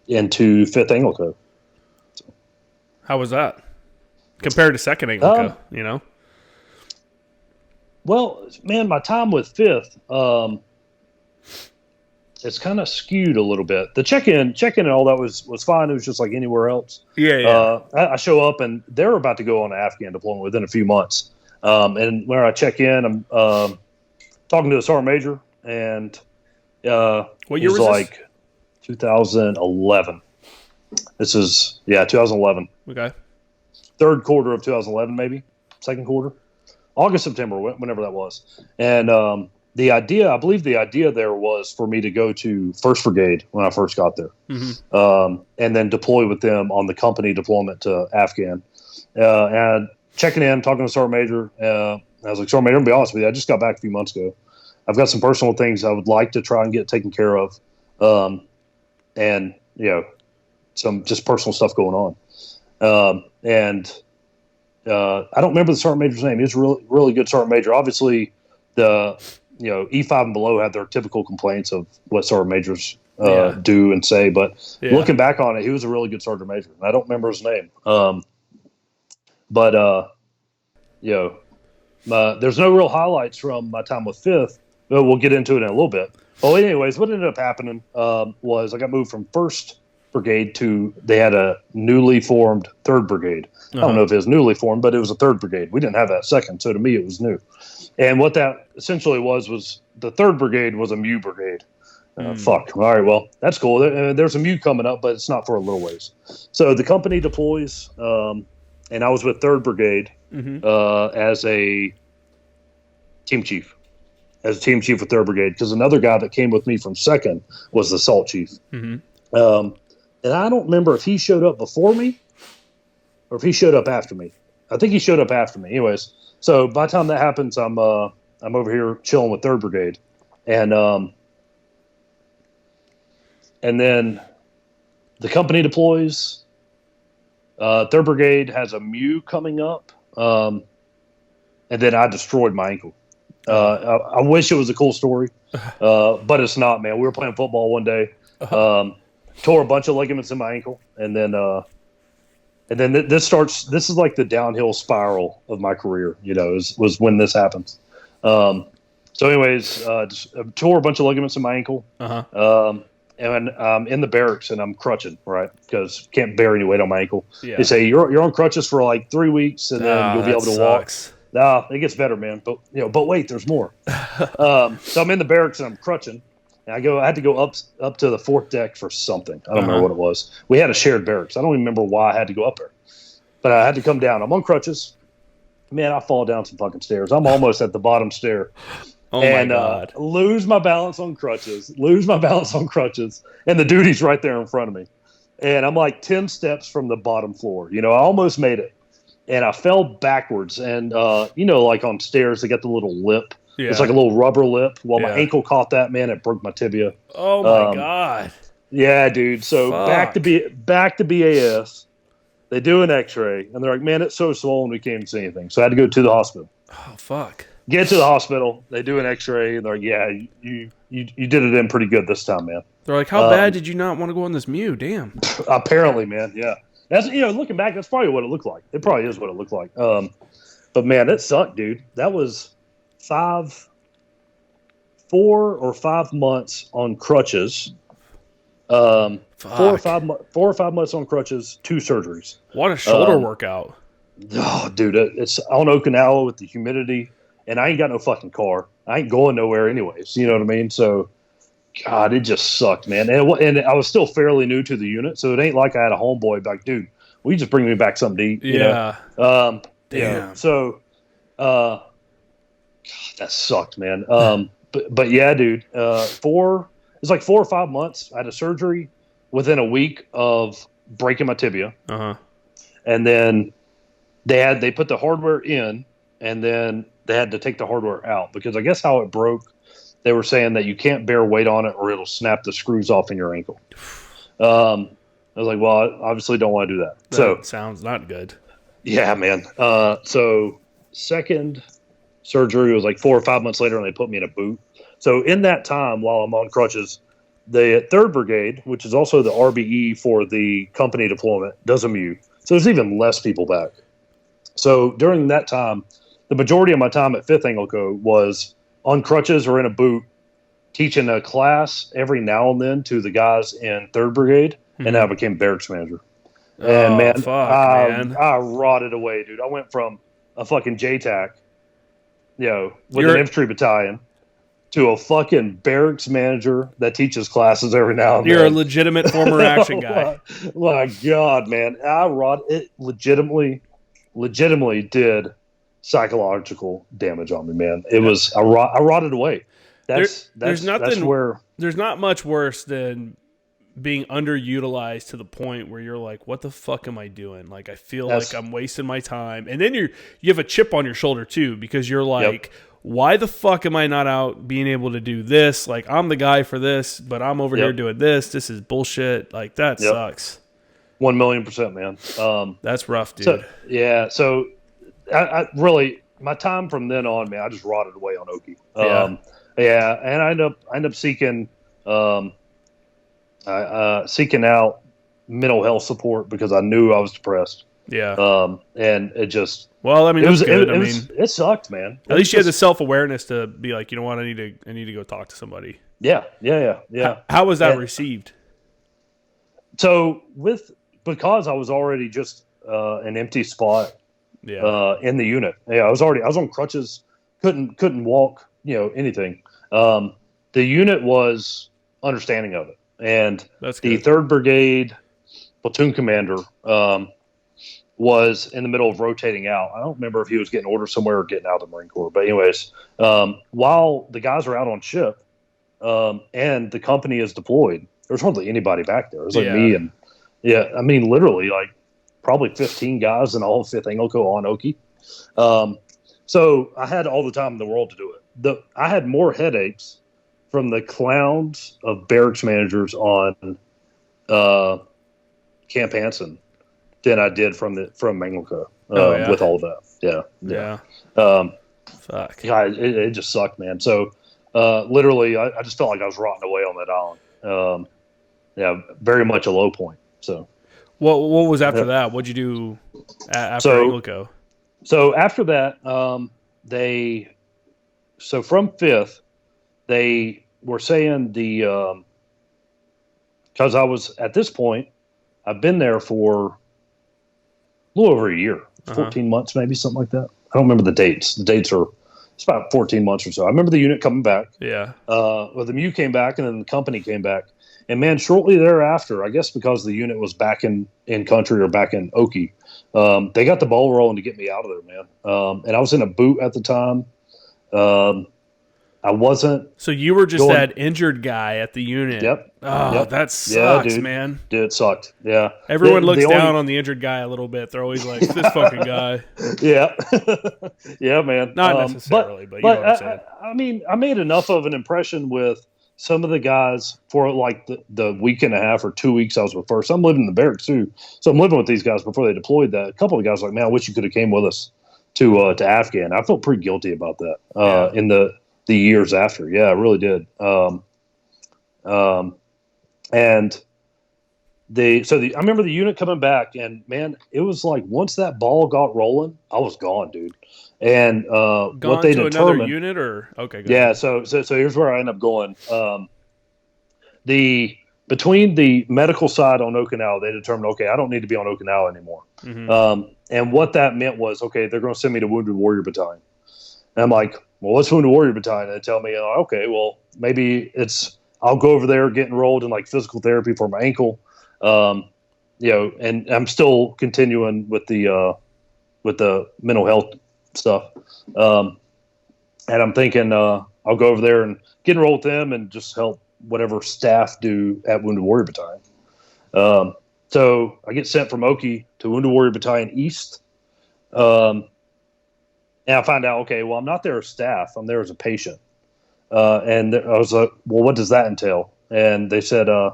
into 5th ANGLICO. So. How was that compared to 2nd ANGLICO, Well, man, my time with 5th, it's kind of skewed a little bit. The check-in and all that was fine. It was just like anywhere else. Yeah. I show up, and they're about to go on an Afghan deployment within a few months. And when I check in, I'm talking to the sergeant major, and what year was like this? 2011. This is 2011. Okay. 3rd quarter of 2011, maybe 2nd quarter, August, September, whenever that was. And I believe the idea there was for me to go to 1st Brigade when I first got there, and then deploy with them on the company deployment to Afghan. And checking in, talking to the sergeant major, I was like, Sergeant Major, I'm going to be honest with you, I just got back a few months ago. I've got some personal things I would like to try and get taken care of, and some just personal stuff going on. I don't remember the sergeant major's name. He was a really, really good sergeant major. Obviously, the E5 and below had their typical complaints of what sergeant majors do and say. But looking back on it, he was a really good sergeant major. I don't remember his name. There's no real highlights from my time with 5th. But we'll get into it in a little bit. Well, anyways, what ended up happening was I got moved from 1st Brigade they had a newly formed 3rd Brigade. I don't know if it was newly formed, but it was a 3rd Brigade. We didn't have that 2nd, so to me it was new. And what that essentially was the 3rd Brigade was a MU brigade. Fuck. All right, well, that's cool. There's a MU coming up, but it's not for a little ways. So the company deploys, and I was with 3rd Brigade as a team chief. As a team chief with 3rd Brigade, because another guy that came with me from 2nd was the assault chief. And I don't remember if he showed up before me or if he showed up after me. I think he showed up after me. Anyways, so by the time that happens, I'm over here chilling with 3rd Brigade, and then the company deploys. 3rd Brigade has a MU coming up, and then I destroyed my ankle. I wish it was a cool story, but it's not, man. We were playing football one day, tore a bunch of ligaments in my ankle, and then this is like the downhill spiral of my career, was when this happens. So anyways, tore a bunch of ligaments in my ankle, and I'm in the barracks and I'm crutching, right? Because can't bear any weight on my ankle. Yeah. They say you're on crutches for like 3 weeks, and then you'll be able to walk. Nah, it gets better, man. But wait, there's more. So I'm in the barracks and I'm crutching. And I had to go up to the 4th deck for something. I don't remember what it was. We had a shared barracks. I don't even remember why I had to go up there. But I had to come down. I'm on crutches. Man, I fall down some fucking stairs. I'm almost at the bottom stair. My God. Lose my balance on crutches. And the duty's right there in front of me. And I'm like 10 steps from the bottom floor. I almost made it. And I fell backwards, and like on stairs, they got the little lip. Yeah. It's like a little rubber lip. Well, my ankle caught that, man. It broke my tibia. Oh my God. Yeah, dude. So back to BAS. They do an X-ray, and they're like, "Man, it's so swollen, we can't even see anything." So I had to go to the hospital. Oh fuck. Get to the hospital. They do an X-ray, and they're like, "Yeah, you did it in pretty good this time, man." They're like, "How bad did you not want to go on this MU? Damn." Apparently, man. Yeah. That's looking back, that's probably what it looked like. It probably is what it looked like. But man, that sucked, dude. That was 4 or 5 months on crutches. 4 or 5 months on crutches, 2 surgeries. What a shoulder workout. Oh, dude, it's on Okinawa with the humidity, and I ain't got no fucking car. I ain't going nowhere anyways. You know what I mean? So. God, it just sucked, man. And I was still fairly new to the unit, so it ain't like I had a homeboy like, dude, will you just bring me back something to eat? Yeah. Damn. So, God, That sucked, man. But yeah, dude. It was like 4 or 5 months. I had a surgery within a week of breaking my tibia, and then they put the hardware in, and then they had to take the hardware out because I guess how it broke, they were saying that you can't bear weight on it or it'll snap the screws off in your ankle. I was like, well, I obviously don't want to do that. That sounds not good. Yeah, man. So second surgery was like 4 or 5 months later, and they put me in a boot. So in that time, while I'm on crutches, the 3rd Brigade, which is also the RBE for the company deployment, does a MU. So there's even less people back. So during that time, the majority of my time at 5th ANGLICO was on crutches or in a boot, teaching a class every now and then to the guys in 3rd Brigade, and I became barracks manager. And man, I rotted away, dude. I went from a fucking JTAC, with an infantry battalion, to a fucking barracks manager that teaches classes every now and then. You're a legitimate former action guy. My God, man. It legitimately did psychological damage on me, man. It was, I rotted away. There's not much worse than being underutilized to the point where you're like, what the fuck am I doing? Like, I feel like I'm wasting my time. And then you have a chip on your shoulder too, because you're like, why the fuck am I not out being able to do this? Like, I'm the guy for this, but I'm over here doing this. This is bullshit. Like, that sucks. 1,000,000%, man. That's rough, dude. So I really, my time from then on, man, I just rotted away on Okie. And I end up seeking out mental health support because I knew I was depressed. Yeah. And it just, well, I mean, it sucked, man. At least you had the self-awareness to be like, you know what, I need to go talk to somebody. Yeah. How was that received? So because I was already just an empty spot in the unit. Yeah, I was on crutches, couldn't walk, anything. The unit was understanding of it. And the 3rd Brigade platoon commander was in the middle of rotating out. I don't remember if he was getting orders somewhere or getting out of the Marine Corps. But anyways, while the guys are out on ship and the company is deployed, there's hardly anybody back there. It was like me and, literally like probably 15 guys in all of 5th ANGLICO on Okie. So I had all the time in the world to do it. I had more headaches from the clowns of barracks managers on Camp Hansen than I did from ANGLICO with all of that. Yeah. Fuck. God, it just sucked, man. So literally, I just felt like I was rotting away on that island. Very much a low point. So, what was after that? What'd you do after ANGLICO? So after that, from 5th, they were saying because I was at this point, I've been there for a little over a year, 14 months, maybe something like that. I don't remember the dates. The dates it's about 14 months or so. I remember the unit coming back. Yeah. Well, the MU came back and then the company came back. And man, shortly thereafter, I guess because the unit was back in country or back in Okie, they got the ball rolling to get me out of there, man. And I was in a boot at the time. I wasn't. So you were just that injured guy at the unit. Yep. Oh, that sucks, man. Dude, it sucked. Yeah. Everyone looks down on the injured guy a little bit. They're always like, this fucking guy. Yeah. Yeah, man. Not necessarily, but you know what I'm saying. I mean, I made enough of an impression with some of the guys for like the week and a half or 2 weeks I was with first. I'm living in the barracks too. So I'm living with these guys before they deployed. That a couple of guys were like, man, I wish you could have came with us to Afghan. I felt pretty guilty about that in the years after. Yeah, I really did. And I remember the unit coming back, and man, it was like once that ball got rolling, I was gone, dude. And what they determined, another unit or okay, good. Yeah. So here's where I end up going. Between the medical side on Okinawa, they determined, okay, I don't need to be on Okinawa anymore. Mm-hmm. And what that meant was, okay, they're going to send me to Wounded Warrior Battalion. And I'm like, well, what's Wounded Warrior Battalion? And they tell me, okay, well, maybe I'll go over there, get enrolled in like physical therapy for my ankle. And I'm still continuing with the mental health stuff. And I'm thinking I'll go over there and get enrolled with them and just help whatever staff do at Wounded Warrior Battalion. So I get sent from Oki to Wounded Warrior Battalion East. And I find out, okay, well, I'm not there as staff. I'm there as a patient. And I was like, well, what does that entail? And they said, I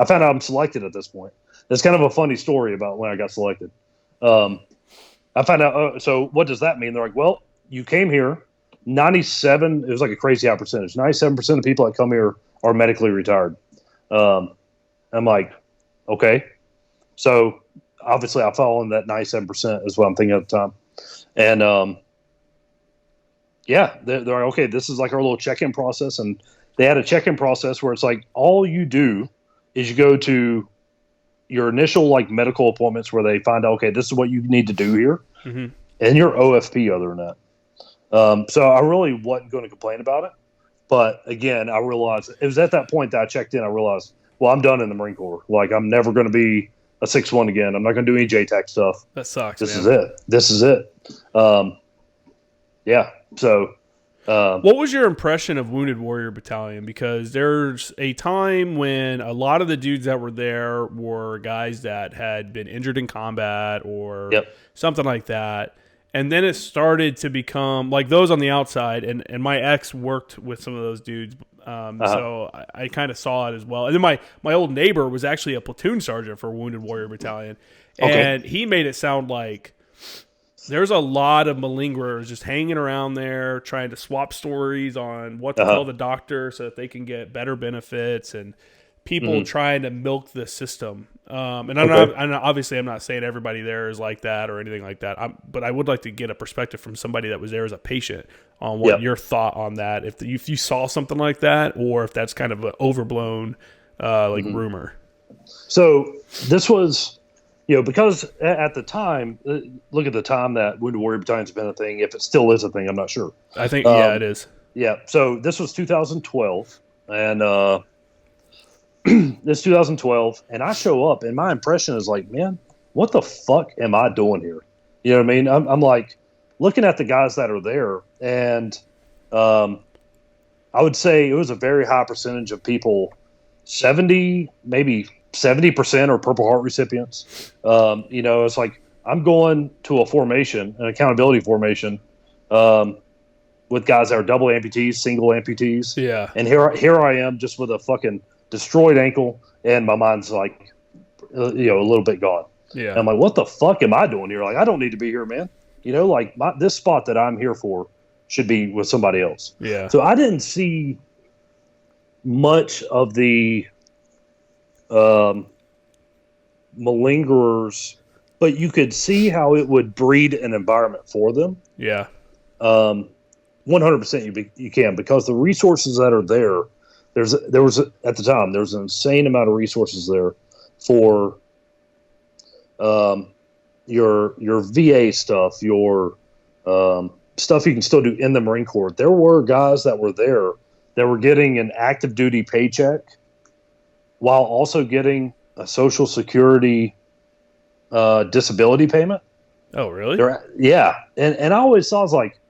found out I'm selected at this point. It's kind of a funny story about when I got selected. I found out, so what does that mean? They're like, well, you came here. 97, it was like a crazy high percentage. 97% of people that come here are medically retired. I'm like, okay. So obviously I fall in that 97% is what I'm thinking at the time. And yeah, they're like, okay, this is like our little check-in process. And they had a check-in process where it's like all you do is you go to your initial like medical appointments where they find out, okay, this is what you need to do here. Mm-hmm. And your OFP other than that. So I really wasn't going to complain about it. But again, I realized it was at that point that I checked in. I realized, well, I'm done in the Marine Corps. Like, I'm never going to be a 6-1 again. I'm not going to do any JTAC stuff. That sucks. This is it. This is it. Yeah. So, what was your impression of Wounded Warrior Battalion? Because there's a time when a lot of the dudes that were there were guys that had been injured in combat or something like that. And then it started to become like those on the outside, and my ex worked with some of those dudes, so I kind of saw it as well. And then my old neighbor was actually a platoon sergeant for Wounded Warrior Battalion, and he made it sound like there's a lot of malingerers just hanging around there trying to swap stories on what to tell the doctor so that they can get better benefits, and people trying to milk the system. And obviously I'm not saying everybody there is like that or anything like that. But I would like to get a perspective from somebody that was there as a patient on what your thought on that, if you saw something like that, or if that's kind of an overblown rumor. So this was, because at the time, look at the time that Wounded Warrior Battalion's been a thing. If it still is a thing, I'm not sure. I think, it is. Yeah. So this was 2012, and this 2012, and I show up, and my impression is like, man, what the fuck am I doing here? You know what I mean? I'm like looking at the guys that are there, and I would say it was a very high percentage of people, 70, maybe 70% are Purple Heart recipients. It's like I'm going to a formation, an accountability formation, with guys that are double amputees, single amputees. Yeah. And here I am just with a fucking destroyed ankle, and my mind's like, a little bit gone. Yeah. And I'm like, what the fuck am I doing here? Like, I don't need to be here, man. This spot that I'm here for should be with somebody else. Yeah. So I didn't see much of the malingerers, but you could see how it would breed an environment for them. Yeah. 100% you can, because the resources that are there, there was at the time there was an insane amount of resources there for your VA stuff, your stuff you can still do in the Marine Corps. There were guys that were there that were getting an active duty paycheck while also getting a Social Security disability payment. Oh, really? Yeah, and I always thought, I was like,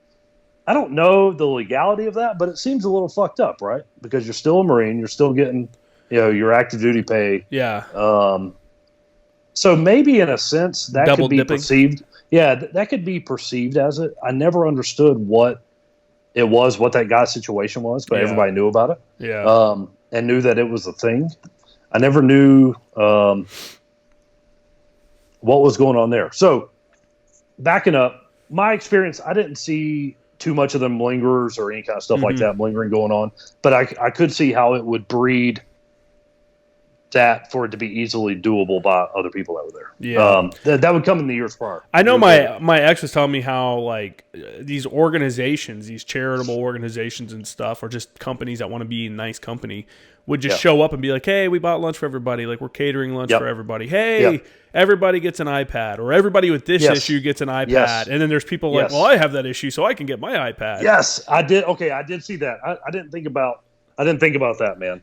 I don't know the legality of that, but it seems a little fucked up, right? Because you're still a Marine, you're still getting, your active duty pay. Yeah. So maybe in a sense that Double could be dipping. perceived. Yeah, that could be perceived as it. I never understood what it was, what that guy's situation was, but everybody knew about it. Yeah. And knew that it was a thing. I never knew what was going on there. So backing up, my experience, I didn't see too much of them malingerers or any kind of stuff like that, malingering going on. But I could see how it would breed that for it to be easily doable by other people that were there. Yeah. That would come in the years prior. I know my ex was telling me how, like, these organizations, these charitable organizations and stuff, or just companies that want to be a nice company, would just show up and be like, hey, we bought lunch for everybody. Like, we're catering lunch for everybody. Hey, everybody gets an iPad, or everybody with this issue gets an iPad. Yes. And then there's people like, well, I have that issue, so I can get my iPad. Yes, I did. Okay, I did see that. I didn't think about that, man.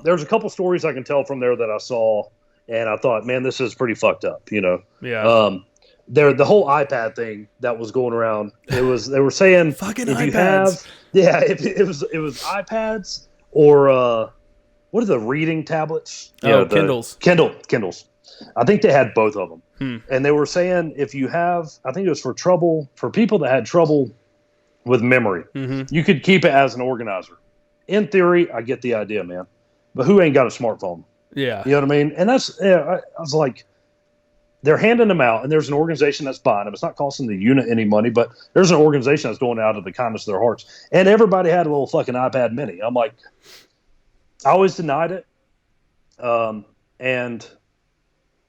There's a couple stories I can tell from there that I saw, and I thought, man, this is pretty fucked up, Yeah. the whole iPad thing that was going around. They were saying fucking if iPads. You have if it was iPads or what are the reading tablets? Kindles. Kindles. I think they had both of them, and they were saying if you have, I think it was for people that had trouble with memory, you could keep it as an organizer. In theory, I get the idea, man, but who ain't got a smartphone? Yeah, you know what I mean. And that's I was like, they're handing them out, and there's an organization that's buying them. It's not costing the unit any money, but there's an organization that's going out of the kindness of their hearts, and everybody had a little fucking iPad Mini. I'm like, I always denied it, and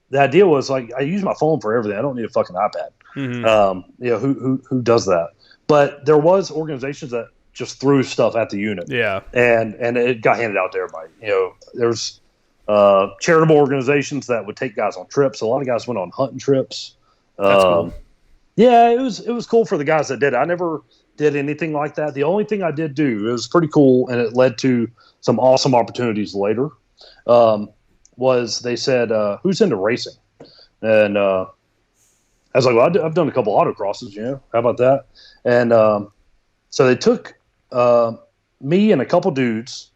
the idea was like, I use my phone for everything. I don't need a fucking iPad. Who does that? But there was organizations that just threw stuff at the unit. Yeah, and it got handed out to everybody. There's charitable organizations that would take guys on trips. A lot of guys went on hunting trips. That's cool. Yeah, it was cool for the guys that did it. I never did anything like that. The only thing I did do, it was pretty cool, and it led to some awesome opportunities later. Was they said, who's into racing? And I was like, well, I've done a couple autocrosses, how about that? And so they took me and a couple dudes.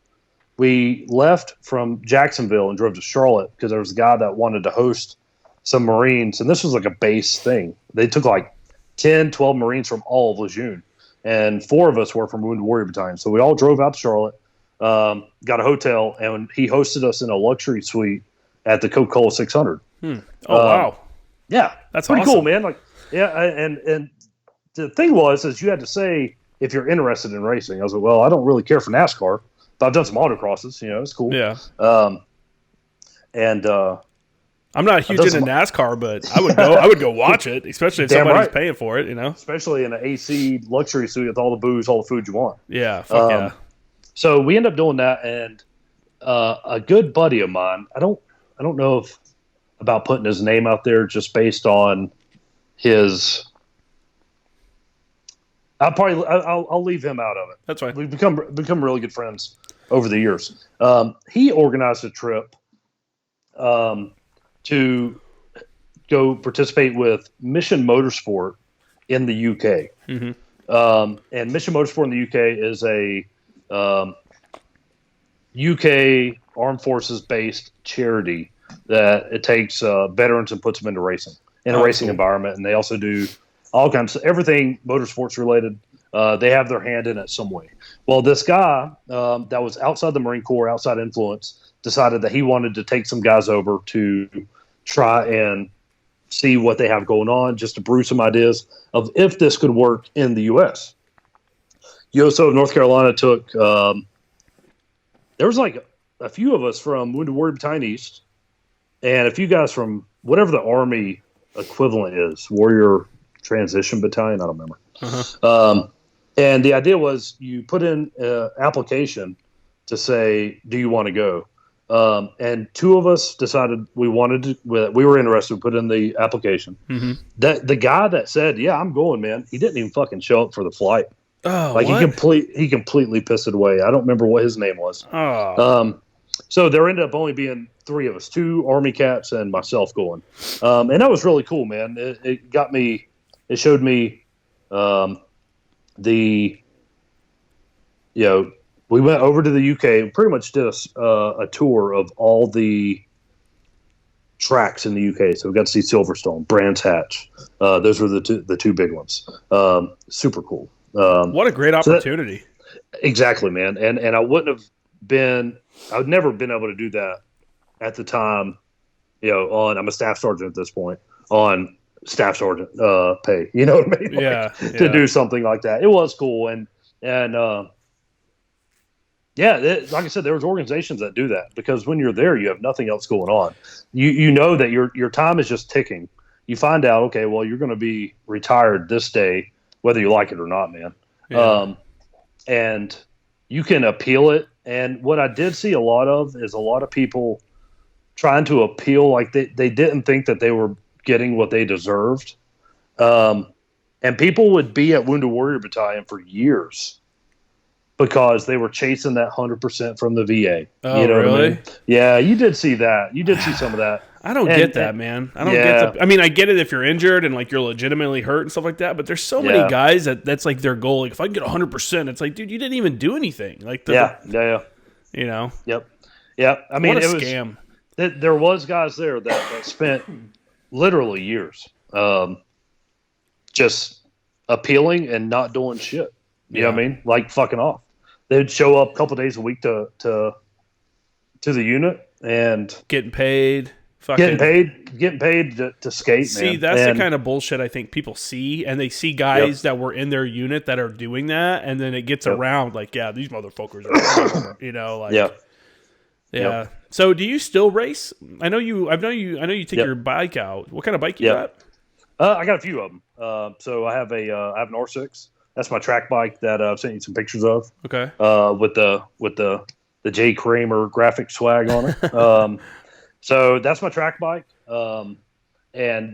We left from Jacksonville and drove to Charlotte because there was a guy that wanted to host some Marines, and this was like a base thing. They took like 10, 12 Marines from all of Lejeune, and 4 of us were from Wounded Warrior Battalion. So we all drove out to Charlotte, got a hotel, and he hosted us in a luxury suite at the Coca-Cola 600. Oh, wow. Yeah. That's pretty awesome. cool, man. Like, yeah, and the thing is you had to say if you're interested in racing. I was like, well, I don't really care for NASCAR, but I've done some autocrosses. It's cool. Yeah. And I'm not huge into NASCAR, but I would go. I would go watch it, especially if somebody's paying for it. Especially in an AC luxury suite with all the booze, all the food you want. Yeah. Fuck yeah. So we end up doing that, and a good buddy of mine. I don't know about putting his name out there just based on his. I'll leave him out of it. That's fine. We've become really good friends over the years. He organized a trip to go participate with Mission Motorsport in the UK. And Mission Motorsport in the UK is a UK Armed Forces based charity that it takes veterans and puts them into racing in a racing environment. And they also do all kinds of everything motorsports related. They have their hand in it some way. Well, this guy that was outside the Marine Corps, outside influence, decided that he wanted to take some guys over to try and see what they have going on, just to brew some ideas of if this could work in the U.S. USO of North Carolina took there was like a few of us from Wounded Warrior Battalion East and a few guys from whatever the Army equivalent is, Warrior Transition Battalion, I don't remember. And the idea was you put in an application to say, do you want to go? And 2 of us decided we were interested, we put in the application. That the guy that said, yeah, I'm going, man, he didn't even fucking show up for the flight. Oh, like what? He completely pissed it away. I don't remember what his name was. Oh. So there ended up only being 3 of us, 2 Army cats and myself going. And that was really cool, man. It got me, it showed me we went over to the UK and pretty much did a tour of all the tracks in the UK. So we got to see Silverstone, Brands Hatch. Those were the two big ones. Super cool. What a great opportunity. Exactly, man. And I I'd never been able to do that at the time, I'm a staff sergeant at this point, on staff sergeant pay. You know what I mean? To do something like that. It was cool. And like I said, there was organizations that do that because when you're there, you have nothing else going on. You know that your time is just ticking. You find out, okay, well, you're going to be retired this day, whether you like it or not, man. Yeah. And you can appeal it. And what I did see a lot of is a lot of people trying to appeal, like they didn't think that they were getting what they deserved. And people would be at Wounded Warrior Battalion for years because they were chasing that 100% from the VA. Oh, you know really? what I mean? Yeah, you did see that. You did see some of that. I don't get that, man. I don't get the. I mean, I get it if you're injured and like you're legitimately hurt and stuff like that. But there's so many guys that's like their goal. Like if I can get 100%, it's like, dude, you didn't even do anything. Like you know. Yep. I mean, what a scam. There was guys there that spent literally years just appealing and not doing shit. You know what I mean? Like fucking off. They'd show up a couple days a week to the unit and getting paid. Getting paid to skate. See, man. That's the kind of bullshit I think people see, and they see guys that were in their unit that are doing that, and then it gets around like, yeah, these motherfuckers are, you know, like, yeah. So, do you still race? I know you take your bike out. What kind of bike you got? I got a few of them. So I have an R6. That's my track bike that I've sent you some pictures of. Okay. With the J Kramer graphic swag on it. So that's my track bike, and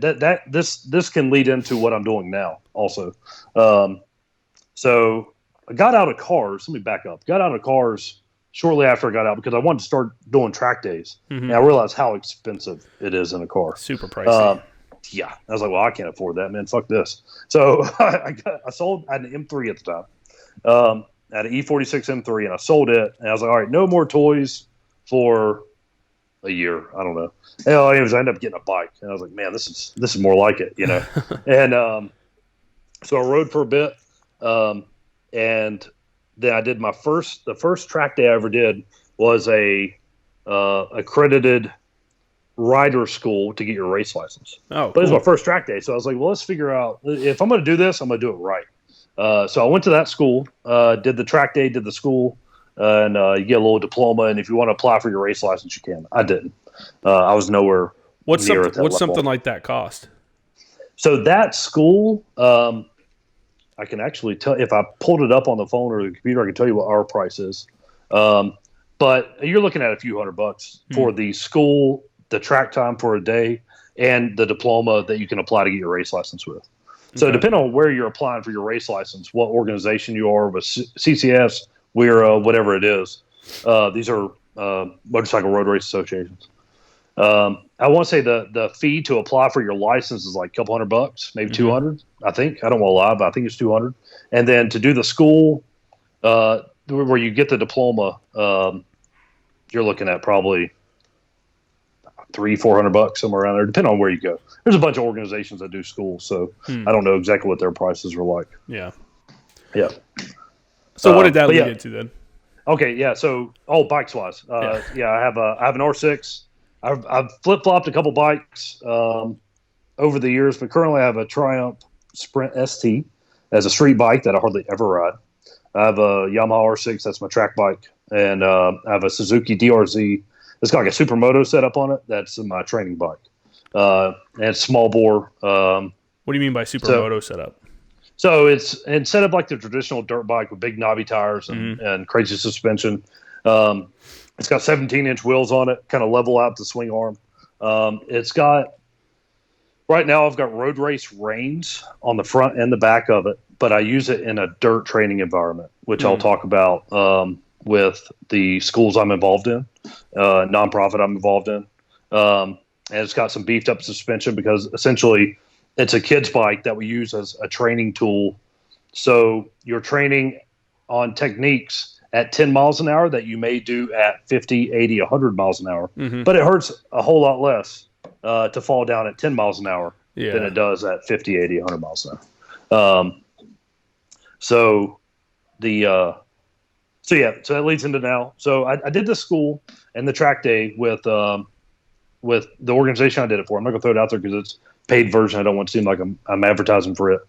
this can lead into what I'm doing now also. So I got out of cars. Let me back up. Got out of cars shortly after I got out because I wanted to start doing track days, and I realized how expensive it is in a car. Super pricey. I was like, well, I can't afford that, man. Fuck this. So I sold. I had an M3 at the time. I had an E46 M3, and I sold it. And I was like, all right, no more toys for a year. I don't know. I ended up getting a bike, and I was like, man, this is more like it, you know. And so I rode for a bit, and then I did the first track day I ever did was a accredited rider school to get your race license. Oh, cool. But it was my first track day, so I was like, well, let's figure out if I'm going to do this, I'm going to do it right. So I went to that school, did the track day, did the school. And you get a little diploma, and if you want to apply for your race license, you can. I didn't. I was nowhere near at that What's level. something like that cost? So that school, I can actually tell if I pulled it up on the phone or the computer, I can tell you what our price is. But you're looking at a few $100 for the school, the track time for a day, and the diploma that you can apply to get your race license with. So depending on where you're applying for your race license, what organization you are with CCS, we're whatever it is. These are motorcycle road race associations. I want to say the fee to apply for your license is like a couple $100, maybe 200. I think. I don't want to lie, but I think it's 200. And then to do the school, where you get the diploma, you're looking at probably $300-400 somewhere around there, depending on where you go. There's a bunch of organizations that do schools, so I don't know exactly what their prices are like. Yeah. So what did that lead into then? Okay, yeah. So bikes wise, I have an R6. I've flip flopped a couple bikes over the years, but currently I have a Triumph Sprint ST as a street bike that I hardly ever ride. I have a Yamaha R6, that's my track bike, and I have a Suzuki DRZ. It's got like a Supermoto setup on it. That's my training bike, and it's small bore. What do you mean by Supermoto setup? So it's set up like the traditional dirt bike with big knobby tires and crazy suspension. It's got 17-inch wheels on it, kind of level out the swing arm. It's got right now I've got road race reins on the front and the back of it, but I use it in a dirt training environment, which I'll talk about with the schools I'm involved in, nonprofit I'm involved in. And it's got some beefed up suspension because essentially it's a kid's bike that we use as a training tool. So you're training on techniques at 10 miles an hour that you may do at 50, 80, 100 miles an hour. But it hurts a whole lot less to fall down at 10 miles an hour than it does at 50, 80, 100 miles an hour. So that leads into now. So I did the school and the track day with the organization I did it for. I'm not going to throw it out there because it's paid version. I don't want to seem like I'm advertising for it.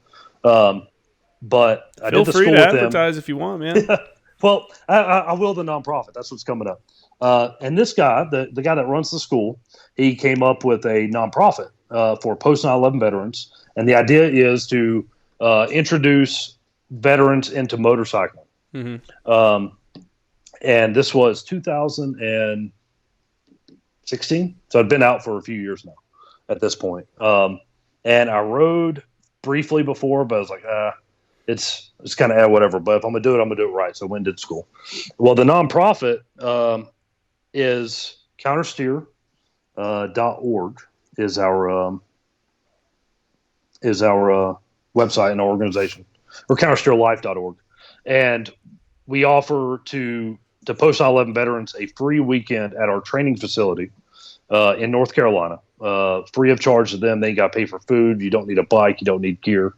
But I did the school with them. Feel free to advertise if you want, man. Well, I will the nonprofit. That's what's coming up. And this guy, the guy that runs the school, he came up with a nonprofit for post 9/11 veterans. And the idea is to introduce veterans into motorcycling. And this was 2016. So I'd been out for a few years now at this point. And I rode briefly before, but I was like, it's kind of whatever. But if I'm going to do it, I'm going to do it right. So I went and did school. Well, the nonprofit is counter steer. .org is our website and our organization, or countersteerlife.org. And we offer to post 9/11 veterans a free weekend at our training facility in North Carolina, free of charge to them. They ain't got to pay for food. You don't need a bike. You don't need gear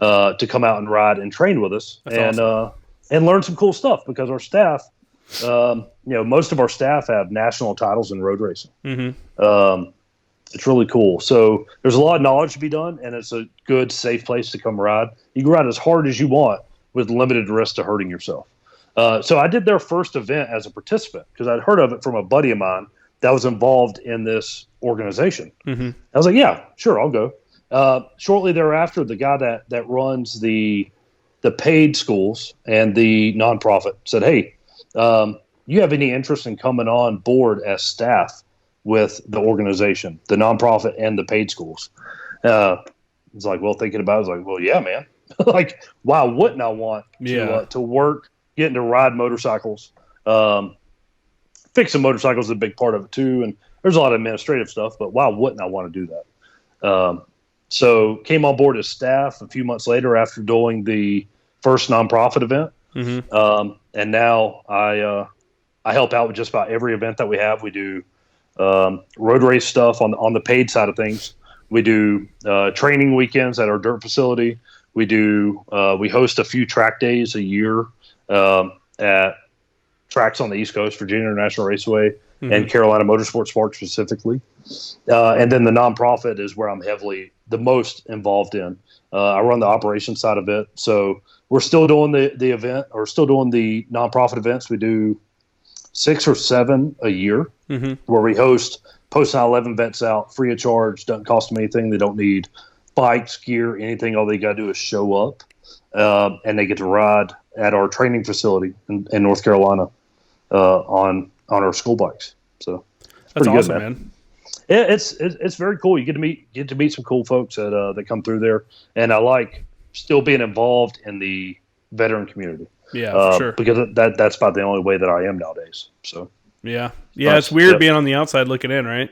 to come out and ride and train with us. That's awesome. And learn some cool stuff, because our staff, most of our staff have national titles in road racing. Mm-hmm. It's really cool. So there's a lot of knowledge to be done, and it's a good, safe place to come ride. You can ride as hard as you want with limited risk to hurting yourself. So I did their first event as a participant, because I'd heard of it from a buddy of mine that was involved in this organization. Mm-hmm. I was like, yeah, sure, I'll go. Shortly thereafter, the guy that runs the paid schools and the nonprofit said, hey, you have any interest in coming on board as staff with the organization, the nonprofit and the paid schools? It's like, well, thinking about it, I was like, well, yeah, man. Like, why wouldn't I want to work, getting to ride motorcycles? Fixing motorcycles is a big part of it too, and there's a lot of administrative stuff, but why wouldn't I want to do that? So came on board as staff a few months later after doing the first nonprofit event. Mm-hmm. And now I help out with just about every event that we have. We do road race stuff on the paid side of things. We do training weekends at our dirt facility. We host a few track days a year at tracks on the East Coast, Virginia International Raceway, mm-hmm. and Carolina Motorsport Park specifically. And then the nonprofit is where I'm the most involved in. I run the operations side of it. So we're still doing the event, or still doing the nonprofit events. We do 6 or 7 a year, mm-hmm. where we host post 9/11 vets out free of charge. Doesn't cost them anything. They don't need bikes, gear, anything. All they got to do is show up, and they get to ride at our training facility in North Carolina on our school bikes. So that's awesome, man. Yeah, it's very cool. You get to meet some cool folks that come through there, and I like still being involved in the veteran community. Yeah, for sure. Because that's about the only way that I am nowadays. So yeah, it's weird being on the outside looking in, right?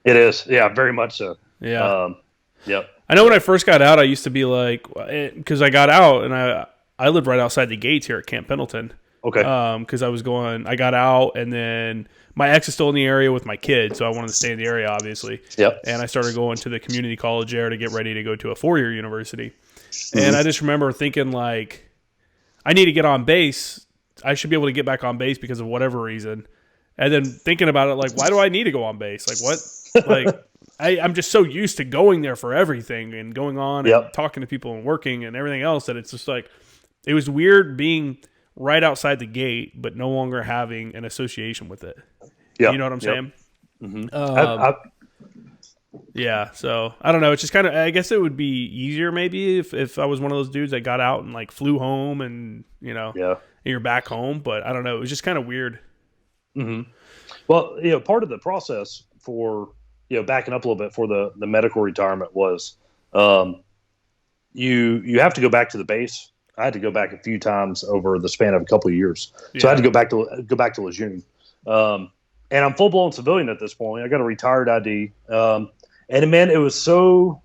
It is, yeah, very much so. Yeah, yep. I know when I first got out, I used to be like, because I got out and I lived right outside the gates here at Camp Pendleton. Okay. Because I got out, and then my ex is still in the area with my kids, so I wanted to stay in the area, obviously. Yep. And I started going to the community college there to get ready to go to a 4-year university. Mm-hmm. And I just remember thinking, like, I need to get on base. I should be able to get back on base because of whatever reason. And then thinking about it, like, why do I need to go on base? Like, what? Like, I'm just so used to going there for everything and going on and talking to people and working and everything else that it's just like, it was weird being right outside the gate, but no longer having an association with it. Yeah, you know what I'm saying? Mm-hmm. Yeah, so I don't know. It's just kind of, I guess it would be easier maybe if I was one of those dudes that got out and like flew home and, and you're back home. But I don't know. It was just kind of weird. Mm-hmm. Well, part of the process for, backing up a little bit for the medical retirement was you have to go back to the base. I had to go back a few times over the span of a couple of years. Yeah. So I had to go back to Lejeune. And I'm full blown civilian at this point. I got a retired ID. And man, it was so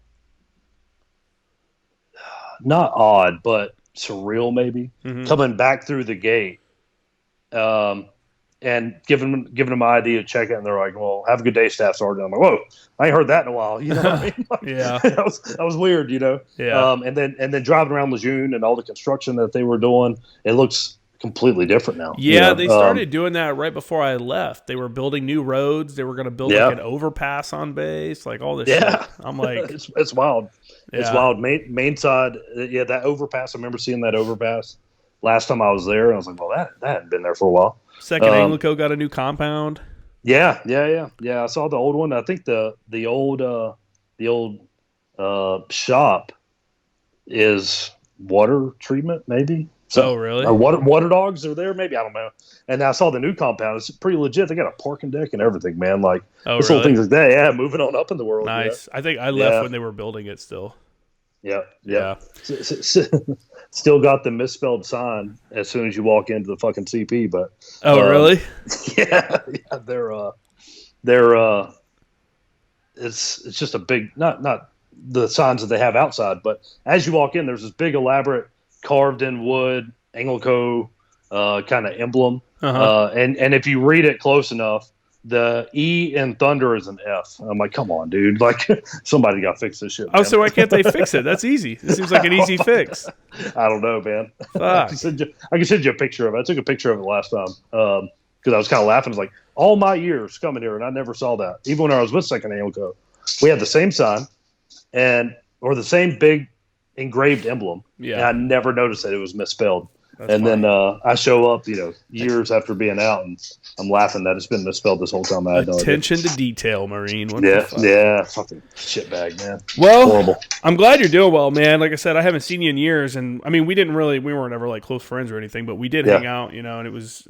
not odd, but surreal maybe, mm-hmm. coming back through the gate. And giving them my ID to check it, and they're like, "Well, have a good day, Staff Sergeant." I'm like, "Whoa, I ain't heard that in a while." You know what I mean? Like, yeah, that was weird, Yeah. And then driving around Lejeune and all the construction that they were doing, it looks completely different now. Yeah, they started doing that right before I left. They were building new roads. They were going to build like an overpass on base, like all this shit. I'm like, it's wild. Yeah. It's wild. Main side, that overpass. I remember seeing that overpass last time I was there, and I was like, "Well, that hadn't been there for a while." Second ANGLICO got a new compound. Yeah. I saw the old one. I think the old shop is water treatment, maybe. So, really? Water dogs are there, maybe. I don't know. And I saw the new compound. It's pretty legit. They got a parking deck and everything, man. Like, this really? little things like that. Yeah, moving on up in the world. Nice. I think I left when they were building it still. Yeah. Still got the misspelled sign as soon as you walk into the fucking CP, but really? Yeah, they're it's just a big, not the signs that they have outside, but as you walk in, there's this big elaborate carved in wood ANGLICO kind of emblem. And if you read it close enough, the E in Thunder is an F. I'm like, come on, dude. Like, somebody got to fix this shit, man. Oh, so why can't they fix it? That's easy. It seems like an easy fix. I don't know, man. Fuck. I can send you a picture of it. I took a picture of it last time because I was kind of laughing. I was like, all my years coming here, and I never saw that. Even when I was with Second ANGLICO, we had the same sign or the same big engraved emblem. Yeah. And I never noticed that it was misspelled. That's and funny. Then I show up, years after being out, and I'm laughing that it's been misspelled this whole time. I had no idea. Attention to detail, Marine. Fucking shitbag, man. Well, horrible. I'm glad you're doing well, man. Like I said, I haven't seen you in years, and I mean, we weren't ever like close friends or anything, but we did hang out, and it was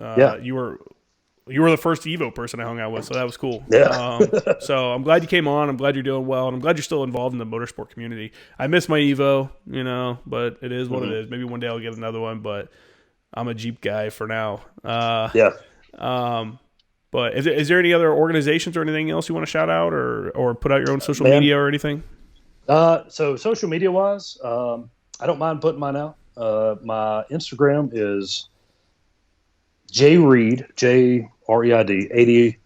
you were the first Evo person I hung out with, so that was cool. Yeah. So I'm glad you came on. I'm glad you're doing well, and I'm glad you're still involved in the motorsport community. I miss my Evo, but it is what it is. Maybe one day I'll get another one, but I'm a Jeep guy for now. But is there any other organizations or anything else you want to shout out or put out your own social media or anything? So social media wise, I don't mind putting mine out. My Instagram is JReid, JREID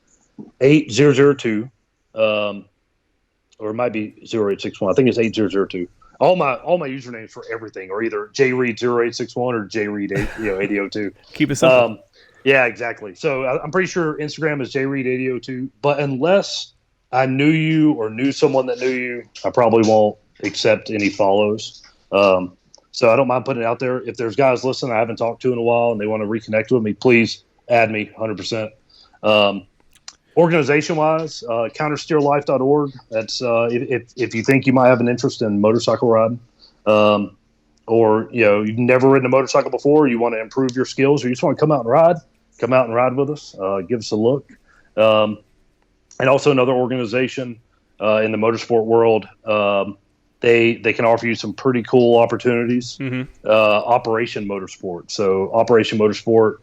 8002, or it might be 0861. I think it's 8002. All my usernames for everything are either JReid 0861 or JReid 8002. Keep it simple. Yeah, exactly. So I'm pretty sure Instagram is JReid 8002. But unless I knew you or knew someone that knew you, I probably won't accept any follows. So I don't mind putting it out there. If there's guys listening I haven't talked to in a while and they want to reconnect with me, please add me 100%. Organization-wise, countersteerlife.org. That's if you think you might have an interest in motorcycle riding, or you've never ridden a motorcycle before, you want to improve your skills, or you just want to come out and ride with us. Give us a look. And also another organization in the motorsport world. They can offer you some pretty cool opportunities. Operation Motorsport. So Operation Motorsport.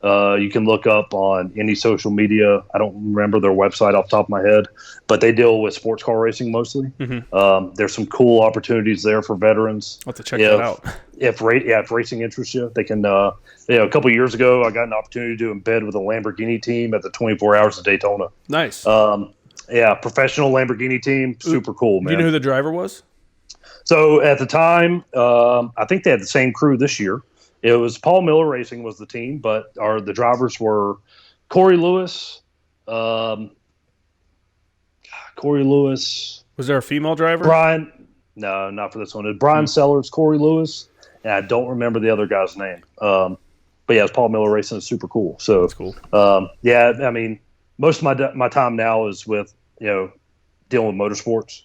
You can look up on any social media. I don't remember their website off the top of my head, but they deal with sports car racing mostly. There's some cool opportunities there for veterans. I'll have to check that out. If racing interests you, they can. A couple of years ago, I got an opportunity to embed with a Lamborghini team at the 24 Hours of Daytona. Nice. Professional Lamborghini team, super cool, man. Do you know who the driver was? So at the time, I think they had the same crew this year. It was Paul Miller Racing was the team, but the drivers were Corey Lewis. Was there a female driver? Brian. No, not for this one. It was Brian Sellers, Corey Lewis, and I don't remember the other guy's name. But yeah, it's Paul Miller Racing. It's super cool. So that's cool. I mean, most of my time now is with dealing with motorsports.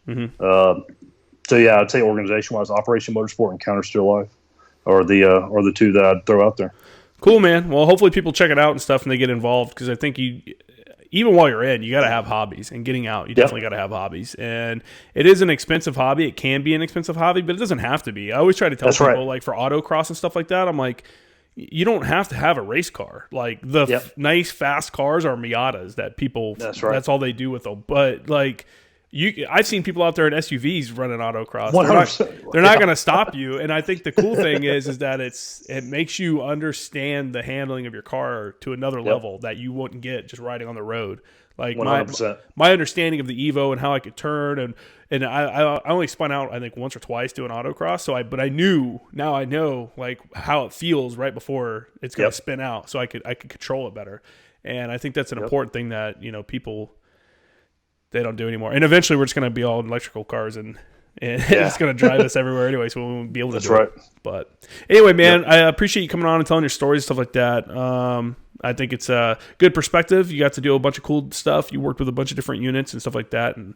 So yeah, I'd say organization-wise, Operation Motorsport and Counter Steel Life are the two that I'd throw out there. Cool, man. Well, hopefully people check it out and stuff and they get involved, because I think even while you're in, you got to have hobbies, and getting out, you definitely got to have hobbies. And it is an expensive hobby. It can be an expensive hobby, but it doesn't have to be. I always try to tell people, like for autocross and stuff like that, I'm like, you don't have to have a race car. Like the nice fast cars are Miatas that people. That's all they do with them. But like. I've seen people out there in SUVs running autocross. 100%. They're not going to stop you. And I think the cool thing is that it makes you understand the handling of your car to another level that you wouldn't get just riding on the road. Like 100%. my understanding of the Evo and how I could turn, and I only spun out I think once or twice doing autocross. But I know like how it feels right before it's going to spin out, so I could control it better. And I think that's an important thing that people. They don't do anymore. And eventually we're just going to be all electrical cars and it's going to drive us everywhere anyway, so we won't be able to do it. But anyway, man, I appreciate you coming on and telling your stories and stuff like that. I think it's a good perspective. You got to do a bunch of cool stuff. You worked with a bunch of different units and stuff like that. And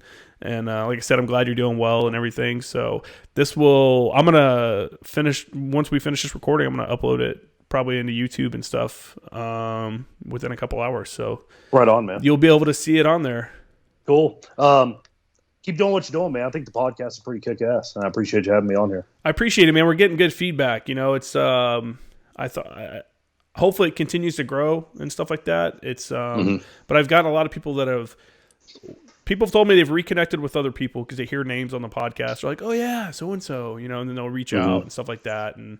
like I said, I'm glad you're doing well and everything. So I'm going to once we finish this recording, I'm going to upload it probably into YouTube and stuff within a couple hours. So right on, man. You'll be able to see it on there. Cool. Keep doing what you're doing, man. I think the podcast is pretty kick-ass, and I appreciate you having me on here. I appreciate it, man. We're getting good feedback. It's hopefully it continues to grow and stuff like that. It's but I've gotten a lot of people that have people have told me they've reconnected with other people because they hear names on the podcast. They're like, oh yeah, so and so, and then they'll reach out and stuff like that. And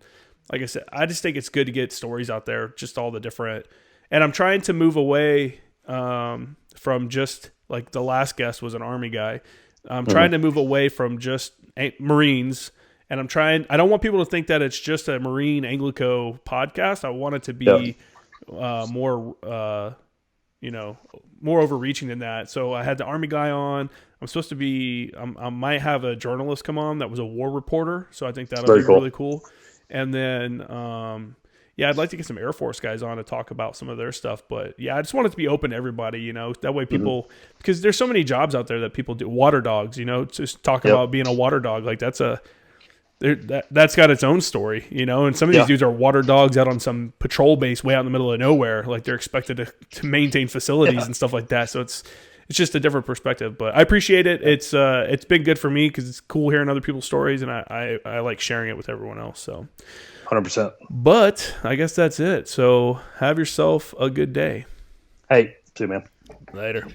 like I said, I just think it's good to get stories out there, just all the different. And I'm trying to move away from just like the last guest was an Army guy. I'm trying to move away from just Marines. And I don't want people to think that it's just a Marine ANGLICO podcast. I want it to be more overreaching than that. So I had the Army guy on. I'm supposed to be, I might have a journalist come on that was a war reporter. So I think that'll be really cool. And then, I'd like to get some Air Force guys on to talk about some of their stuff. But yeah, I just want it to be open to everybody, that way people, because there's so many jobs out there that people do. Water dogs, just talk about being a water dog. Like that's got its own story, and some of these dudes are water dogs out on some patrol base way out in the middle of nowhere. Like they're expected to maintain facilities and stuff like that. So it's just a different perspective, but I appreciate it. It's been good for me because it's cool hearing other people's stories, and I like sharing it with everyone else. So 100%. But I guess that's it. So have yourself a good day. Hey, too, man. Later.